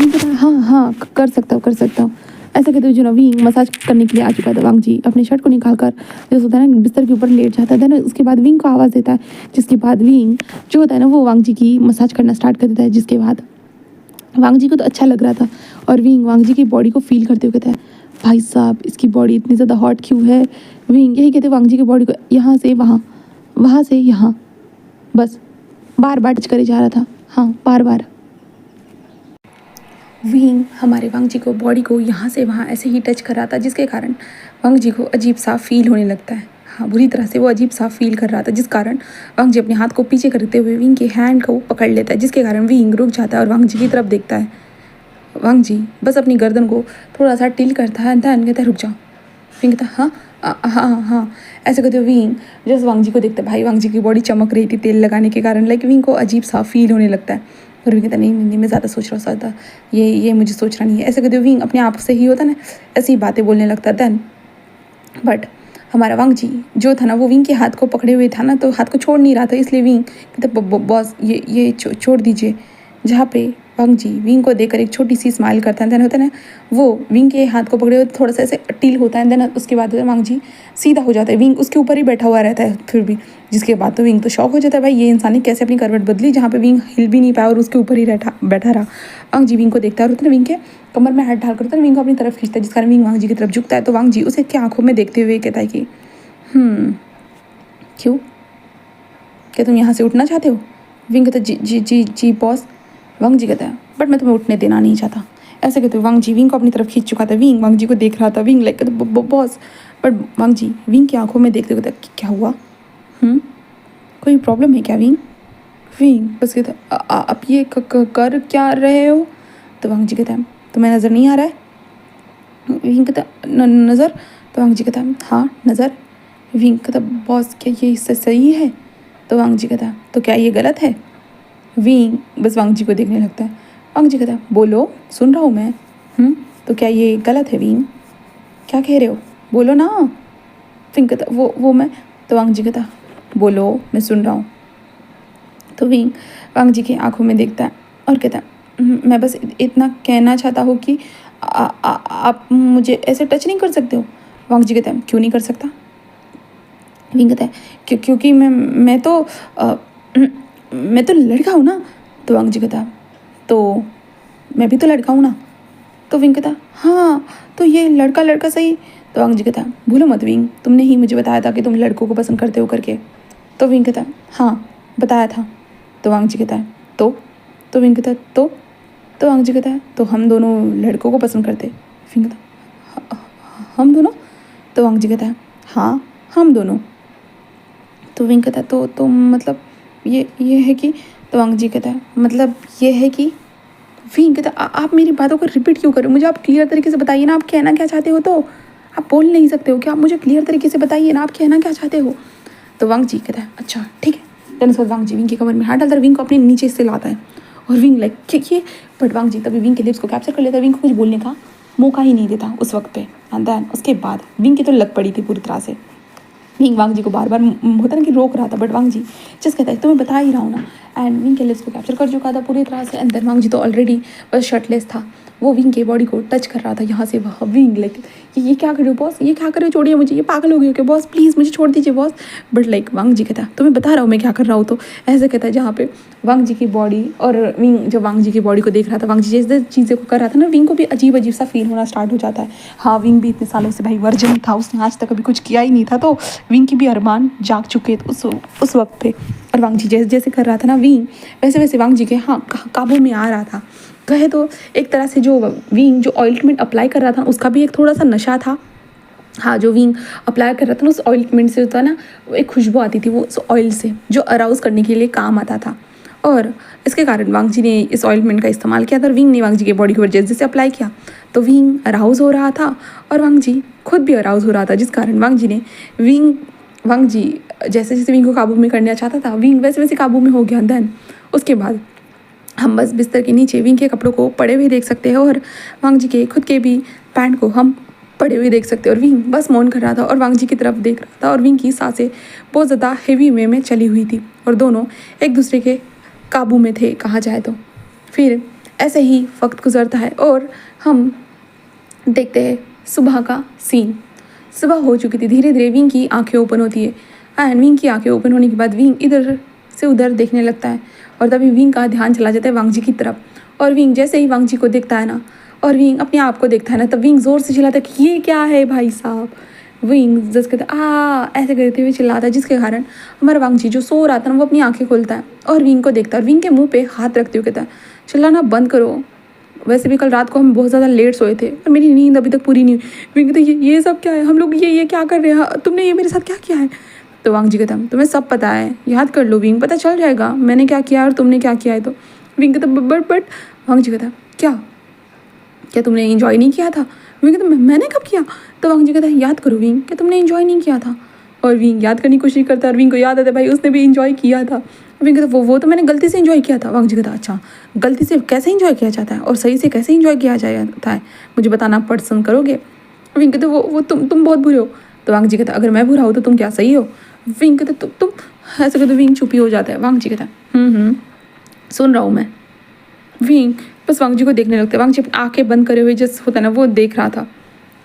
विंग कहता हाँ कर सकता हूँ। ऐसा कहते हुए जो ना विंग मसाज करने के लिए आ चुका था। वांग जी अपने शर्ट को निकाल कर जैसे होता है ना बिस्तर के ऊपर लेट जाता है, देन उसके बाद विंग को आवाज़ देता है, जिसके बाद विंग जो होता है ना वो वांग जी की मसाज करना स्टार्ट कर देता है। जिसके बाद वांग जी को तो अच्छा लग रहा था और विंग वांग जी की बॉडी को फील करते हुए कहता है, भाई साहब इसकी बॉडी इतनी ज़्यादा हॉट क्यों है। विंग यही कहते वांग जी की बॉडी को यहाँ से वहाँ, वहाँ से यहाँ, बस बार बार टच करे जा रहा था। हाँ, बार बार विंग हमारे वांग जी को बॉडी को यहाँ से वहाँ ऐसे ही टच कर रहा था, जिसके कारण वांग जी को अजीब सा फील होने लगता है। हाँ, बुरी तरह से वो अजीब सा फील कर रहा था, जिस कारण वांग जी अपने हाथ को पीछे करते हुए विंग के हैंड को पकड़ लेता है, जिसके कारण विंग रुक जाता है और वांग जी की तरफ देखता है। वांग जी बस अपनी गर्दन को थोड़ा सा टिल करता है, दैन कहता है रुक जाओ। विंग कहता हाँ हाँ हाँ, ऐसे कहते हुए विंग जैसे वांग जी को देखता है। भाई वांग जी की बॉडी चमक रही थी तेल लगाने के कारण, लाइक विंग को अजीब सा फील होने लगता है। और विंग कहता नहीं मैं ज़्यादा सोच रहा था, ये मुझे सोचना नहीं है। ऐसे कहते हुए विंग अपने आप से ही होता ना ऐसी बातें बोलने लगता है। दैन बट हमारा वांग जी जो था ना वो विंग के हाथ को पकड़े हुए था ना, तो हाथ को छोड़ नहीं रहा था, इसलिए विंग कहता बॉस ये छोड़ दीजिए। जहाँ पे वांग जी विंग को देखकर एक छोटी सी स्माइल करता है, देन होता है ना वो विंग के हाथ को पकड़े हुए थोड़ा सा ऐसे टील होता है, देन उसके बाद वांग जी सीधा हो जाता है। विंग उसके ऊपर ही बैठा हुआ रहता है फिर भी, जिसके बाद तो विंग तो शॉक हो जाता है, भाई ये इंसान ने कैसे अपनी करवट बदली, जहाँ पे विंग हिल भी नहीं पाया और उसके ऊपर ही बैठा रहा। वांग जी विंग को देखता है और होता है ना विंग के कमर में हाथ डाल कर विंग को अपनी तरफ खींचता है, जिस कारण विंग वांग जी की तरफ झुकता है। तो वांग जी उसे क्या आंखों में देखते हुए कहता है कि क्यों, क्या तुम यहाँ से उठना चाहते हो। विंग कहता जी जी जी जी बॉस। वांग जी कहता है बट मैं तुम्हें उठने देना नहीं चाहता। ऐसे कहते वांग जी विंग को अपनी तरफ खींच चुका था। विंग वांग जी को देख रहा था, Wing like boss, but Wang ji Wing की आंखों में देखते हुए क्या हुआ, कोई प्रॉब्लम है क्या विंग। विंग बस कहता आप ये कर क्या रहे हो। तो वांग जी कहता है तुम्हें नज़र नहीं आ रहा है। विंग कहता नज़र। तो वांग जी कहता है हाँ नज़र। विंग कहता बॉस क्या ये सही है। तो वांग जी कहता तो क्या ये गलत है। विंग बस वांग जी को देखने लगता है। वांग जी कहता बोलो सुन रहा हूँ मैं। तो क्या ये गलत है विंग, क्या कह रहे हो बोलो ना। विंग कहता वो मैं। तो वांग जी कहता बोलो मैं सुन रहा हूँ। तो विंग वांग जी की आंखों में देखता है और कहता मैं बस इतना कहना चाहता हूँ कि आप मुझे ऐसे टच नहीं कर सकते हो। वांग जी कहता है क्यों नहीं कर सकता। विंग कहता है क्योंकि मैं तो लड़का हूँ ना। तो वांग जी कहता तो मैं भी तो लड़का हूँ ना। तो विंग कहता हाँ तो ये लड़का सही। तो वांग जी कहता भूलो मत विंग, तुमने ही मुझे बताया था कि तुम लड़कों को पसंद करते हो करके। तो विंग कहता हाँ बताया था। तो वांग जी कहता तो विंग कहता तो वांग जी कहता तो हम दोनों लड़कों को पसंद करते। विंग कहता हम दोनों। तो वांग जी कहता हाँ हम दोनों। तो विंग कहता तो मतलब ये है कि। तो वांग जी कहता मतलब ये है कि। विंग कहता आप मेरी बातों को रिपीट क्यों करो, मुझे आप क्लियर तरीके से बताइए ना आप कहना क्या चाहते हो। तो आप बोल नहीं सकते हो क्या, आप मुझे क्लियर तरीके से बताइए ना आप कहना क्या चाहते हो। तो वांग जी कहता अच्छा ठीक है। देन उसके बाद वांग जी विंग की कमर में हाथ डालता है, विंग को अपने नीचे से लाता है और विंग लाइक ये बट वांग जी तभी विंग के लिप्स को कैप्चर कर लेता है, विंग को कुछ बोलने का मौका ही नहीं देता उस वक्त पे। एंड देन उसके बाद विंग की तो लग पड़ी थी पूरी तरह से। विंग वांग जी को बार बार होता ना कि रोक रहा था, बट वांग जी जस्ट कहता है तो मैं बता ही रहा हूँ ना। एंड विंग के लिप्स को कैप्चर कर चुका था पूरी तरह से। एंड देन वांग जी तो ऑलरेडी बस शर्टलेस था, वो विंग के बॉडी को टच कर रहा था यहाँ से वहाँ। विंग लाइक ये क्या कर रहे हो बॉस, ये क्या कर रहे हो, छोड़िए मुझे, ये पागल हो गई हो क्या बॉस, प्लीज़ मुझे छोड़ दीजिए बॉस। बट लाइक वांग जी कहता तो मैं बता रहा हूँ मैं क्या कर रहा हूँ। तो ऐसे कहता है जहाँ पे वांग जी की बॉडी और विंग जब वांग जी की बॉडी को देख रहा था, वांग जी जैसे चीज़ें को कर रहा था ना, विंग को भी अजीब अजीब सा फील होना स्टार्ट हो जाता है। हाँ विंग भी इतने सालों से भाई वर्जिन था, उसने आज तक कभी कुछ किया ही नहीं था, तो विंग की भी अरमान जाग चुके थे उस वक्त पे। और वांग जी जैसे जैसे कर रहा था ना विंग, वैसे वैसे वांग जी के हाँ काबू में आ रहा था। कहे तो एक तरह से जो विंग जो ऑइंटमेंट अप्लाई कर रहा था उसका भी एक थोड़ा सा नशा था। हाँ जो विंग अप्लाई कर रहा था ना उस ऑइंटमेंट से होता है ना, वो एक खुशबू आती थी वो उस ऑयल से, जो अराउज करने के लिए काम आता था। और इसके कारण वांग जी ने इस ऑइंटमेंट का इस्तेमाल किया था और विंग ने वांग जी के बॉडी के ऊपर जैसे जैसे अप्लाई किया तो विंग अराउज हो रहा था और वांग जी खुद भी अराउज हो रहा था, जिस कारण वांग जी जैसे जैसे विंग को काबू में करना चाहता था, विंग वैसे वैसे काबू में हो गया। देन उसके बाद हम बस बिस्तर के नीचे विंग के कपड़ों को पड़े हुए देख सकते हैं और वांग जी के खुद के भी पैंट को हम पड़े हुए देख सकते हैं। और विंग बस मौन कर रहा था और वांग जी की तरफ देख रहा था और विंग की सांसें बहुत ज़्यादा हेवी वे में चली हुई थी और दोनों एक दूसरे के काबू में थे कहा जाए तो। फिर ऐसे ही वक्त गुजरता है और हम देखते हैं सुबह का सीन। सुबह हो चुकी थी, धीरे धीरे विंग की आंखें ओपन होती है एंड विंग की आंखें ओपन होने के बाद विंग इधर से उधर देखने लगता है और तभी विंग का ध्यान चला जाता है वांग जी की तरफ। और विंग जैसे ही वांग जी को देखता है ना और विंग अपने आप को देखता है ना, तब विंग ज़ोर से चिल्लाता है कि ये क्या है भाई साहब। विंग जस्ट कहता है ऐसे करते हुए चिल्लाता है, जिसके कारण हमारा वांग जी जो सो रहा था ना वो अपनी आंखें खोलता है और विंग को देखता है और विंग के मुंह पे हाथ रखते हुए कहता है चिल्लाना बंद करो। वैसे भी कल रात को हम बहुत ज़्यादा लेट सोए थे और मेरी नींद अभी तक पूरी नहीं हुई। विंग कहता है ये सब क्या है, हम लोग ये क्या कर रहे हैं, तुमने ये मेरे साथ क्या किया है। तो वांग जी कहता है तुम्हें सब पता है, याद कर लो विंग, पता चल जाएगा मैंने क्या किया और तुमने क्या किया है। तो विंग कहता बट वांग जी कहता क्या क्या तुमने इंजॉय नहीं किया था। विंग कहता मैंने कब किया। तो वांग जी कहता है याद करो विंग, क्या तुमने इंजॉय नहीं किया था। और विंग याद करने की कोशिश करता है और विंग को याद आता है भाई उसने भी इंजॉय किया था। विंग कहता वो तो मैंने गलती से इंजॉय किया था। वांग जी कहता अच्छा गलती से कैसे इंजॉय किया जाता है और सही से कैसे इंजॉय किया जाता है, मुझे बताना पसंद करोगे। विंग कहते वो तुम बहुत बुरे हो। तो वांग जी कहता अगर मैं बुरा हूँ तो तुम क्या सही हो। विंग कहते तुम ऐसे कहते विंग चुप ही हो जाता है। वांग जी कहता सुन रहा हूँ मैं। विंग बस वांग जी को देखने लगता है। वांग जी आंखें बंद करे हुए जैसे होता है ना वो देख रहा था,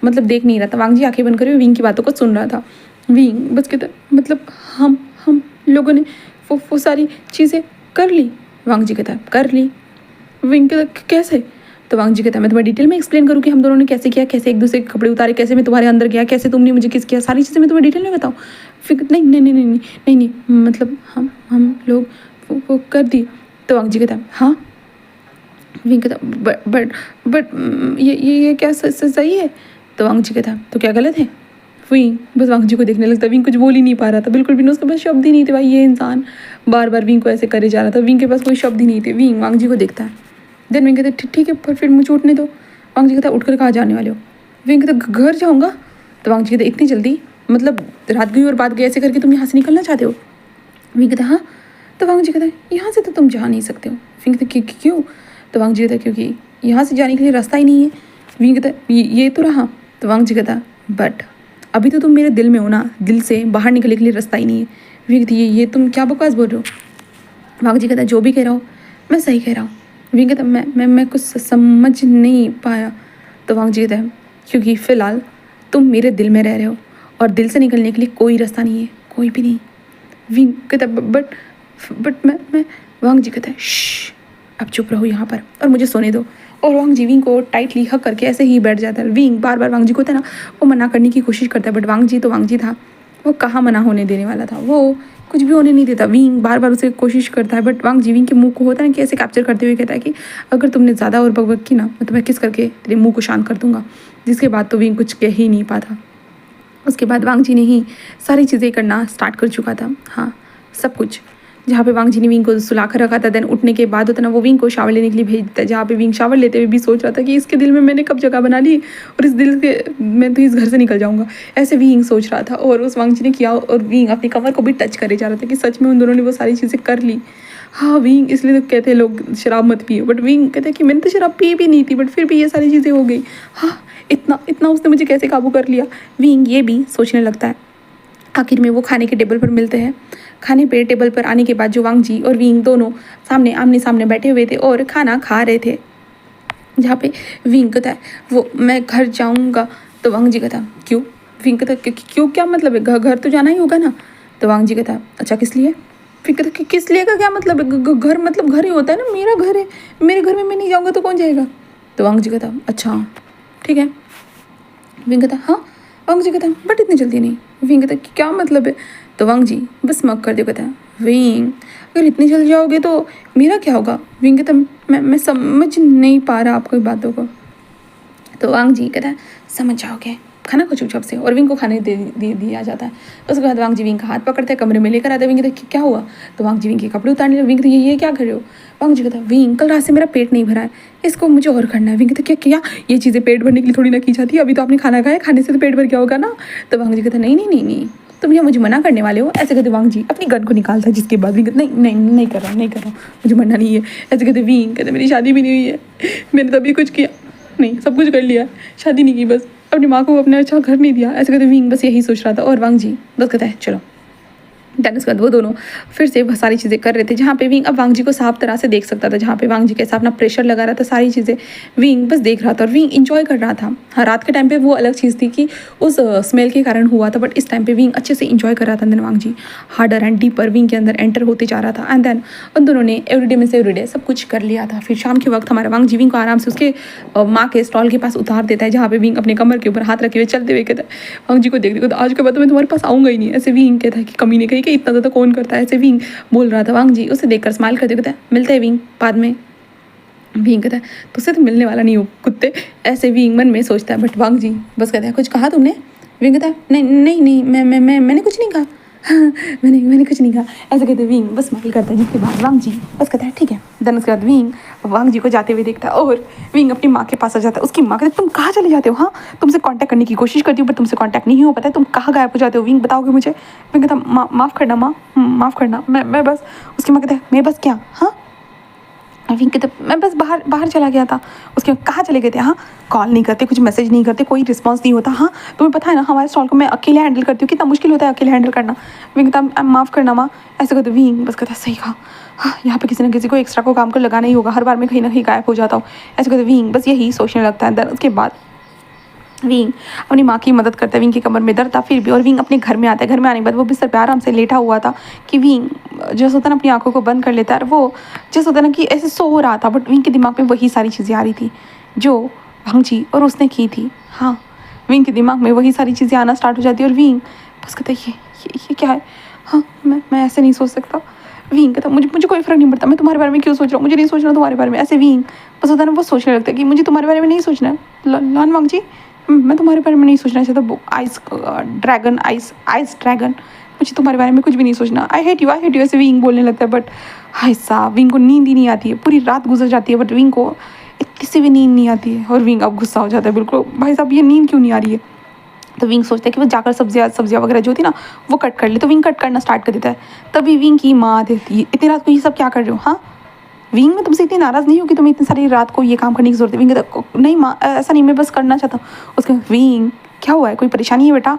मतलब देख नहीं रहा था, वांग जी आंखें बंद करे हुए विंग की बातों को सुन रहा था। विंग बस कहता मतलब हम लोगों ने वो सारी चीज़ें कर ली। वांग जी कहता है कर ली। विंग कहता कैसे। तो वांग जी कहता है मैं तुम्हें डिटेल में एक्सप्लेन करूँ कि हम दोनों ने कैसे किया, कैसे एक दूसरे के कपड़े उतारे, कैसे मैं तुम्हारे अंदर गया, कैसे तुमने मुझे किस किया, सारी चीज़ें मैं तुम्हें डिटेल में बताऊँ। फिर नहीं नहीं नहीं नहीं नहीं नहीं नहीं मतलब हम लोग वो कर दी। तो वांग जी कहता है हाँ। विंग कहता बट ये क्या सही है। तो वांग जी कहता तो क्या गलत है। विंग बस वांग जी को देखने लगता। विंग कुछ बोल ही नहीं पा रहा था, बिल्कुल भी उसके पास शब्द ही नहीं थे। भाई ये इंसान बार बार विंग को ऐसे करे जा रहा था, विंग के पास कोई शब्द ही नहीं थे। विंग वांग जी को देखता है। देन विंग कहते ठीक है पर फिर मुझे उठने दो। वांग जी कहता उठ कर कहाँ जाने वाले हो। विंग कहता घर जाऊँगा। तो वांग जी कहते इतनी जल्दी, मतलब रात गई और बात गई ऐसे करके तुम यहाँ से निकलना चाहते हो। विंग कहता हाँ। तो वांग जी कहता यहाँ से तो तुम जा नहीं सकते हो। विंग कहता क्यों। तो वांग जी कहता क्योंकि यहाँ से जाने के लिए रास्ता ही नहीं है। विंग कहता ये तो रहा। तो वांग जी कहता बट अभी तो तुम मेरे दिल में हो ना, दिल से बाहर निकलने के लिए रास्ता ही नहीं है। विंग कहती ये तुम क्या बकवास बोल रहे हो। वांग जी कहता जो भी कह रहा हो मैं सही कह रहा हूँ। विंग कहता मैं कुछ समझ नहीं पाया। तो वांग जी कहता है क्योंकि फ़िलहाल तुम मेरे दिल में रह रहे हो और दिल से निकलने के लिए कोई रास्ता नहीं है, कोई भी नहीं। विंग कहता बट मैं वांग जी कहता है अब चुप रहो यहाँ पर और मुझे सोने दो। और वांग जी विंग को टाइटली हक करके ऐसे ही बैठ जाता है। विंग बार बार वांग जी को होता है ना वो मना करने की कोशिश करता है, बट वांग जी तो वांग जी था, वो कहाँ मना होने देने वाला था, वो कुछ भी होने नहीं देता। विंग बार बार उसे कोशिश करता है, बट वांग जी विंग के मुंह को होता है ना कि ऐसे कैप्चर करते हुए कहता है कि अगर तुमने ज़्यादा और बकबक की ना मैं तुम्हें किस करके तेरे मुँह को शांत कर दूंगा। जिसके बाद तो विंग कुछ कह ही नहीं पाता। उसके बाद वांग जी ने ही सारी चीज़ें करना स्टार्ट कर चुका था। हाँ सब कुछ, जहाँ पे वांग जी ने विंग को सुला कर रखा था, देन उठने के बाद होता ना वो विंग को शावर लेने के लिए भेज देता है। जहाँ पे विंग शावर लेते हुए भी सोच रहा था कि इसके दिल में मैंने कब जगह बना ली और इस दिल के मैं तो इस घर से निकल जाऊँगा, ऐसे विंग सोच रहा था। और उस वांग जी ने किया और विंग अपनी कमर को भी टच करे जा रहा था कि सच में उन दोनों ने वो सारी चीज़ें कर ली। हाँ विंग इसलिए तो कहते हैं लोग शराब मत पिए, बट विंग कहते हैं कि मैंने तो शराब पी भी नहीं थी बट फिर भी ये सारी चीज़ें हो गई। हाँ इतना उसने मुझे कैसे काबू कर लिया। विंग ये भी सोचने लगता है। आखिर में वो खाने के टेबल पर मिलते हैं। खाने पे टेबल पर आने के बाद जो वांग जी और विंग दोनों आमने सामने बैठे हुए थे और खाना खा रहे थे, जहाँ पे विंग कहता है वो मैं घर जाऊँगा। तो वांग जी कहता क्यों। विंग कहता क्यों क्या मतलब है, घर तो जाना ही होगा ना। तो वांग जी कहता अच्छा किस लिए। फिर कहता किस लिए का क्या मतलब है, घर मतलब घर ही होता है ना, मेरा घर है, मेरे घर में मैं नहीं जाऊँगा तो कौन जाएगा। तो वांग जी कहता अच्छा ठीक है। विंग कहता हाँ। वांग जी कहता बट इतनी जल्दी नहीं। विंग कहता क्या मतलब है। तो वांग जी बस मग कर दे कहता विंग अगर इतनी जल्दी जाओगे तो मेरा क्या होगा। विंग कहता मैं समझ नहीं पा रहा आपकी बातों को। तो वांग जी कहता समझ जाओगे, खाना को चुपचाप से। और विंग को खाने दे दिया जाता है। उसके बाद वांग जी विंग का हाथ पकड़ते हैं, कमरे में लेकर आते हैं। विंग कहता क्या हुआ। तो वांग जी विंग के कपड़े उतारने लगे। विंग कहता ये क्या कर रहे हो। वांग जी कहता विंग कल रात से मेरा पेट नहीं भरा है, इसको मुझे और करना है। विंग कहता क्या ये चीज़ें पेट भरने के लिए थोड़ी ना की जाती है, अभी तो आपने खाना खाया, खाने से तो पेट भर गया होगा ना। तो वांग जी कहता नहीं तुम ये मुझे मना करने वाले हो। ऐसे कहते वांग जी अपनी गन को निकालता है, जिसके बाद विंग कहता नहीं कर रहा मुझे मरना नहीं है। ऐसे कहते विंग कहते मेरी शादी भी नहीं हुई है, मैंने तो अभी कुछ किया नहीं, सब कुछ कर लिया, शादी नहीं की, बस अपनी माँ को अपना अच्छा घर नहीं दिया। ऐसे कहते विंग बस यही सोच रहा था। और वांग जी बस कहता है चलो देन उसके बाद वो दोनों फिर से बहुत सारी चीज़ें कर रहे थे, जहाँ पे विंग अब वांग जी को साफ तरह से देख सकता था, जहाँ पे वांग जी कैसा अपना प्रेशर लगा रहा था, सारी चीज़ें विंग बस देख रहा था और विंग इंजॉय कर रहा था। हाँ, रात के टाइम पे वो अलग चीज़ थी कि उस स्मेल के कारण हुआ था, बट इस टाइम पे विंग अच्छे से इंजॉय कर रहा था। Then Wang ji harder and deeper Wing के अंदर एंटर होते जा रहा था एंड देन उन दोनों ने एवरीडे में से एवरीडे सब कुछ कर लिया था। फिर शाम के वक्त हमारा वांग जी विंग को आराम से उसके माँ के स्टॉल के पास उतार देता है, जहाँ पे विंग अपने कमर के ऊपर हाथ रखे हुए चलते हुए कहता है वांग जी को देख देखो, आज के बाद तो मैं तुम्हारे पास आऊँगा ही नहीं। ऐसे विंग कहता है कि कमी नहीं कही कि इतना ज़्यादा कौन करता है, ऐसे विंग बोल रहा था। वांग जी उसे देखकर स्माइल करते कहता है मिलते हैं विंग बाद में। विंग कहता है तुझसे तो मिलने वाला नहीं हो कुत्ते, ऐसे विंग मन में सोचता है। बट वांग जी बस कहता है कुछ कहा तुमने? विंग कहता है नहीं नहीं नहीं मैंने कुछ नहीं कहा। हाँ, मैंने कुछ नहीं कहा, ऐसे कहते विंग बस स्माइल करता है। जिसके बाद वांग जी बस कहता है ठीक है। देन उसके बाद विंग वांग जी को जाते हुए देखता है और विंग अपनी माँ के पास आ जाता है। उसकी माँ कहती है तुम कहाँ चले जाते हो? हाँ, तुमसे कांटेक्ट करने की कोशिश करती हूँ बट तुमसे कांटेक्ट नहीं हो पाता है, तुम कहाँ गायब हो जाते हो? विंग बताओगे मुझे? विंग कहता माफ़ करना माँ, माफ़ करना, मैं बस। उसकी माँ कहता है मैं बस क्या? हाँ, विंग कहते मैं बस बाहर चला गया था। उसके कहाँ चले गए थे? हाँ, कॉल नहीं करते, कुछ मैसेज नहीं करते, कोई रिस्पांस नहीं होता। हाँ, तुम्हें पता है ना हमारे स्टॉल को मैं अकेले हैंडल करती हूँ, कितना मुश्किल होता है अकेले हैंडल करना। विंग कहता माफ़ करना माँ, ऐसे कहते विंग बस कहता सही कहा। हाँ, यहाँ पे किसी ना किसी को एक्स्ट्रा को काम कर लगाना ही होगा, हर बार मैं कहीं ना कहीं गायब हो जाता हूँ, ऐसे कहते विंग बस यही सोचने लगता है। देन उसके बाद विंग अपनी माँ की मदद करता है। विंग की कमर में दर्द था फिर भी, और विंग अपने घर में आता है। घर में आने के बाद वो बिस्तर पे आराम से लेटा हुआ था कि विंग जैसे होता है ना अपनी आंखों को बंद कर लेता है, और वो जैसे होता है ना कि ऐसे सो रहा था, बट विंग के दिमाग में वही सारी चीज़ें आ रही थी जो वांग जी और उसने की थी। हाँ, विंग के दिमाग में वही सारी चीज़ें आना स्टार्ट हो जाती है और विंग बस कहता है ये क्या है? हाँ, मैं ऐसे नहीं सोच सकता। विंग कहता मुझे कोई फ़र्क नहीं पड़ता, मैं तुम्हारे बारे में क्यों सोच रहा हूँ, मुझे नहीं सोचना तुम्हारे बारे में। ऐसे विंग बस होता है ना वो सोचने लगता है कि मुझे तुम्हारे बारे में नहीं सोचना है लान वांग जी, मैं तुम्हारे बारे में नहीं सोचना चाहता। आइस ड्रैगन, मुझे तुम्हारे बारे में कुछ भी नहीं सोचना। आई हेट यू ऐसे विंग बोलने लगता है। बट हाय साहब, विंग को नींद ही नहीं आती है, पूरी रात गुजर जाती है बट विंग को किसी भी नींद नहीं आती है। और विंग अब गुस्सा हो जाता है बिल्कुल, भाई साहब ये नींद क्यों नहीं आ रही है? तो विंग सोचता है कि वो जाकर सब्जियाँ वगैरह जो होती ना वो कट कर ले। तो विंग कट करना स्टार्ट कर देता है। तभी विंग की माँ देती है इतनी रात को ये सब क्या कर रहे हो? हाँ, विंग में तुमसे इतनी नाराज़ नहीं हो कि तुम्हें इतनी सारी रात को ये काम करने की जरूरत है? विंग कहता नहीं माँ ऐसा नहीं, मैं बस करना चाहता हूँ। उसके विंग क्या हुआ है, कोई परेशानी है बेटा?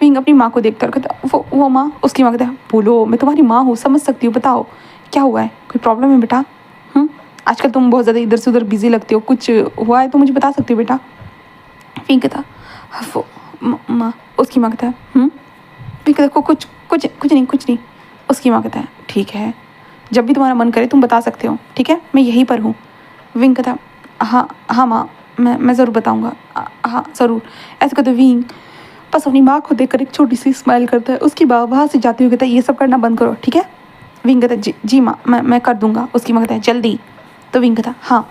विंग अपनी माँ को देखकर कहता वो माँ। उसकी माँ कहता है बोलो, मैं तुम्हारी माँ हूँ, समझ सकती हूँ, बताओ क्या हुआ है, कोई प्रॉब्लम है बेटा? आजकल तुम बहुत ज़्यादा इधर से उधर बिजी लगते हो, कुछ हुआ है तो मुझे बता सकती हो बेटा? विंग कहता वो माँ। उसकी माँ कहता है विंग कहता कुछ नहीं। उसकी माँ कहता है ठीक है, जब भी तुम्हारा मन करे तुम बता सकते हो, ठीक है, मैं यहीं पर हूँ। विंग कहता हाँ माँ, मैं ज़रूर बताऊँगा, हाँ ज़रूर। ऐसे कहते विंग बस अपनी माँ को देखकर एक छोटी सी स्माइल करता है। उसकी माँ वहाँ से जाते हुए कहता है ये सब करना बंद करो, ठीक है? विंग कहता है जी माँ, मैं कर दूँगा। उसकी माँ कहता है जल्दी। तो विंग कहता हाँ,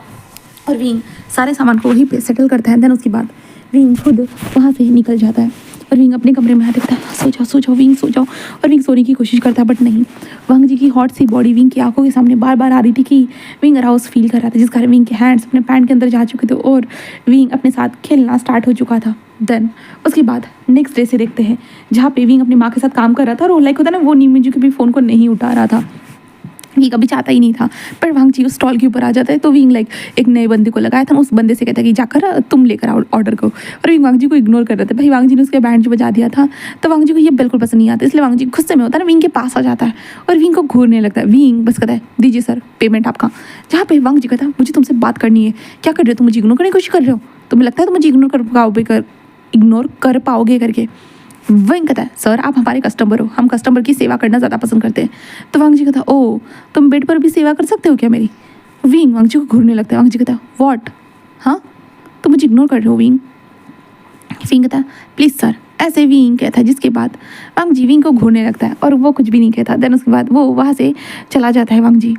और विंग सारे सामान को वहीं पे सेटल करता है। देन उसके बाद विंग खुद वहाँ से निकल जाता है और विंग अपने कमरे में आते कहता है सो जाओ विंग, सो जाओ। और विंग सोने की कोशिश करता है बट नहीं, वांग जी की हॉट सी बॉडी विंग की आंखों के सामने बार बार आ रही थी कि विंग अराउज फील कर रहा था, जिस कारण विंग के हैंड्स अपने पैंट के अंदर जा चुके थे और विंग अपने साथ खेलना स्टार्ट हो चुका था। देन उसके बाद नेक्स्ट डे से देखते हैं, जहाँ पे विंग अपनी माँ के साथ काम कर रहा था और वो लाइक होता है ना वो नीमिजू के भी फ़ोन को नहीं उठा रहा था। विंग कभी चाहता ही नहीं था, पर वांग जी उस स्टॉल के ऊपर आ जाता है। तो विंग लाइक एक नए बंदे को लगाया था, उस बंदे से कहता है कि जाकर तुम लेकर आओ ऑर्डर को। और विंग वांग जी को इग्नोर कर रहे थे। भाई वांग जी ने उसके बैंड जो बजा दिया था, तो वांग जी को ये बिल्कुल पसंद नहीं आता, इसलिए वांग जी गुस्से में होता है ना, विंग के पास आ जाता है और विंग को घूरने लगता है। विंग बस कहता है दीजिए सर पेमेंट आपका। जहाँ पे वांग जी कहता है मुझे तुमसे बात करनी है, क्या कर रहे हो तुम? मुझे इग्नोर करने की कोशिश कर रहे हो? तुम्हें लगता है तुम मुझे इग्नोर कर पाओगे करके? विंग कहता है सर आप हमारे कस्टमर हो, हम कस्टमर की सेवा करना ज़्यादा पसंद करते हैं। तो वांग जी कहता है ओ तुम बेड पर भी सेवा कर सकते हो क्या मेरी? विंग वांग जी को घूरने लगता है। वांग जी कहता है व्हाट, हाँ तुम मुझे इग्नोर कर रहे हो विंग? विंग कहता है प्लीज़ सर, ऐसे विंग कहता है। जिसके बाद वांग जी विंग को घूरने लगता है और वो कुछ भी नहीं कहता। देन उसके बाद वो वहाँ से चला जाता है वांग जी।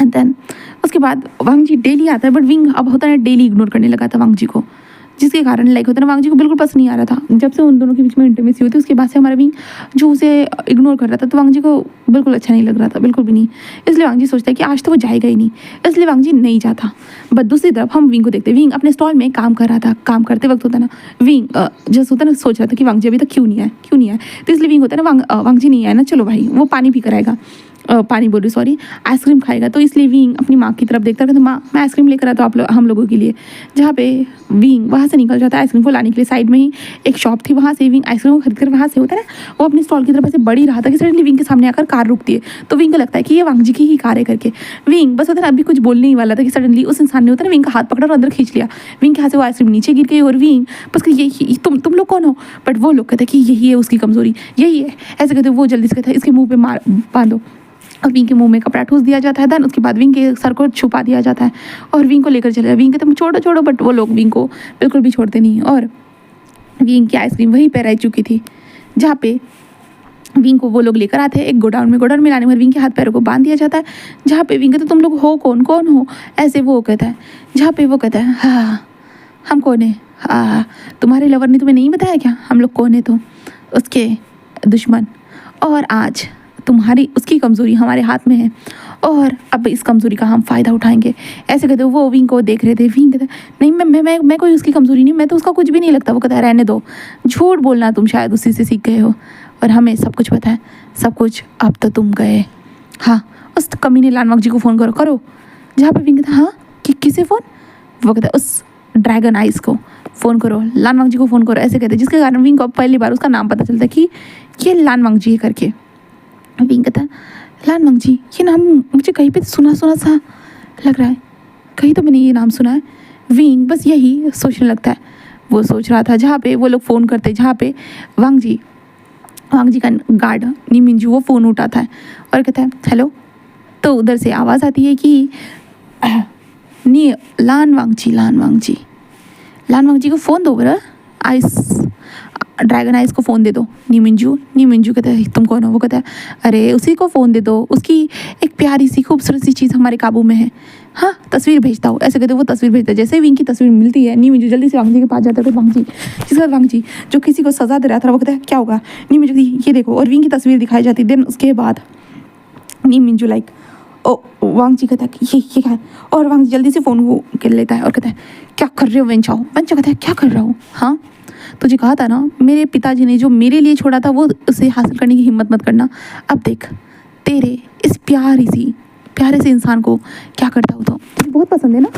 एंड देन उसके बाद वांग जी डेली आता है, बट विंग अब होता है डेली इग्नोर करने लगा था वांग जी को, जिसके कारण लाइक होता है ना वांग जी को बिल्कुल पसंद नहीं आ रहा था। जब से उन दोनों के बीच में इंटीमेसी होती उसके बाद से हमारा विंग जो उसे इग्नोर कर रहा था, तो वांग जी को बिल्कुल अच्छा नहीं लग रहा था, बिल्कुल भी नहीं। इसलिए वांग जी सोचता है कि आज तो वो जाएगा ही नहीं, इसलिए वांग जी नहीं जाता। बट दूसरी तरफ हम विंग को देखते, विंग अपने स्टॉल में काम कर रहा था। काम करते वक्त होता ना विंग जैसे होता ना सोच रहा था कि वांग जी अभी तक क्यों नहीं आए। तो इसलिए विंग होता है ना वांग जी नहीं आया ना, चलो भाई वो पानी पी कर आएगा। पानी बोल रही सॉरी, आइसक्रीम खाएगा। तो इसलिए विंग अपनी माँ की तरफ देखता है, कहता माँ मैं आइसक्रीम लेकर आता हूँ आप लोग हम लोगों के लिए। जहाँ पे विंग वहाँ से निकल जाता है आइसक्रीम को लाने के लिए। साइड में ही एक शॉप थी, वहाँ से विंग आइसक्रीम को खरीद कर वहाँ से होता है ना, वो अपनी स्टॉल की तरफ ऐसे बढ़ ही रहा था कि सडनली विंग के सामने आकर कार रुकती है। तो विंग को लगता है कि ये वांग जी की ही कार है करके। विंग बस होता है अभी कुछ बोलने ही वाला था कि सडनली उस इंसान ने होता है ना विंग का हाथ पकड़ा और अंदर खींच लिया। विंग के हाथ से वो आइसक्रीम नीचे गिर गई और विंग बस ये तुम लोग कौन हो। बट वो लोग कहते हैं कि यही है उसकी कमजोरी, यही है ऐसे कहते। वो जल्दी से कहता है इसके मुंह पे मार बांधो और विंग के मुंह में कपड़ा ठूस दिया जाता है। देन उसके बाद विंग के सर को छुपा दिया जाता है और विंग को लेकर चले जाए। विंग कहते हैं छोड़ो छोड़ो, बट वो लोग विंग को बिल्कुल भी छोड़ते नहीं। और विंग की आइसक्रीम वहीं पर रह चुकी थी, जहाँ पे विंग को वो लोग लेकर आते हैं एक गोडाउन में लाने में विंग के हाथ पैरों को बांध दिया जाता है। जहाँ पे विंग कहते तुम लोग हो कौन कौन हो ऐसे वो कहता है। जहाँ पे वो कहता है हाँ हम कौन है, हाँ तुम्हारे लवर ने तुम्हें नहीं बताया क्या हम लोग कौन है, तो उसके दुश्मन, और आज तुम्हारी उसकी कमज़ोरी हमारे हाथ में है और अब इस कमज़ोरी का हम फ़ायदा उठाएंगे ऐसे कहते। वो विंग को देख रहे थे। विंग कहते नहीं मैं कोई उसकी कमज़ोरी नहीं, मैं तो उसका कुछ भी नहीं लगता। वो कहता है रहने दो, झूठ बोलना तुम शायद उसी से सीख गए हो और हमें सब कुछ पता है, सब कुछ अब तो तुम गए। हाँ उस कमीने लानवांग जी को फ़ोन करो। जहाँ पर विंग कहता हाँ किसे फ़ोन, वो कहता है उस ड्रैगन आइस को फ़ोन करो, लानवांग जी को फ़ोन करो ऐसे कहते। जिसके कारण विंग को पहली बार उसका नाम पता चलता है कि ये लानवांग जी है करके। विंग कहता है लानवांग जी ये नाम मुझे कहीं पे सुना सा लग रहा है, कहीं तो मैंने ये नाम सुना है। विंग बस यही सोचने लगता है। वो सोच रहा था जहाँ पे वो लोग फ़ोन करते, जहाँ पे वांग जी का गार्ड नी मिंजू वो फ़ोन उठाता है और कहता है हेलो। तो उधर से आवाज़ आती है कि नी लानवांग जी को फ़ोन दो बरा, आइस ड्रैगन आइस को फ़ोन दे दो। नी मिंजू कहता है तुम कौन हो। वो कहता है अरे उसी को फ़ोन दे दो, उसकी एक प्यारी सी खूबसूरत सी चीज़ हमारे काबू में है, हाँ तस्वीर भेजता हूँ ऐसे कहते। वो तस्वीर भेजता है। जैसे ही विंग की तस्वीर मिलती है नी मिंजू जल्दी से वांग जी के पास जाता है। वांग जी जिसके बाद वांग जी जो किसी को सज़ा दे रहा था वो कहता है क्या होगा। नी मिंजू ये देखो और विंग की तस्वीर दिखाई जाती है। देन उसके बाद नी मिंजू लाइक ओ वांग जी कहता है कि ये क्या है, और वांग जी जल्दी से फ़ोन को कर लेता है और कहता है क्या कर रहे हो वेंचाओ। वेंचाओ कहता है क्या कर रहा हूँ, हाँ तुझे कहा था ना मेरे पिताजी ने जो मेरे लिए छोड़ा था वो उसे हासिल करने की हिम्मत मत करना। अब देख तेरे इस प्यारे से इंसान को क्या करता हो। तो तुझे बहुत पसंद है ना,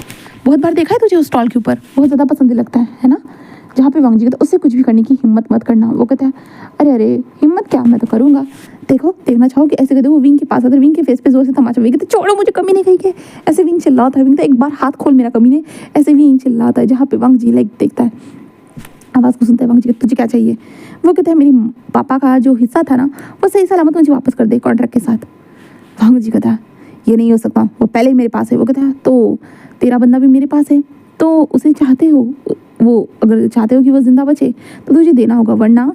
बहुत बार देखा है तुझे उस स्टॉल के ऊपर, बहुत ज़्यादा पसंद लगता है ना। जहाँ पे वांग जी कहता है उससे कुछ भी करने की हिम्मत मत करना। वो कहता है अरे हिम्मत क्या, मैं तो करूँगा, देखना चाहोगे ऐसे कहते। वो विंग के पास आता है, विंग के फेस पे जोर से तमाचा। विंग कहते छोड़ो मुझे कमीने कहीं के, ऐसे विंग चिल्लाता है। विंग कहता एक बार हाथ खोल मेरा कमीने, ऐसे विंग चिल्लाता है। जहाँ पे वांग जी लाइक देखता है, आवाज़ को सुनता है। वांग जी तुझे क्या चाहिए। वो कहता है मेरी पापा का जो हिस्सा था ना वो सही सलामत मुझे वापस कर दे कॉन्ट्रैक्ट के साथ। वांग जी कहता है ये नहीं हो सकता, वो पहले ही मेरे पास है। वो कहता है तो तेरा बंदा भी मेरे पास है, तो उसे चाहते हो, वो अगर चाहते हो कि वो जिंदा बचे तो तुझे देना होगा, वरना।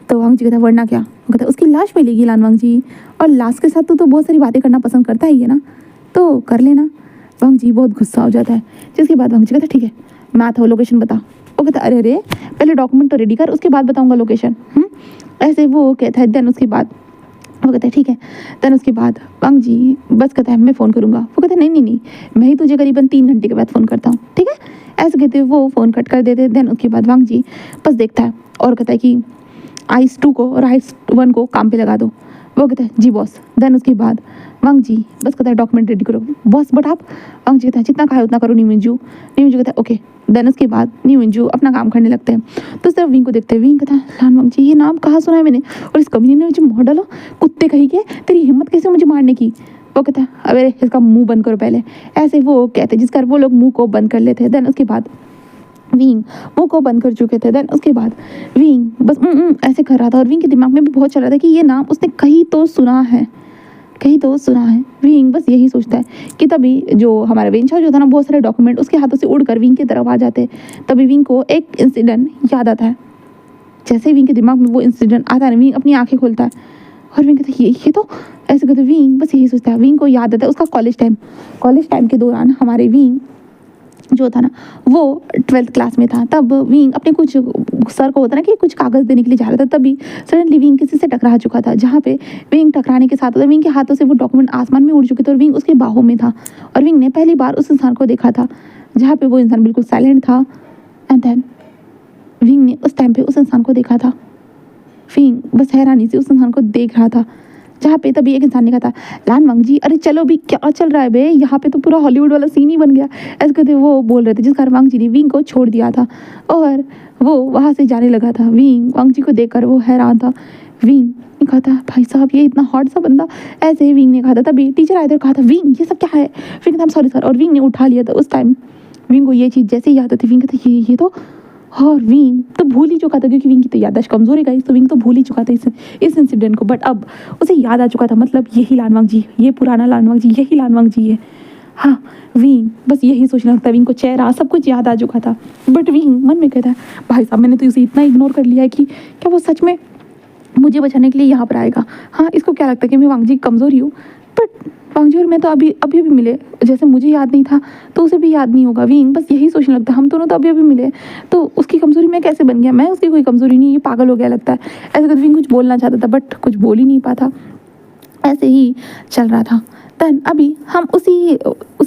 तो वांग जी कहता है वरना क्या। वो कहता है उसकी लाश मिलेगी लानवांग जी, और लाश के साथ तो बहुत सारी बातें करना पसंद करता ही है ना, तो कर लेना। वांग जी बहुत गुस्सा हो जाता है। जिसके बाद वांग जी कहता है ठीक है मैं आता हूँ, लोकेशन बता। वो कहता है अरे पहले डॉक्यूमेंट तो रेडी कर, उसके बाद बताऊँगा लोकेशन। ऐसे वो कहता है। देन उसके बाद वो कहता है ठीक है। देन उसके बाद वांग जी बस कहता है मैं फ़ोन करूँगा। वो कहता है नहीं मैं ही तुझे करीबन 3 घंटे के बाद फ़ोन करता हूँ, ठीक है ऐसे कहते हुए वो फ़ोन कट कर देते। देन उसके बाद वांग जी बस देखता है और कहता है कि आइस 2 को और आइस 1 को काम पे लगा दो। वो कहता है जी बॉस। देन उसके बाद वांग जी बस कहता है डॉक्यूमेंट रेडी करो बॉस। बट आप, वांग जी कहता है जितना कहा उतना करो नी मिंजू कहता है ओके। देन उसके बाद नी मिंजू अपना काम करने लगते हैं। तो सिर्फ विंग को देखते हैं। विंग कहता है लानवांग जी ये नाम कहाँ सुना है मैंने, और इस कमीने ने मुझे मार डाला, कुत्ते कहीं के, तेरी हिम्मत कैसे मुझे मारने की। वो कहता है अरे इसका मुंह बंद करो पहले, ऐसे वो कहते हैं। जिस कारण वो लोग मुंह को बंद कर लेते हैं। देन उसके बाद विंग मुंह को बंद कर चुके थे। देन उसके बाद विंग बस ऐसे कर रहा था और विंग के दिमाग में भी बहुत चल रहा था कि ये नाम उसने कहीं तो सुना है। विंग बस यही सोचता है कि तभी जो हमारा वेंचाओ जो था ना बहुत सारे डॉक्यूमेंट उसके हाथों से उड़कर विंग की तरफ आ जाते हैं। तभी विंग को एक इंसिडेंट याद आता है। जैसे विंग के दिमाग में वो इंसिडेंट आता है, विंग अपनी आंखें खोलता है और विंग कहता है ये तो ऐसे कहते। विंग बस यही सोचता है। विंग को याद आता है उसका कॉलेज टाइम के दौरान हमारे विंग जो था ना वो 12th क्लास में था। तब विंग अपने कुछ सर को होता ना कि कुछ कागज़ देने के लिए जा रहा था, तभी सडनली विंग किसी से टकरा चुका था। जहाँ पे विंग टकराने के साथ विंग के हाथों से वो डॉक्यूमेंट आसमान में उड़ चुके थे और विंग उसके बाहों में था। और विंग ने पहली बार उस इंसान को देखा था, जहाँ पे वो इंसान बिल्कुल साइलेंट था। एंड देन विंग ने उस टाइम पे उस इंसान को देखा था। विंग बस हैरानी से उस इंसान को देख रहा था जहाँ पे तभी एक इंसान ने कहा था, लान वांग जी अरे चलो भी, क्या चल रहा है बे, यहाँ पे तो पूरा हॉलीवुड वाला सीन ही बन गया, ऐसे कहते वो बोल रहे थे, जिस कारण वांग जी ने विंग को छोड़ दिया था और वो वहाँ से जाने लगा था। विंग वांग जी को देखकर वो हैरान था। विंग ने कहा था, भाई साहब ये इतना हॉट सा बंदा, ऐसे ही विंग ने कहा था। तभी टीचर आए थे और कहा था, विंग ये सब क्या है? विंग था सॉरी सर, और विंग ने उठा लिया था। उस टाइम विंग को ये चीज़ जैसे ही याद आती, विंग कहता ये तो, और विंग तो भूल ही चुका था, क्योंकि विंग की तो याददाश्त कमजोर है गाइस, तो विंग तो भूल ही चुका था इस इंसिडेंट को। बट अब उसे याद आ चुका था, मतलब यही लानवांग जी, ये पुराना लानवांग जी, यही लानवांग जी है। हाँ, विंग बस यही सोचने लगता है, विंग को चेहरा सब कुछ याद आ चुका था। बट विंग मन में कहता है, भाई साहब मैंने तो इसे इतना इग्नोर कर लिया है कि क्या वो सच में मुझे बचाने के लिए यहाँ पर आएगा? हाँ, इसको क्या लगता है कि मैं वांग जी कमज़ोर ही हूँ? बट वांग जी और मैं तो अभी अभी मिले, जैसे मुझे याद नहीं था तो उसे भी याद नहीं होगा। विंग बस यही सोचने लगता है, हम दोनों तो अभी अभी मिले, तो उसकी कमज़ोरी मैं कैसे बन गया? मैं उसकी कोई कमज़ोरी नहीं, ये पागल हो गया लगता है। ऐसे करके विंग कुछ बोलना चाहता था बट कुछ बोल ही नहीं पाता, ऐसे ही चल रहा था। देन अभी हम उसी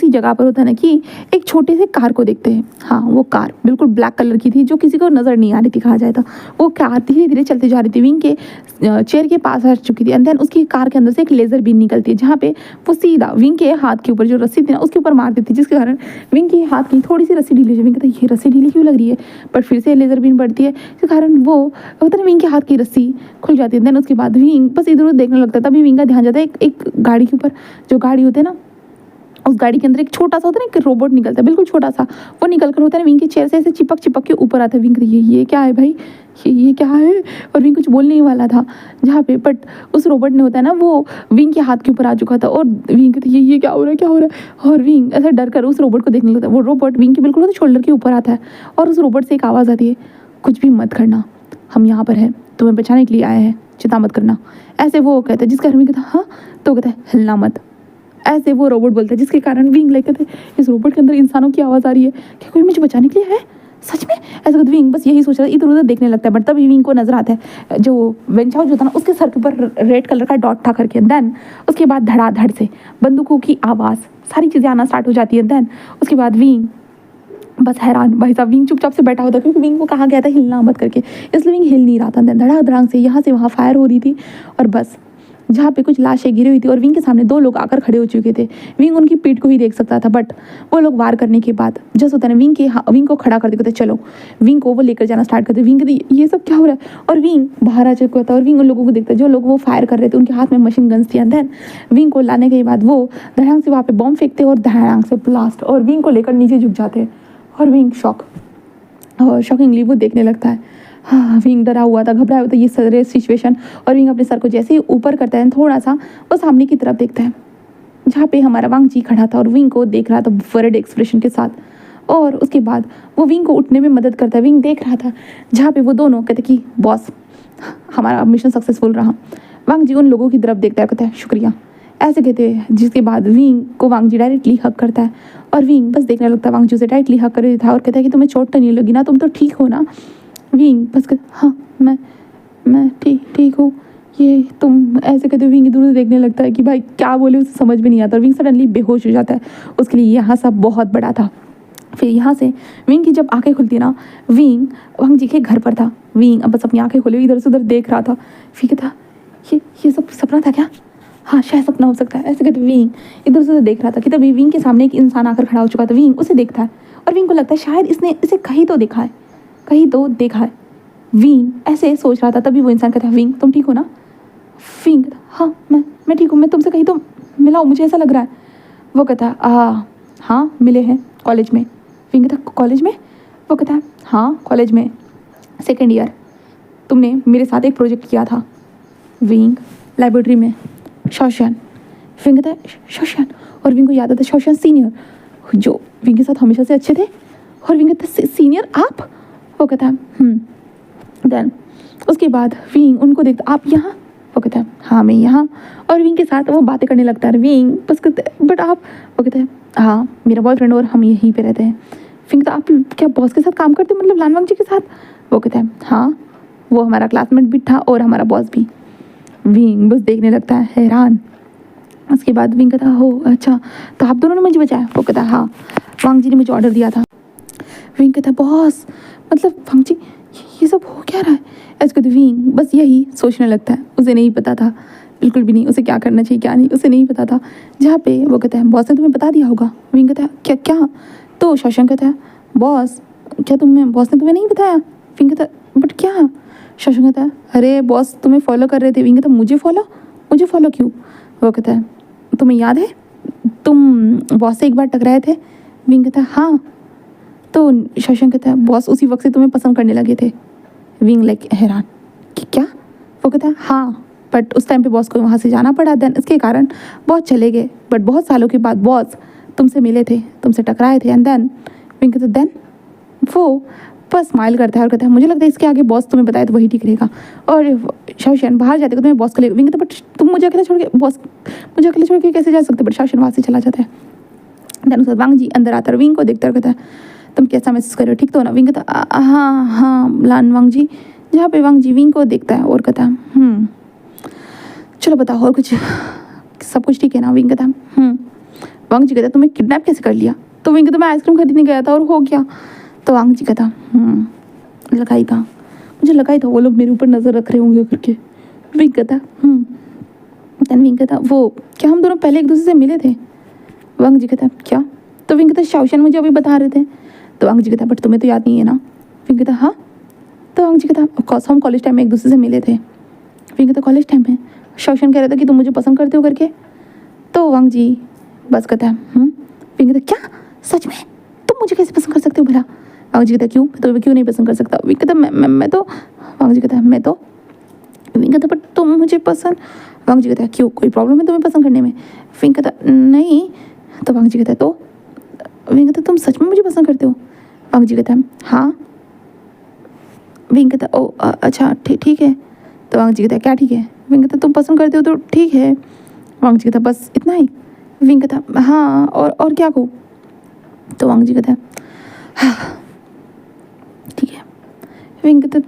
जगह पर होता है ना कि एक छोटे से कार को देखते हैं। हाँ, वो कार बिल्कुल ब्लैक कलर की थी, जो किसी को नज़र नहीं आ रही थी, कहा जाए तो। वो कार धीरे धीरे चलते जा रही थी, विंग के चेयर के पास आ चुकी थी। एंड देन उसकी कार के अंदर से एक लेज़र बीन निकलती है, जहाँ पे वो सीधा विंग के हाथ के ऊपर जो रस्सी थी ना उसके ऊपर मार देती, जिसके कारण विंग के हाथ की थोड़ी सी रस्सी ढीली। विंग कहता है ये रस्सी ढीली क्यों लग रही है? बट फिर से लेज़र बीन बढ़ती है, जिसके कारण वो होता है विंग के हाथ की रस्सी खुल जाती है। देन उसके बाद विंग बस इधर उधर देखने लगता है। तभी विंग का ध्यान जाता है एक गाड़ी के ऊपर, जो गाड़ी होते हैं ना, उस गाड़ी के अंदर एक छोटा सा होता है ना, एक रोबोट निकलता है, बिल्कुल छोटा सा। वो निकल कर होता है विंग के चेयर से ऐसे चिपक के ऊपर आता है। विंग ये क्या है भाई, ये क्या है? और विंग कुछ बोलने ही वाला था जहाँ पे, बट उस रोबोट ने होता है ना वो विंग के हाथ के ऊपर आ चुका था। और विंग कहती ये क्या हो रहा है, क्या हो रहा है? और विंग ऐसे डर कर उस रोबोट को देखने लगता है। वो रोबोट विंग के बिल्कुल शोल्डर के ऊपर आता है और उस रोबोट से एक आवाज़ आती है, कुछ भी मत करना, हम यहाँ पर हैं, तुम्हें बचाने के लिए आए हैं, चिंता मत करना। ऐसे वो कहता है, जिसका विंग कहता है हाँ, तो कहता है हिलना मत। ऐसे वो रोबोट बोलता है, जिसके कारण विंग लाइक कहते इस रोबोट के अंदर इंसानों की आवाज़ आ रही है, क्या कोई मुझे बचाने के लिए है सच में? ऐसे करके विंग बस यही सोच रहा है, इधर उधर देखने लगता है। बट तभी विंग को नजर आता है जो वेंचाओ जो था ना, उसके सर के ऊपर रेड कलर का डॉट था करके। देन उसके बाद धड़ाधड़ से बंदूकों की आवाज़, सारी चीज़ें आना स्टार्ट हो जाती है। देन उसके बाद विंग बस हैरान, भाई साहब विंग चुपचाप से बैठा होता, क्योंकि विंग को कहा गया था हिलना मत करके, इसलिए विंग हिल नहीं रहा था। धड़ाक धड़ाक से यहाँ से वहाँ फायर हो रही थी, और बस जहाँ पे कुछ लाशें गिरी हुई थी और विंग के सामने दो लोग आकर खड़े हो चुके थे। विंग उनकी पीठ को ही देख सकता था, बट वो लोग वार करने के बाद जस्ट होता है विंग को खड़ा कर देते, चलो विंग को वो लेकर जाना स्टार्ट करते। विंग कहते ये सब क्या हो रहा है? और विंग बाहर आ चुका था और विंग उन लोगों को देखता है जो लोग वो फायर कर रहे थे, उनके हाथ में मशीन गन्स थी। देन विंग को लाने के बाद वो धड़ाम से वहाँ पे बॉम्ब फेंकते और धड़ाम से ब्लास्ट, और विंग को लेकर नीचे झुक जाते और विंग शॉकिंगली वो देखने लगता है। हाँ, विंग डरा हुआ था, घबराया हुआ था ये सारे सिचुएशन, और विंग अपने सर को जैसे ही ऊपर करता है थोड़ा सा वो सामने की तरफ देखता है, जहाँ पे हमारा वांग जी खड़ा था और विंग को देख रहा था वर्ड एक्सप्रेशन के साथ। और उसके बाद वो विंग को उठने में मदद करता है। विंग देख रहा था जहाँ पे वो दोनों कहते कि बॉस हमारा मिशन सक्सेसफुल रहा। वांग जी उन लोगों की तरफ देखता है, कहता है शुक्रिया, ऐसे कहते हैं। जिसके बाद विंग को वांग जी डायरेक्टली हक करता है और विंग बस देखने लगता है, वांग जी उसे डायरेक्टली हक कर देता है और कहता है कि तुम्हें चोट तो नहीं लगी ना, तुम तो ठीक हो ना? विंग बस कहता हाँ मैं ठीक हूँ, ये तुम, ऐसे कहते विंग इधर उधर देखने लगता है कि भाई क्या बोले उसे समझ में नहीं आता, और विंग सडनली बेहोश हो जाता है। उसके लिए यहाँ सब बहुत बड़ा था। फिर यहाँ से विंग की जब आंखें खुलती ना, विंग वांग जी के घर पर था। विंग अब बस अपनी आंखें खोले इधर से उधर देख रहा था। फिर कहता ये सब सपना था क्या? हाँ, शायद सपना हो सकता है। ऐसे कहते विंग इधर से उधर देख रहा था कि तभी विंग के सामने एक इंसान आकर खड़ा हो चुका था। विंग उसे देखता है और विंग को लगता है शायद इसने इसे कहीं तो देखा है। विंग ऐसे सोच रहा था, तभी वो इंसान कहता है विंग तुम ठीक हो ना? विंग हाँ मैं ठीक हूँ, मैं तुमसे कहीं तो मिला हूँ, मुझे ऐसा लग रहा है। वो कहता है हाँ मिले हैं कॉलेज में। विंग कहता कॉलेज में? वो कहता है हाँ कॉलेज में, सेकेंड ईयर, तुमने मेरे साथ एक प्रोजेक्ट किया था। विंग लाइब्रेरी में, शौशन। विंग कहता है शौशन, और विंग को याद आता है शौशन सीनियर जो विंग के साथ हमेशा से अच्छे थे। और विंग कहता है सीनियर आप? वो कहता है देन उसके बाद विंग उनको देखता, आप यहाँ? वो कहता है हाँ मैं यहाँ, और विंग के साथ वो बातें करने लगता है। विंग बस कहते हैं बट आप? वो कहते हैं हाँ मेरा बॉयफ्रेंड और हम यहीं पे रहते हैं। विंग तो आप क्या बॉस के साथ काम करते, मतलब लानवांग जी के साथ? वो कहता है हाँ, वो हमारा क्लासमेट भी था और हमारा बॉस भी। विंग बस देखने लगता है हैरान। उसके बाद विंग कहता हो अच्छा, तो आप दोनों ने मुझे बचाया? वो कहता हाँ, वांग जी ने मुझे ऑर्डर दिया था। विंग कहता बॉस, मतलब वांग जी ये सब हो क्या रहा है? ऐसे कहते विंग बस यही सोचने लगता है, उसे नहीं पता था बिल्कुल भी नहीं, उसे क्या करना चाहिए क्या नहीं उसे नहीं पता था। जहाँ पे वो कहता है बॉस ने तुम्हें बता दिया होगा। विंग कहता है क्या क्या? तो शशांक कहता है बॉस क्या बॉस ने तुम्हें नहीं बताया? विंग कहता है बट क्या? शशांक कहता है अरे बॉस तुम्हें फॉलो कर रहे थे। विंग कहता है मुझे फॉलो क्यों? वो कहता है तुम्हें याद है तुम बॉस से एक बार टकराए थे? विंग कहता है हाँ। तो शशांक कहता है बॉस उसी वक्त से तुम्हें पसंद करने लगे थे। विंग लाइक हैरान कि क्या? वो कहता है हाँ, बट उस टाइम पे बॉस को वहाँ से जाना पड़ा, देन इसके कारण बॉस चले गए, बट बहुत सालों के बाद बॉस तुमसे मिले थे, तुमसे टकराए थे, एंड देन विंग कहता है देन? वो बस स्माइल करता है और कहता है मुझे लगता है इसके आगे बॉस तुम्हें बताए तो वही ठीक रहेगा। और शाओशन बाहर जाते तुम्हें बॉस को ले। विंग कहता है बट तुम मुझे अकेले छोड़ के बॉस मुझे अकेले छोड़ के कैसे जा सकते? बट शाओशन वहाँ से चला जाता है। देन उसके बाद वांग जी अंदर आता है, विंग को देखता है और कहता है तुम कैसा महसूस कर रहे हो, ठीक तो हो ना? विंग कहता है हाँ हाँ लान वांग जी। जहाँ पे वांग जी विंग को देखता है और कहता है चलो बताओ और कुछ, सब कुछ ठीक है ना? विंग कहता है वांग जी कहता है तुम्हें किडनैप कैसे कर लिया? तो विंग कहता मैं आइसक्रीम खरीदने गया था और हो गया। तो वांग जी कहता लगाई था, मुझे लगाई था वो लोग मेरे ऊपर नज़र रख रहे होंगे करके। विंग कहता देन विंग कहता वो क्या हम दोनों पहले एक दूसरे से मिले थे? वांग जी कहता क्या? तो विंग कहता शाओशन मुझे अभी बता रहे थे। तो वांग जी कहता बट तुम्हें तो याद नहीं है ना? विंग कहता हाँ। तो वांग जी कहता ऑफकोर्स हम कॉलेज टाइम में एक दूसरे से मिले थे। विंग कहता कॉलेज टाइम में? शाओशन कह रहा था कि तुम मुझे पसंद करते हो करके। तो वांग जी बस कहता है विंग कहता क्या सच में तुम मुझे कैसे पसंद कर सकते हो भला? वांग जी कहता क्यों, मैं तो क्यों नहीं पसंद कर सकता? विंग कहता मैं तो। वांग जी कहता मैं तो। विंग कहता बट तुम मुझे पसंद। वांग जी कहता क्यों, कोई प्रॉब्लम है तुम्हें पसंद करने में? विंग कहता नहीं। तो वांग जी कहता तो? विंग कहता तुम सच में मुझे पसंद करते हो? वांग जी कहता हाँ। विंग कहता ओ अच्छा ठीक है। तो वांग जी कहता क्या ठीक है? विंग कहता तुम पसंद करते हो तो ठीक है। वांग जी कहता बस इतना ही? विंग कहता हाँ और क्या कहूँ? तो वांग जी कहता हाँ ठीक है। विंग कहता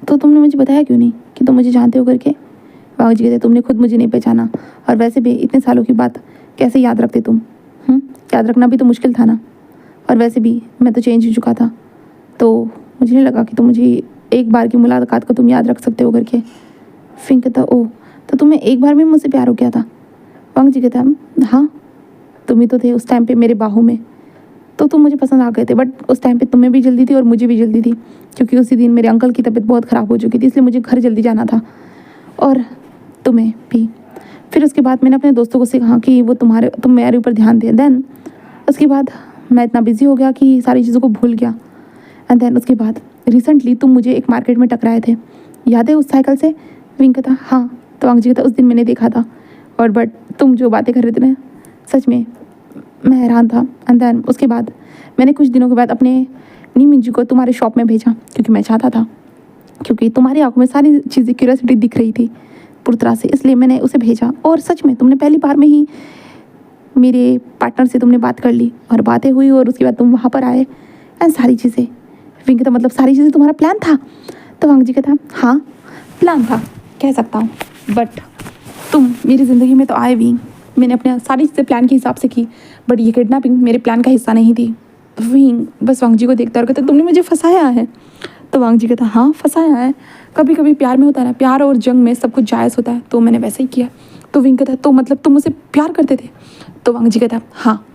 तो तुमने मुझे बताया क्यों नहीं कि तुम मुझे जानते हो करके? वांग जी कहते तुमने खुद मुझे नहीं पहचाना, और वैसे भी इतने सालों की बात कैसे याद रखते तुम? याद रखना भी तो मुश्किल था ना, और वैसे भी मैं तो चेंज हो चुका था, तो मुझे नहीं लगा कि तुम मुझे एक बार की मुलाकात को तुम याद रख सकते हो करके। विंग कहता ओह तो तुम्हें एक बार में मुझसे प्यार हो गया था? वांग जी कहता हाँ, तुम ही तो थे उस टाइम पे मेरे बाहों में, तो तुम मुझे पसंद आ गए थे, बट उस टाइम पे तुम्हें भी जल्दी थी और मुझे भी जल्दी थी, क्योंकि उसी दिन मेरे अंकल की तबीयत बहुत ख़राब हो चुकी थी, इसलिए मुझे घर जल्दी जाना था, और तुम्हें भी। फिर उसके बाद मैंने अपने दोस्तों को से कहा कि वो तुम मेरे ऊपर ध्यान दें। देन उसके बाद मैं इतना बिजी हो गया कि सारी चीज़ों को भूल गया। एंड देन उसके बाद रिसेंटली तुम मुझे एक मार्केट में टकराए थे, याद है उस साइकिल से? विंग कहता हाँ। तो वांग जी कहता उस दिन मैंने देखा था, और बट तुम जो बातें कर रहे थे ना, सच में मैं हैरान था। एंड देन उसके बाद मैंने कुछ दिनों के बाद अपने नी मिंजू को तुम्हारे शॉप में भेजा, क्योंकि मैं चाहता था, क्योंकि तुम्हारी आंखों में सारी चीज़ें क्यूरियोसिटी दिख रही थी पूरी तरह से, इसलिए मैंने उसे भेजा। और सच में तुमने पहली बार में ही मेरे पार्टनर से तुमने बात कर ली, और बातें हुई, और उसके बाद तुम वहाँ पर आए, एंड सारी चीज़ें। विंग कहता मतलब सारी चीज़ें तुम्हारा प्लान था? तो वांग जी कहता हाँ प्लान था कह सकता हूँ, बट तुम मेरी ज़िंदगी में तो आए भी, मैंने अपने सारी चीज़ें प्लान के हिसाब से की, बट ये किडनैपिंग मेरे प्लान का हिस्सा नहीं थी। विंग बस वांग जी को देखता और कहता तुमने मुझे फंसाया है। तो वांग जी कहता हाँ फंसाया है, कभी कभी प्यार में होता है ना, प्यार और जंग में सब कुछ जायज़ होता है, तो मैंने वैसे ही किया। तो विंग कहता तो मतलब तुम मुझसे प्यार करते थे? तो वांग जी कहता हाँ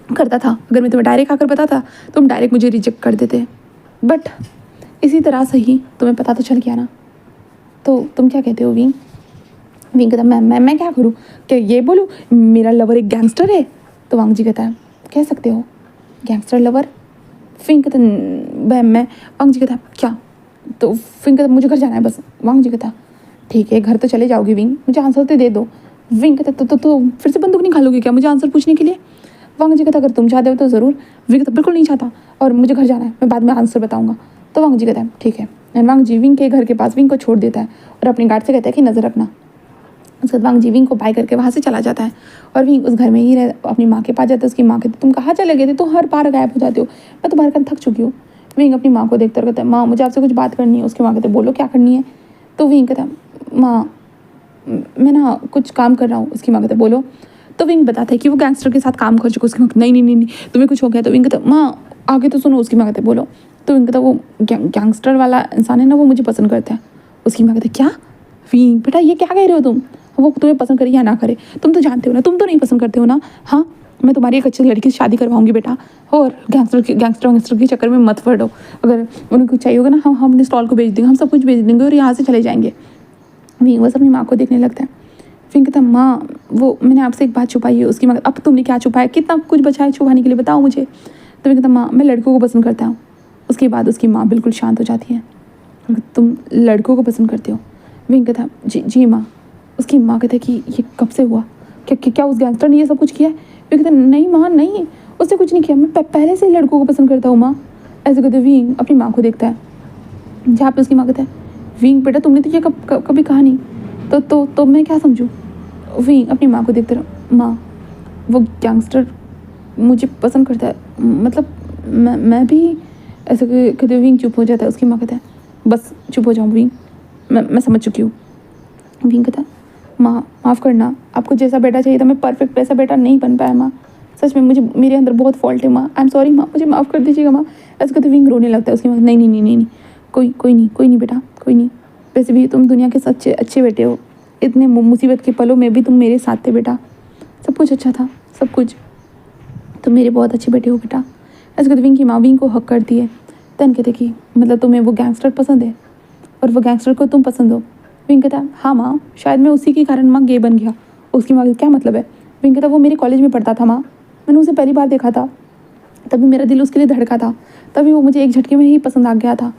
करता था, अगर मैं तुम्हें डायरेक्ट आकर बताता तुम डायरेक्ट मुझे रिजेक्ट कर देते, बट इसी तरह से ही तुम्हें पता तो चल गया ना, तो तुम क्या कहते हो विंग? विंग कहता मैं क्या करूँ, क्या ये बोलूँ मेरा लवर एक गैंगस्टर है? तो वांग जी कहता है कह सकते हो गैंगस्टर लवर। विंग कहता मैं वांग जी कहता क्या? तो विंग कहता मुझे घर जाना है बस। वांग जी कहता ठीक है घर तो चले जाओगी विंग, मुझे आंसर तो दे दो। विंग कहता तो फिर से बंदूक निकालोगे क्या मुझे आंसर पूछने के लिए? वांग जी कहता अगर तुम चाहते हो तो ज़रूर। विंग कहता बिल्कुल नहीं चाहता, और मुझे घर जाना है, मैं बाद में आंसर बताऊंगा। तो वांग जी कहता है ठीक है, एंड वांग जी विंग के घर के पास विंग को छोड़ देता है, और अपनी गार्ड से कहता है कि नज़र रखना। उसके बाद वांग जी विंग को बाय करके वहाँ से चला जाता है, और विंग उस घर में ही अपनी माँ के पास जाता है। उसकी माँ कहती तुम कहाँ चले गए थे, तो हर बार गायब हो जाते हो, मैं तो बाहर कर थक चुकी हूँ। विंग अपनी माँ को देखता और कहता है माँ मुझे आपसे कुछ बात करनी है। उसकी माँ कहते बोलो क्या करनी है? तो विंग कहता माँ मैं ना कुछ काम कर रहा हूँ। उसकी माँ कहते बोलो। तो विंग बताता है कि वो गैंगस्टर के साथ काम कर चुका। उसकी माँ नहीं तुम्हें कुछ हो गया? तो विंग कहता माँ आगे तो सुनो। उसकी माँ कहते बोलो। तो विंग कहता वो गैंगस्टर वाला इंसान है ना, वो मुझे पसंद करता है। उसकी माँ कहते क्या? विंग बेटा ये क्या कह रहे हो तुम? वो तुम्हें पसंद करे या ना करे, तुम तो जानते हो ना, तुम तो नहीं पसंद करते हो ना। हाँ, मैं तुम्हारी एक अच्छी लड़की से शादी करवाऊंगी बेटा, और गैंगस्टर के चक्कर में मत पड़ो। अगर उनको चाहिए होगा ना, हम अपने स्टॉल को बेच देंगे, हम सब कुछ बेच देंगे और यहाँ से चले जाएंगे। विंग बस अपनी माँ को देखने लगता है। विंग कहता, माँ वो मैंने आपसे एक बात छुपाई है। उसकी माँ, अब तुमने क्या छुपाया, कितना कुछ बचा है छुपाने के लिए, बताओ मुझे। तो विंग कहता, माँ मैं लड़कों को पसंद करता हूँ। उसके बाद उसकी माँ बिल्कुल शांत हो जाती है। तुम लड़कों को पसंद करते हो? विंग कहता, जी जी माँ। उसकी माँ कहते कि ये कब से हुआ, क्या उस गैंगस्टर ने ये सब कुछ किया है? विंग कहता, नहीं माँ नहीं, उसने कुछ नहीं किया, मैं पहले से ही लड़कों को पसंद करता हूँ माँ। ऐसे कहते विंग अपनी माँ को देखता है, जहाँ पे उसकी माँ कहता है, विंग बेटा तुमने तो ये कभी कहा नहीं, तो मैं क्या समझूँ? विंग अपनी माँ को देखते रहो, माँ वो गैंगस्टर मुझे पसंद करता है, मतलब मैं भी। ऐसे कहते विंग चुप हो जाता है। उसकी माँ कहता है, बस चुप हो जाऊँ विंग, मैं समझ चुकी हूँ। विंग कहता, माँ माफ़ करना, आपको जैसा बेटा चाहिए था मैं परफेक्ट वैसा बेटा नहीं बन पाया माँ, सच में मुझे मेरे अंदर बहुत फॉल्ट है माँ, आई एम सॉरी माँ, मुझे माफ़ कर दीजिएगा माँ। ऐसे कहते विंग रोने लगता है। उसकी माँ, नहीं नहीं नहीं नहीं नहीं, कोई नहीं बेटा, कोई नहीं, वैसे भी तुम दुनिया के सच्चे अच्छे बेटे हो, इतने मुसीबत के पलों में भी तुम मेरे साथ थे बेटा, सब कुछ अच्छा था, सब कुछ, तुम मेरे बहुत अच्छे बेटे हो बेटा। ऐसे कहते विंग की माँ विंग को हक करती है। तन कहते कि मतलब तुम्हें वो गैंगस्टर पसंद है और वो गैंगस्टर को तुम पसंद हो? विंग कहता, हाँ माँ, शायद मैं उसी के कारण माँ गे बन गया। उसकी माँ क्या मतलब है? विंग कहता, वो मेरे कॉलेज में पढ़ता था माँ, मैंने उसे पहली बार देखा था, तभी मेरा दिल उसके लिए धड़का था, तभी वो मुझे एक झटके में ही पसंद आ गया था।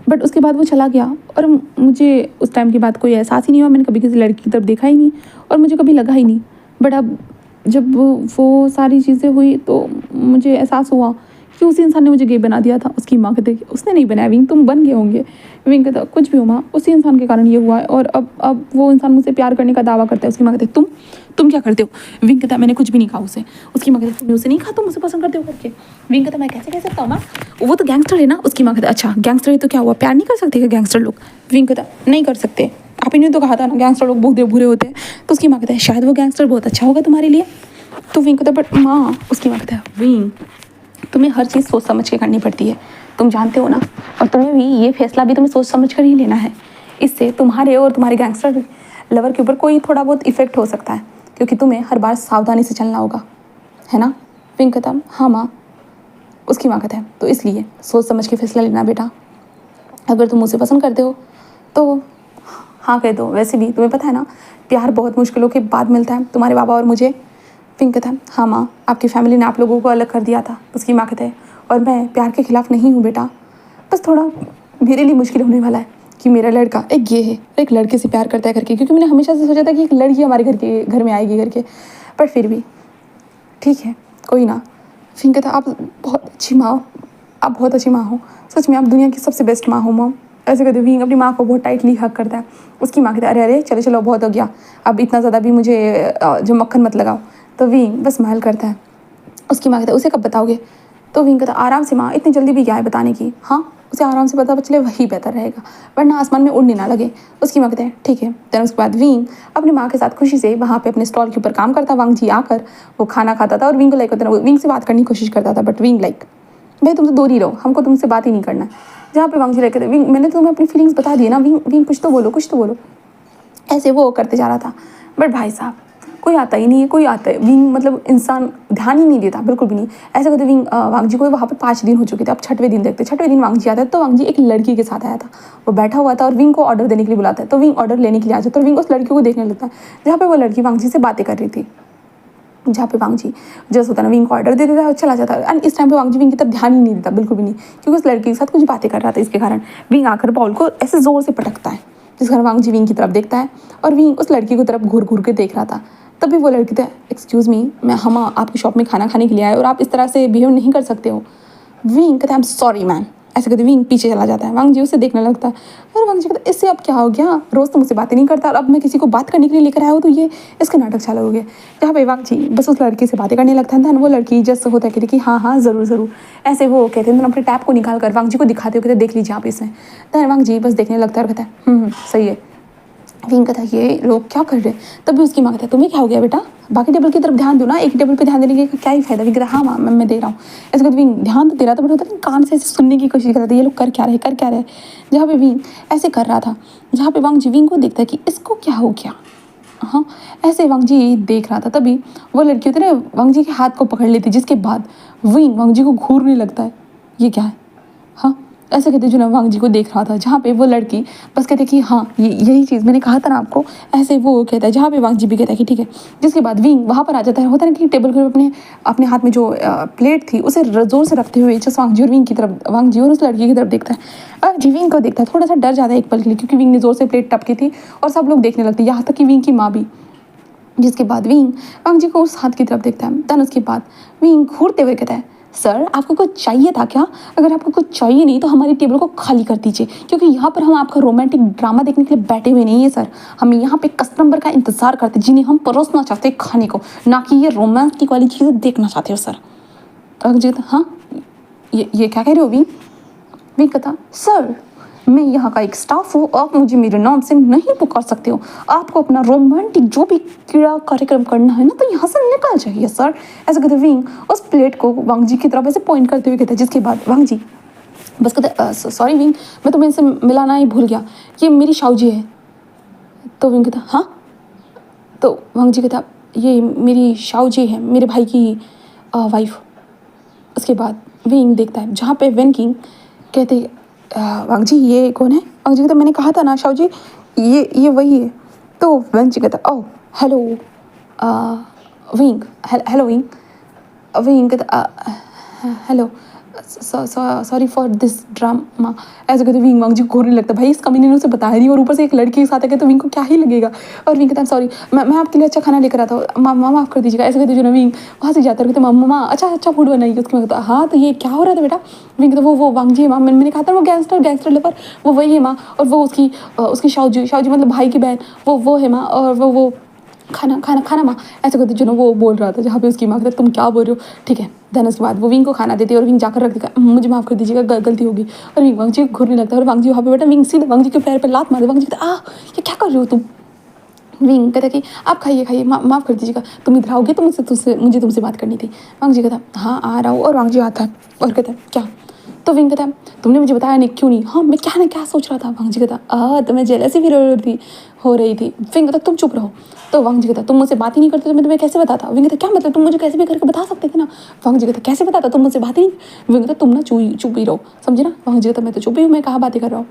बट उसके बाद वो चला गया और मुझे उस टाइम के बाद कोई एहसास ही नहीं हुआ, मैंने कभी किसी लड़की की तरफ देखा ही नहीं और मुझे कभी लगा ही नहीं। बट अब जब वो सारी चीज़ें हुई तो मुझे एहसास हुआ कि उसी इंसान ने मुझे गे बना दिया था। उसकी माँ कहते, उसने नहीं बनाया विंग, तुम बन गए होंगे। विंग कहता, कुछ भी हो माँ, उसी इंसान के कारण ये हुआ है और अब वो इंसान मुझसे प्यार करने का दावा करता है। उसकी माँ कहते, तुम क्या करते हो? विंग कहता, मैंने कुछ भी नहीं कहा उसे। उसकी माँ कहती, तुमने उसे नहीं कहा तुम उसे पसंद करते हो करके? विंग कहता, मैं कैसे कह सकता हूँ माँ, वो तो गैंगस्टर है ना। उसकी माँ कहता, अच्छा गैंगस्टर है तो क्या हुआ, प्यार नहीं कर सकते क्या गैंगस्टर लोग? विंग कहता, नहीं कर सकते, आप इन्हें तो कहा था ना गैंगस्टर लोग बहुत बुरे होते हैं। तो उसकी माँ कहता है, शायद वो गैंगस्टर बहुत अच्छा होगा तुम्हारे लिए। तो विंग कहता, बट माँ। उसकी माँ कहता है, विंग तुम्हें हर चीज़ सोच समझ के करनी पड़ती है, तुम जानते हो ना, और तुम्हें भी ये फैसला भी तुम्हें सोच समझ कर ही लेना है। इससे तुम्हारे और तुम्हारे गैंगस्टर लवर के ऊपर कोई थोड़ा बहुत इफेक्ट हो सकता है, क्योंकि तुम्हें हर बार सावधानी से चलना होगा, है ना? विंग कहता, हाँ माँ। उसकी माँ कहता है, तो इसलिए सोच समझ के फैसला लेना बेटा, अगर तुम उसे पसंद करते हो तो हाँ कह दो। वैसे भी तुम्हें पता है ना, प्यार बहुत मुश्किलों के बाद मिलता है, तुम्हारे बाबा और मुझे। विंग कहता है, हाँ माँ, आपकी फैमिली ने आप लोगों को अलग कर दिया था। उसकी माँ कहते हैं, और मैं प्यार के खिलाफ नहीं हूँ बेटा, बस थोड़ा मेरे लिए मुश्किल होने वाला है कि मेरा लड़का एक गे है, एक लड़के से प्यार करता है करके, क्योंकि मैंने हमेशा से सोचा था कि एक लड़की हमारे घर में आएगी करके, पर फिर भी ठीक है, कोई ना। विंग कहता, आप बहुत अच्छी माँ हो, आप बहुत अच्छी माँ हो, सच में आप दुनिया की सबसे बेस्ट माँ हो मॉम। ऐसे कहते विंग अपनी माँ को बहुत टाइटली हक करता है। उसकी माँ कहते, अरे अरे चलो चलो बहुत हो गया, अब इतना ज़्यादा भी मुझे जो मक्खन मत लगाओ। तो विंग बस स्माइल करता है। उसकी माँ कहता है, उसे कब बताओगे? तो विंग कहता, आराम से माँ, इतनी जल्दी भी क्या है बताने की, हाँ उसे आराम से पता चले वही बेहतर रहेगा, वरना आसमान में उड़ने ना लगे। उसकी माँ कहते हैं, ठीक है। देन उसके बाद विंग अपनी माँ के साथ खुशी से वहाँ पे अपने स्टॉल के ऊपर काम करता। वांग जी आकर वो खाना खाता था और विंग को लाइक होता है, विंग से बात करने की कोशिश करता था, बट विंग लाइक, भाई तुम तो दूर ही रहो, हमको तुमसे बात ही नहीं करना। जहाँ पे वांग जी रहते थे, विंग मैंने तुम्हें अपनी फीलिंग्स बता दी ना, विंग कुछ तो बोलो, कुछ तो बोलो। ऐसे वो करते जा रहा था, बट भाई साहब कोई आता ही नहीं है, कोई आता है विंग मतलब इंसान ध्यान ही नहीं देता, बिल्कुल भी नहीं। ऐसे करते विंग वांग जी को वहाँ पे 5 दिन हो चुके थे, अब 6वें दिन देखते, 6वें दिन वांग जी आता है तो वांग जी एक लड़की के साथ आया था, वो बैठा हुआ था और विंग को ऑर्डर देने के लिए बुलाता है। तो विंग ऑर्डर लेने के लिए आ जाता है और विंग उस लड़की को देखने लगता है, जहाँ पे वो लड़की वांग जी से बातें कर रही थी। जहाँ पे वांग जी जैसे होता है ना, विंग को ऑर्डर दे देता है और चला जाता है। एंड इस टाइम पे वांग जी विंग की तरफ ध्यान ही नहीं देता, बिल्कुल भी नहीं, क्योंकि उस लड़की के साथ कुछ बातें कर रहा था। इसके कारण विंग आकर बॉल को ऐसे जोर से पटकता है, जिस कारण वांग जी विंग की तरफ देखता है और विंग उस लड़की की तरफ घूर घूर के देख रहा था। तभी वो लड़की था, एक्सक्यूज़ मी, हम आपकी शॉप में खाना खाने के लिए आए और आप इस तरह से बिहेव नहीं कर सकते हो। विंग कहता है, आई एम सॉरी मैम। ऐसे कहते विंग पीछे चला जाता है। वांग जी उसे देखने लगता है और वांग जी कहता है, इससे अब क्या हो गया, रोज़ तो मुझसे बातें नहीं करता और अब मैं किसी को बात करने के लिए लेकर आया हूँ तो ये इसके नाटक चालू हो गए। जहाँ पे वांग जी बस उस लड़की से बातें करने लगता है, वो लड़की जस्ट होता है, कहती कि हाँ हाँ ज़रूर ज़रूर। ऐसे वो कहते हैं, अपने टैप को निकाल कर वांग जी को दिखाते हो, कहते देख लीजिए आप इसमें। तो वांग जी बस देखने लगता है और कहता है सही है। विंग कहता है, ये लोग क्या कर रहे हैं? तभी उसकी माँ कहता है, तुम्हें क्या हो गया बेटा, बाकी टेबल की तरफ ध्यान दो ना, एक टेबल पे ध्यान देने का क्या ही फायदा। विंग कहता है, हाँ माँ मैं दे रहा हूँ। ऐसे कहते विंग ध्यान तो दे रहा था, बट होता है कान से ऐसे सुनने की कोशिश कर रहा था, ये लोग कर क्या रहे। जहाँ पे विंग ऐसे कर रहा था, जहाँ पे वांग जी विंग को देखता है कि इसको क्या हो गया, हाँ, ऐसे वांग जी देख रहा था, तभी वो लड़की होती है ना, वांग जी के हाथ को पकड़ लेती, जिसके बाद विंग वांग जी को घूरने लगता है। ये क्या है? हाँ, ऐसे कहते जुनैद वांग जी को देख रहा था, जहाँ पे वो लड़की बस कहते कि हाँ यही चीज़ मैंने कहा था ना आपको, ऐसे वो कहता है, जहाँ पे वांग जी भी कहता है कि ठीक है। जिसके बाद विंग वहाँ पर आ जाता है, होता है ना कि टेबल के ऊपर अपने अपने हाथ में जो प्लेट थी उसे जोर से रखते हुए जस्ट वांग जी और विंग की तरफ, वांग जी और उस लड़की की तरफ देखता है। अब जी विंग को देखता है, थोड़ा सा डर जाता है एक पल के लिए, क्योंकि विंग ने जोर से प्लेट टपकी थी और सब लोग देखने लगते, यहाँ तक कि विंग की माँ भी। जिसके बाद विंग वांग जी को उस हाथ की तरफ देखता है। देन उसके बाद विंग घूरते हुए कहता है, सर आपको कुछ चाहिए था क्या? अगर आपको कुछ चाहिए नहीं तो हमारी टेबल को खाली कर दीजिए, क्योंकि यहाँ पर हम आपका रोमांटिक ड्रामा देखने के लिए बैठे हुए नहीं है सर। हम यहाँ पे कस्टमर का इंतजार करते हैं, जिन्हें हम परोसना चाहते हैं खाने को, ना कि ये रोमांटिक वाली चीज़ें देखना चाहते हो सर। वांग जी कहता, हाँ ये क्या कह रहे हो विंग? विंग कहता, सर मैं यहाँ का एक स्टाफ हूँ, आप मुझे मेरे नाम से नहीं पुकार सकते हो। आपको अपना रोमांटिक जो भी क्रीड़ा कार्यक्रम करना है ना, तो यहाँ से निकल जाइए सर। ऐसे कहते विंग उस प्लेट को वांग जी की तरफ ऐसे पॉइंट करते हुए कहता है। जिसके बाद वांग जी बस कहते, सॉरी विंग, मैं तुम्हें इनसे मिलाना ही भूल गया, ये मेरी शाऊजी है। तो विंग कहता, हाँ? तो वांग जी कहता, ये मेरी शाऊजी है, मेरे भाई की वाइफ। उसके बाद विंग देखता है जहाँ पे वेन किंग कहते, वांग जी ये कौन है? वांग जी कहता, मैंने कहा था ना शाओ जी, ये वही है। तो वेन जी कहता, oh hello Wing, hello Wing. Wing कहता, hello, sorry for this drama. ऐसे कहते विंग वांग जी को घूरने लगता, भाई इस कमीने ने उसे बताया नहीं और ऊपर से एक लड़की के साथ है, तो विंग को क्या ही लगेगा। और विंग कहता, सॉरी मैं आपके लिए अच्छा खाना लेकर आता हूँ, माँ माफ़ कर दीजिएगा। ऐसे कहते जो ना विंग वहाँ से जाता, कहते मम्मा अच्छा फूड बनाइए। उसके बाद कहता, हाँ तो ये क्या हो रहा था बेटा? विंग कहता, वो वांग जी है माँ, मैंने कहा था वो गैंगस्टर लेपर, वो वही है माँ। और वो उसकी शाऊजी मतलब भाई की बहन, वो है माँ। और वो खाना माँ। ऐसे करते जो ना वो बोल रहा था, जहाँ पे उसकी माँ कहता, तुम क्या बोल रहे हो? ठीक है। देन उसके बाद वो विंग को खाना देती है और विंग जाकर रख देगा, मुझे माफ़ कर दीजिएगा, गलती होगी। और विंग वांग जी को घूरने लगता है और वांग जी वहाँ पे बैठा, विंग सीधे वांग जी के पैर पे लात मार दे। वांग जी कहता, ये क्या कर रहे हो तुम? विंग कहता कि आप खाइए माफ़ कर दीजिएगा, तुम इधर आओगे तो मुझे तुमसे बात करनी थी। वांग जी कहता, हाँ आ रहा हूँ। और वांग जी आता है और कहता, क्या? तो विंग कहता, तुमने मुझे बताया नहीं, क्यों नहीं? हाँ मैं क्या सोच रहा था। वांग जी कहता, तो मैं जेलसी फील हो रही थी। विंग कहता, तुम चुप रहो। तो वांग जी कहता, तुम मुझसे बात ही नहीं करते तो मैं तुम्हें कैसे बताता? विंग कहता, क्या मतलब? तुम मुझे कैसे भी करके बता सकते थे ना। वांग जी कहता, कैसे बताता, तुम मुझसे बात ही नहीं। विंग कहता, तुम ना चुप ही रहो, समझे ना। वांग जी कहता, मैं तो चुप ही हूँ, मैं कहाँ बातें कर रहा हूँ।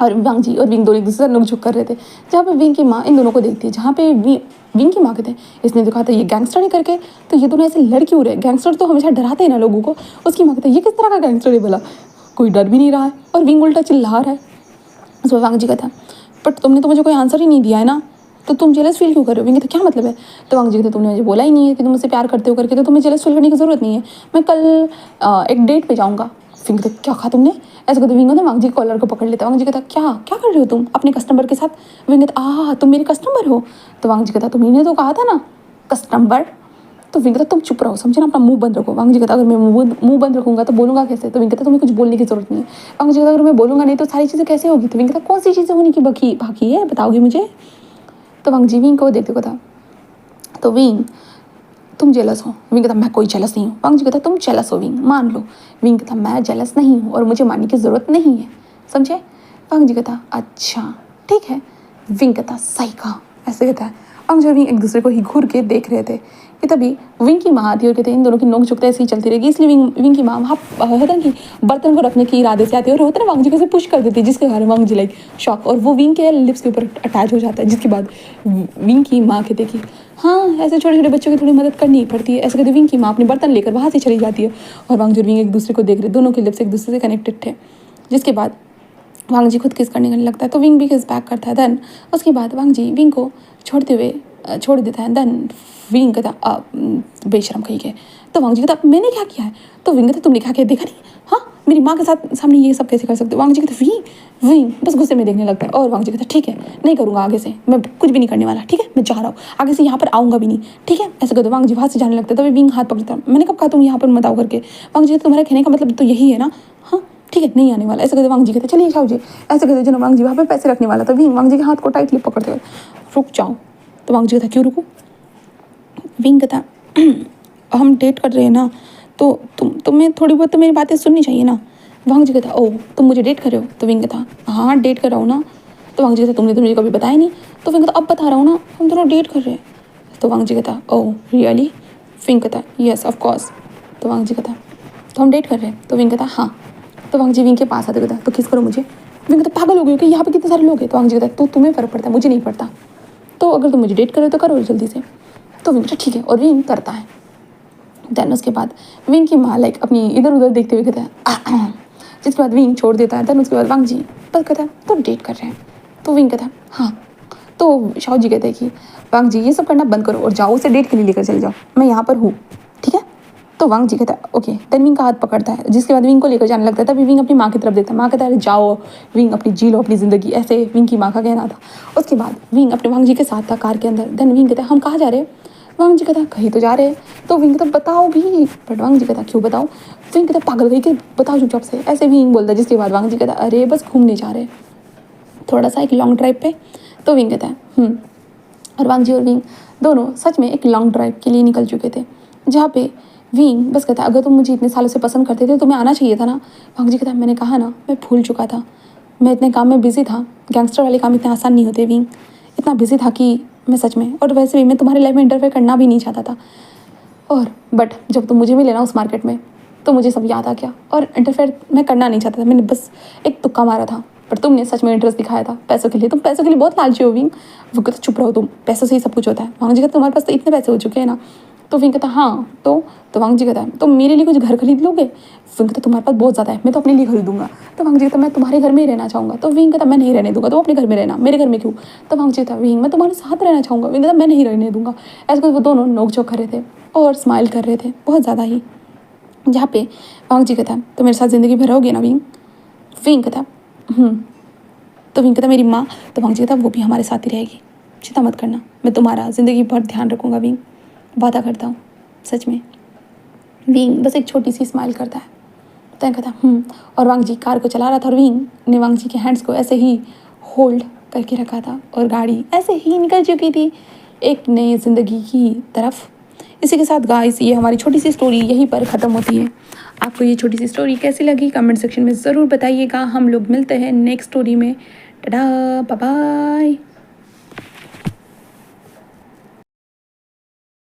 और वांग जी और विंग दोनों एक दूसरे से नोक-झोंक कर रहे थे, जहाँ पे विंग की माँ इन दोनों को देखती है, जहाँ पे विंग की माँ कहते हैं, इसने दिखा था ये गैंगस्टर नहीं करके, तो ये दोनों ऐसे लड़ क्यों रहे? गैंगस्टर तो हमेशा डराते हैं ना लोगों को। उसकी माँ कहते हैं, ये किस तरह का गैंगस्टर है भला, कोई डर भी नहीं रहा है और विंग उल्टा चिल्ला रहा है। उसमें वांग जी कहता, बट तुमने तो मुझे कोई आंसर ही नहीं दिया है ना, तो तुम जेलस फील क्यों कर रहे हो? विंग कहता, क्या मतलब है? तो वांग जी कहते, तुमने मुझे बोला ही नहीं है कि तुम मुझसे प्यार करते हो करके, तो तुम्हें जेलस फील करने की जरूरत नहीं है। मैं कल एक डेट पे जाऊँगा। विंग कहता, क्या कहा तुमने? ऐसे कहते विंग होता वांग जी कॉलर को पकड़ लेता। वांग जी कहता, क्या कर रहे हो तुम अपने कस्टमर के साथ? विंग कहता, तुम मेरे कस्टमर हो? तो वांग जी कहता, तुमने तो कहा था ना कस्टमर। तो विंग कहता, तुम चुप रहो, समझे ना, अपना मुंह बंद रखो। वांग जी कहता, अगर मैं मुंह बंद रखूंगा तो बोलूंगा कैसे? तो विंग कहता, तुम्हें कुछ बोलने की जरूरत नहीं है। वांग जी कहता, अगर मैं बोलूंगा नहीं तो सारी चीज़ें कैसे होगी? तो विंग कहता, कौन सी चीज़ें होने की बाकी है, बताओगी मुझे? तो वांग जी विंग को देखते कहता, तो विंग तुम जेलस हो? विंग कहता, मैं कोई जेलस नहीं हूँ। वांग जी कहता, तुम जेलस हो विंग, मान लो। विंग कहता, मैं जेलस नहीं हूँ और मुझे मानने की ज़रूरत नहीं है, समझे? वांग जी कहता, अच्छा ठीक है। विंग कहता, सही कहा। ऐसे कहता है। वांग जी और विंग एक दूसरे को ही घूर के देख रहे थे कि तभी विंग की माँ आती है और कहते हैं इन दोनों की नोक झोंक ऐसे ही चलती रहेगी। इसलिए विंग की माँ वहाँ होता है कि बर्तन को रखने के इरादे से आती है और होता है ना वांग जी कैसे पुश कर देती है, जिसके कारण वांग जी लाइक शॉक, और वो विंग के लिप्स के ऊपर अटैच हो जाता है। जिसके बाद विंग की माँ कहती है कि हाँ ऐसे छोटे छोटे बच्चों की थोड़ी मदद करनी ही पड़ती है। ऐसे कहते विंग की माँ अपने बर्तन लेकर वहाँ से चली जाती है और वांग जी और विंग एक दूसरे को देख रहे, दोनों के लिप्स एक दूसरे से कनेक्टेड थे। जिसके बाद वांग जी खुद किस करने लगता है तो विंग भी किस बैक करता है। देन उसके बाद वांग जी विंग को छोड़ते हुए छोड़ देता है। देन विंग कहता, बेशरम कही गए। तो वांग जी कहता, मैंने क्या किया है? तो विंग कहता, तुमने क्या किया देखा नहीं? हाँ मेरी माँ के साथ सामने ये सब कैसे कर सकते हो? वांग जी कहते, विंग बस गुस्से में देखने लगता है। और वांग जी कहता, ठीक है नहीं करूँगा आगे से, मैं कुछ भी नहीं करने वाला, ठीक है मैं जा रहा हूँ, आगे से यहाँ पर आऊँगा भी नहीं, ठीक है। ऐसे कहते वांग जी वहाँ से जाने लगता है। तभी विंग हाथ पकड़ता है, मैंने कब कहा तुम यहाँ पर मत आओ करके? वांग जी, तुम्हारे कहने का मतलब तो यही है ना? हाँ ठीक है नहीं आने वाला। ऐसे कहते वांग जी कहते, चलिए शाहू जी। ऐसे कहते जो वांग जी वहाँ पे पैसे रखने वाला था, विंग वांग जी के हाथ को टाइटली पकड़ते हुए, रुक जाओ। तो वांग जी कहता, क्यों रुको? विंग कहता, हम डेट कर रहे हैं ना, तो तुम्हें थोड़ी बहुत तो मेरी बातें सुननी चाहिए ना। वांग जी कहता, ओह तुम मुझे डेट कर रहे हो? तो विंग कहता, हाँ डेट कर रहा हूँ ना। तो वांग जी कहता तुमने तो मुझे कभी बताया नहीं। तो विंग कहता अब बता रहा हूँ ना, हम दोनों डेट कर रहे हैं। तो वांग जी कहता ओह रियली। विंग कहता यस ऑफ कोर्स। तो वांग जी कहता तो हम डेट कर रहे हैं। तो विंग कहता हाँ। तो वांग जी विंग के पास आते कहता तो किस करो मुझे। विंग कहता पागल हो गई कि यहाँ पे कितने सारे लोग हैं। तो वांग जी कहता तो तुम्हें फ़र्क पड़ता है, मुझे नहीं पड़ता, तो अगर तुम मुझे डेट करो तो करो जल्दी से। तो विंग कहता ठीक है, और विंग करता है। देन उसके बाद विंग की माँ लाइक अपनी इधर उधर देखते हुए कहता है जिसके बाद विंग छोड़ देता है। देन उसके बाद वांग जी बस कहता है तो डेट कर रहे हैं। तो विंग कहता है हाँ। तो शाओ जी कहते हैं कि वांग जी ये सब करना बंद करो और जाओ उसे डेट के लिए लेकर चले जाओ, मैं यहाँ पर हूँ, ठीक है। तो वांग जी कहता है ओके। देन विंग का हाथ पकड़ता है, जिसके बाद विंग को लेकर जाने लगता है। तभी विंग अपनी माँ की तरफ देखता है, माँ कहता है जाओ विंग अपनी जी लो अपनी ज़िंदगी, ऐसे विंग की माँ का कहना था। उसके बाद विंग अपने वांग जी के साथ था कार के अंदर। देन विंग कहता है हम कहाँ जा रहे हैं। वांग जी कहता कहीं तो जा रहे हैं। तो विंग कहता बताओ भी, बट वांग जी कहता क्यों बताओ। विंग कहता पागल गई कि बताओ चुपचाप से, ऐसे विंग बोलता है। जिसके बाद वांग जी कहता अरे बस घूमने जा रहे हैं थोड़ा सा एक लॉन्ग ड्राइव पे। तो विंग कहता है और वांग जी और विंग दोनों सच में एक लॉन्ग ड्राइव के लिए निकल चुके थे, जहाँ पे विंग बस कहता अगर तुम मुझे इतने सालों से पसंद करते थे तो तुम्हें आना चाहिए था ना। वांग जी कहता मैंने कहा ना मैं भूल चुका था, मैं इतने काम में बिजी था, गैंगस्टर वाले काम इतने आसान नहीं होते विंग, इतना बिजी था कि मैं सच में, और वैसे भी मैं तुम्हारी लाइफ में इंटरफेयर करना भी नहीं चाहता था। और बट जब तुम मुझे मिले ना उस मार्केट में तो मुझे सब याद आ गया, और इंटरफेयर मैं करना नहीं चाहता था, मैंने बस एक तुक्का मारा था। पर तुमने सच में इंटरेस्ट दिखाया था पैसों के लिए, तुम पैसों के लिए बहुत लालची हो विंग। वो कहता चुप रहो तुम, पैसों से ही सब कुछ होता है। वांग जी कहता तुम्हारे पास तो इतने पैसे हो चुके हैं ना। तो विंग कहता हाँ तो वांग जी कहता है तो मेरे लिए कुछ घर खरीद लोगे। विंग कहता तुम्हारे पास बहुत ज़्यादा है, मैं तो अपने लिए खरीदूंगा। तो वांग जी कहता मैं तुम्हारे घर में ही रहना चाहूँगा। तो विंग कहता मैं नहीं रहने दूंगा, तो अपने घर में रहना, मेरे घर में क्यों। तो वांग जी कहता विंग मैं तुम्हारे साथ रहना चाहूँगा। विंग कहता मैं नहीं रहने दूंगा। ऐसे करके वो दोनों नोक झोंक कर रहे थे और स्माइल कर रहे थे बहुत ज़्यादा ही। जहाँ पे वांग जी कहता तो मेरे साथ ज़िंदगी भर रहोगे ना विंग। विंग कहता तो विंग कहता मेरी माँ। तो वांग जी कहता वो भी हमारे साथ ही रहेगी, चिंता मत करना, मैं तुम्हारा ज़िंदगी भर ध्यान रखूँगा विंग, वादा करता हूँ सच में। विंग बस एक छोटी सी स्माइल करता है। तो कहता और वांग जी कार को चला रहा था और विंग ने वांग जी के हैंड्स को ऐसे ही होल्ड करके रखा था और गाड़ी ऐसे ही निकल चुकी थी एक नई ज़िंदगी की तरफ। इसी के साथ गाइस ये हमारी छोटी सी स्टोरी यहीं पर ख़त्म होती है। आपको ये छोटी सी स्टोरी कैसी लगी कमेंट सेक्शन में ज़रूर बताइएगा। हम लोग मिलते हैं नेक्स्ट स्टोरी में। Tata bye bye.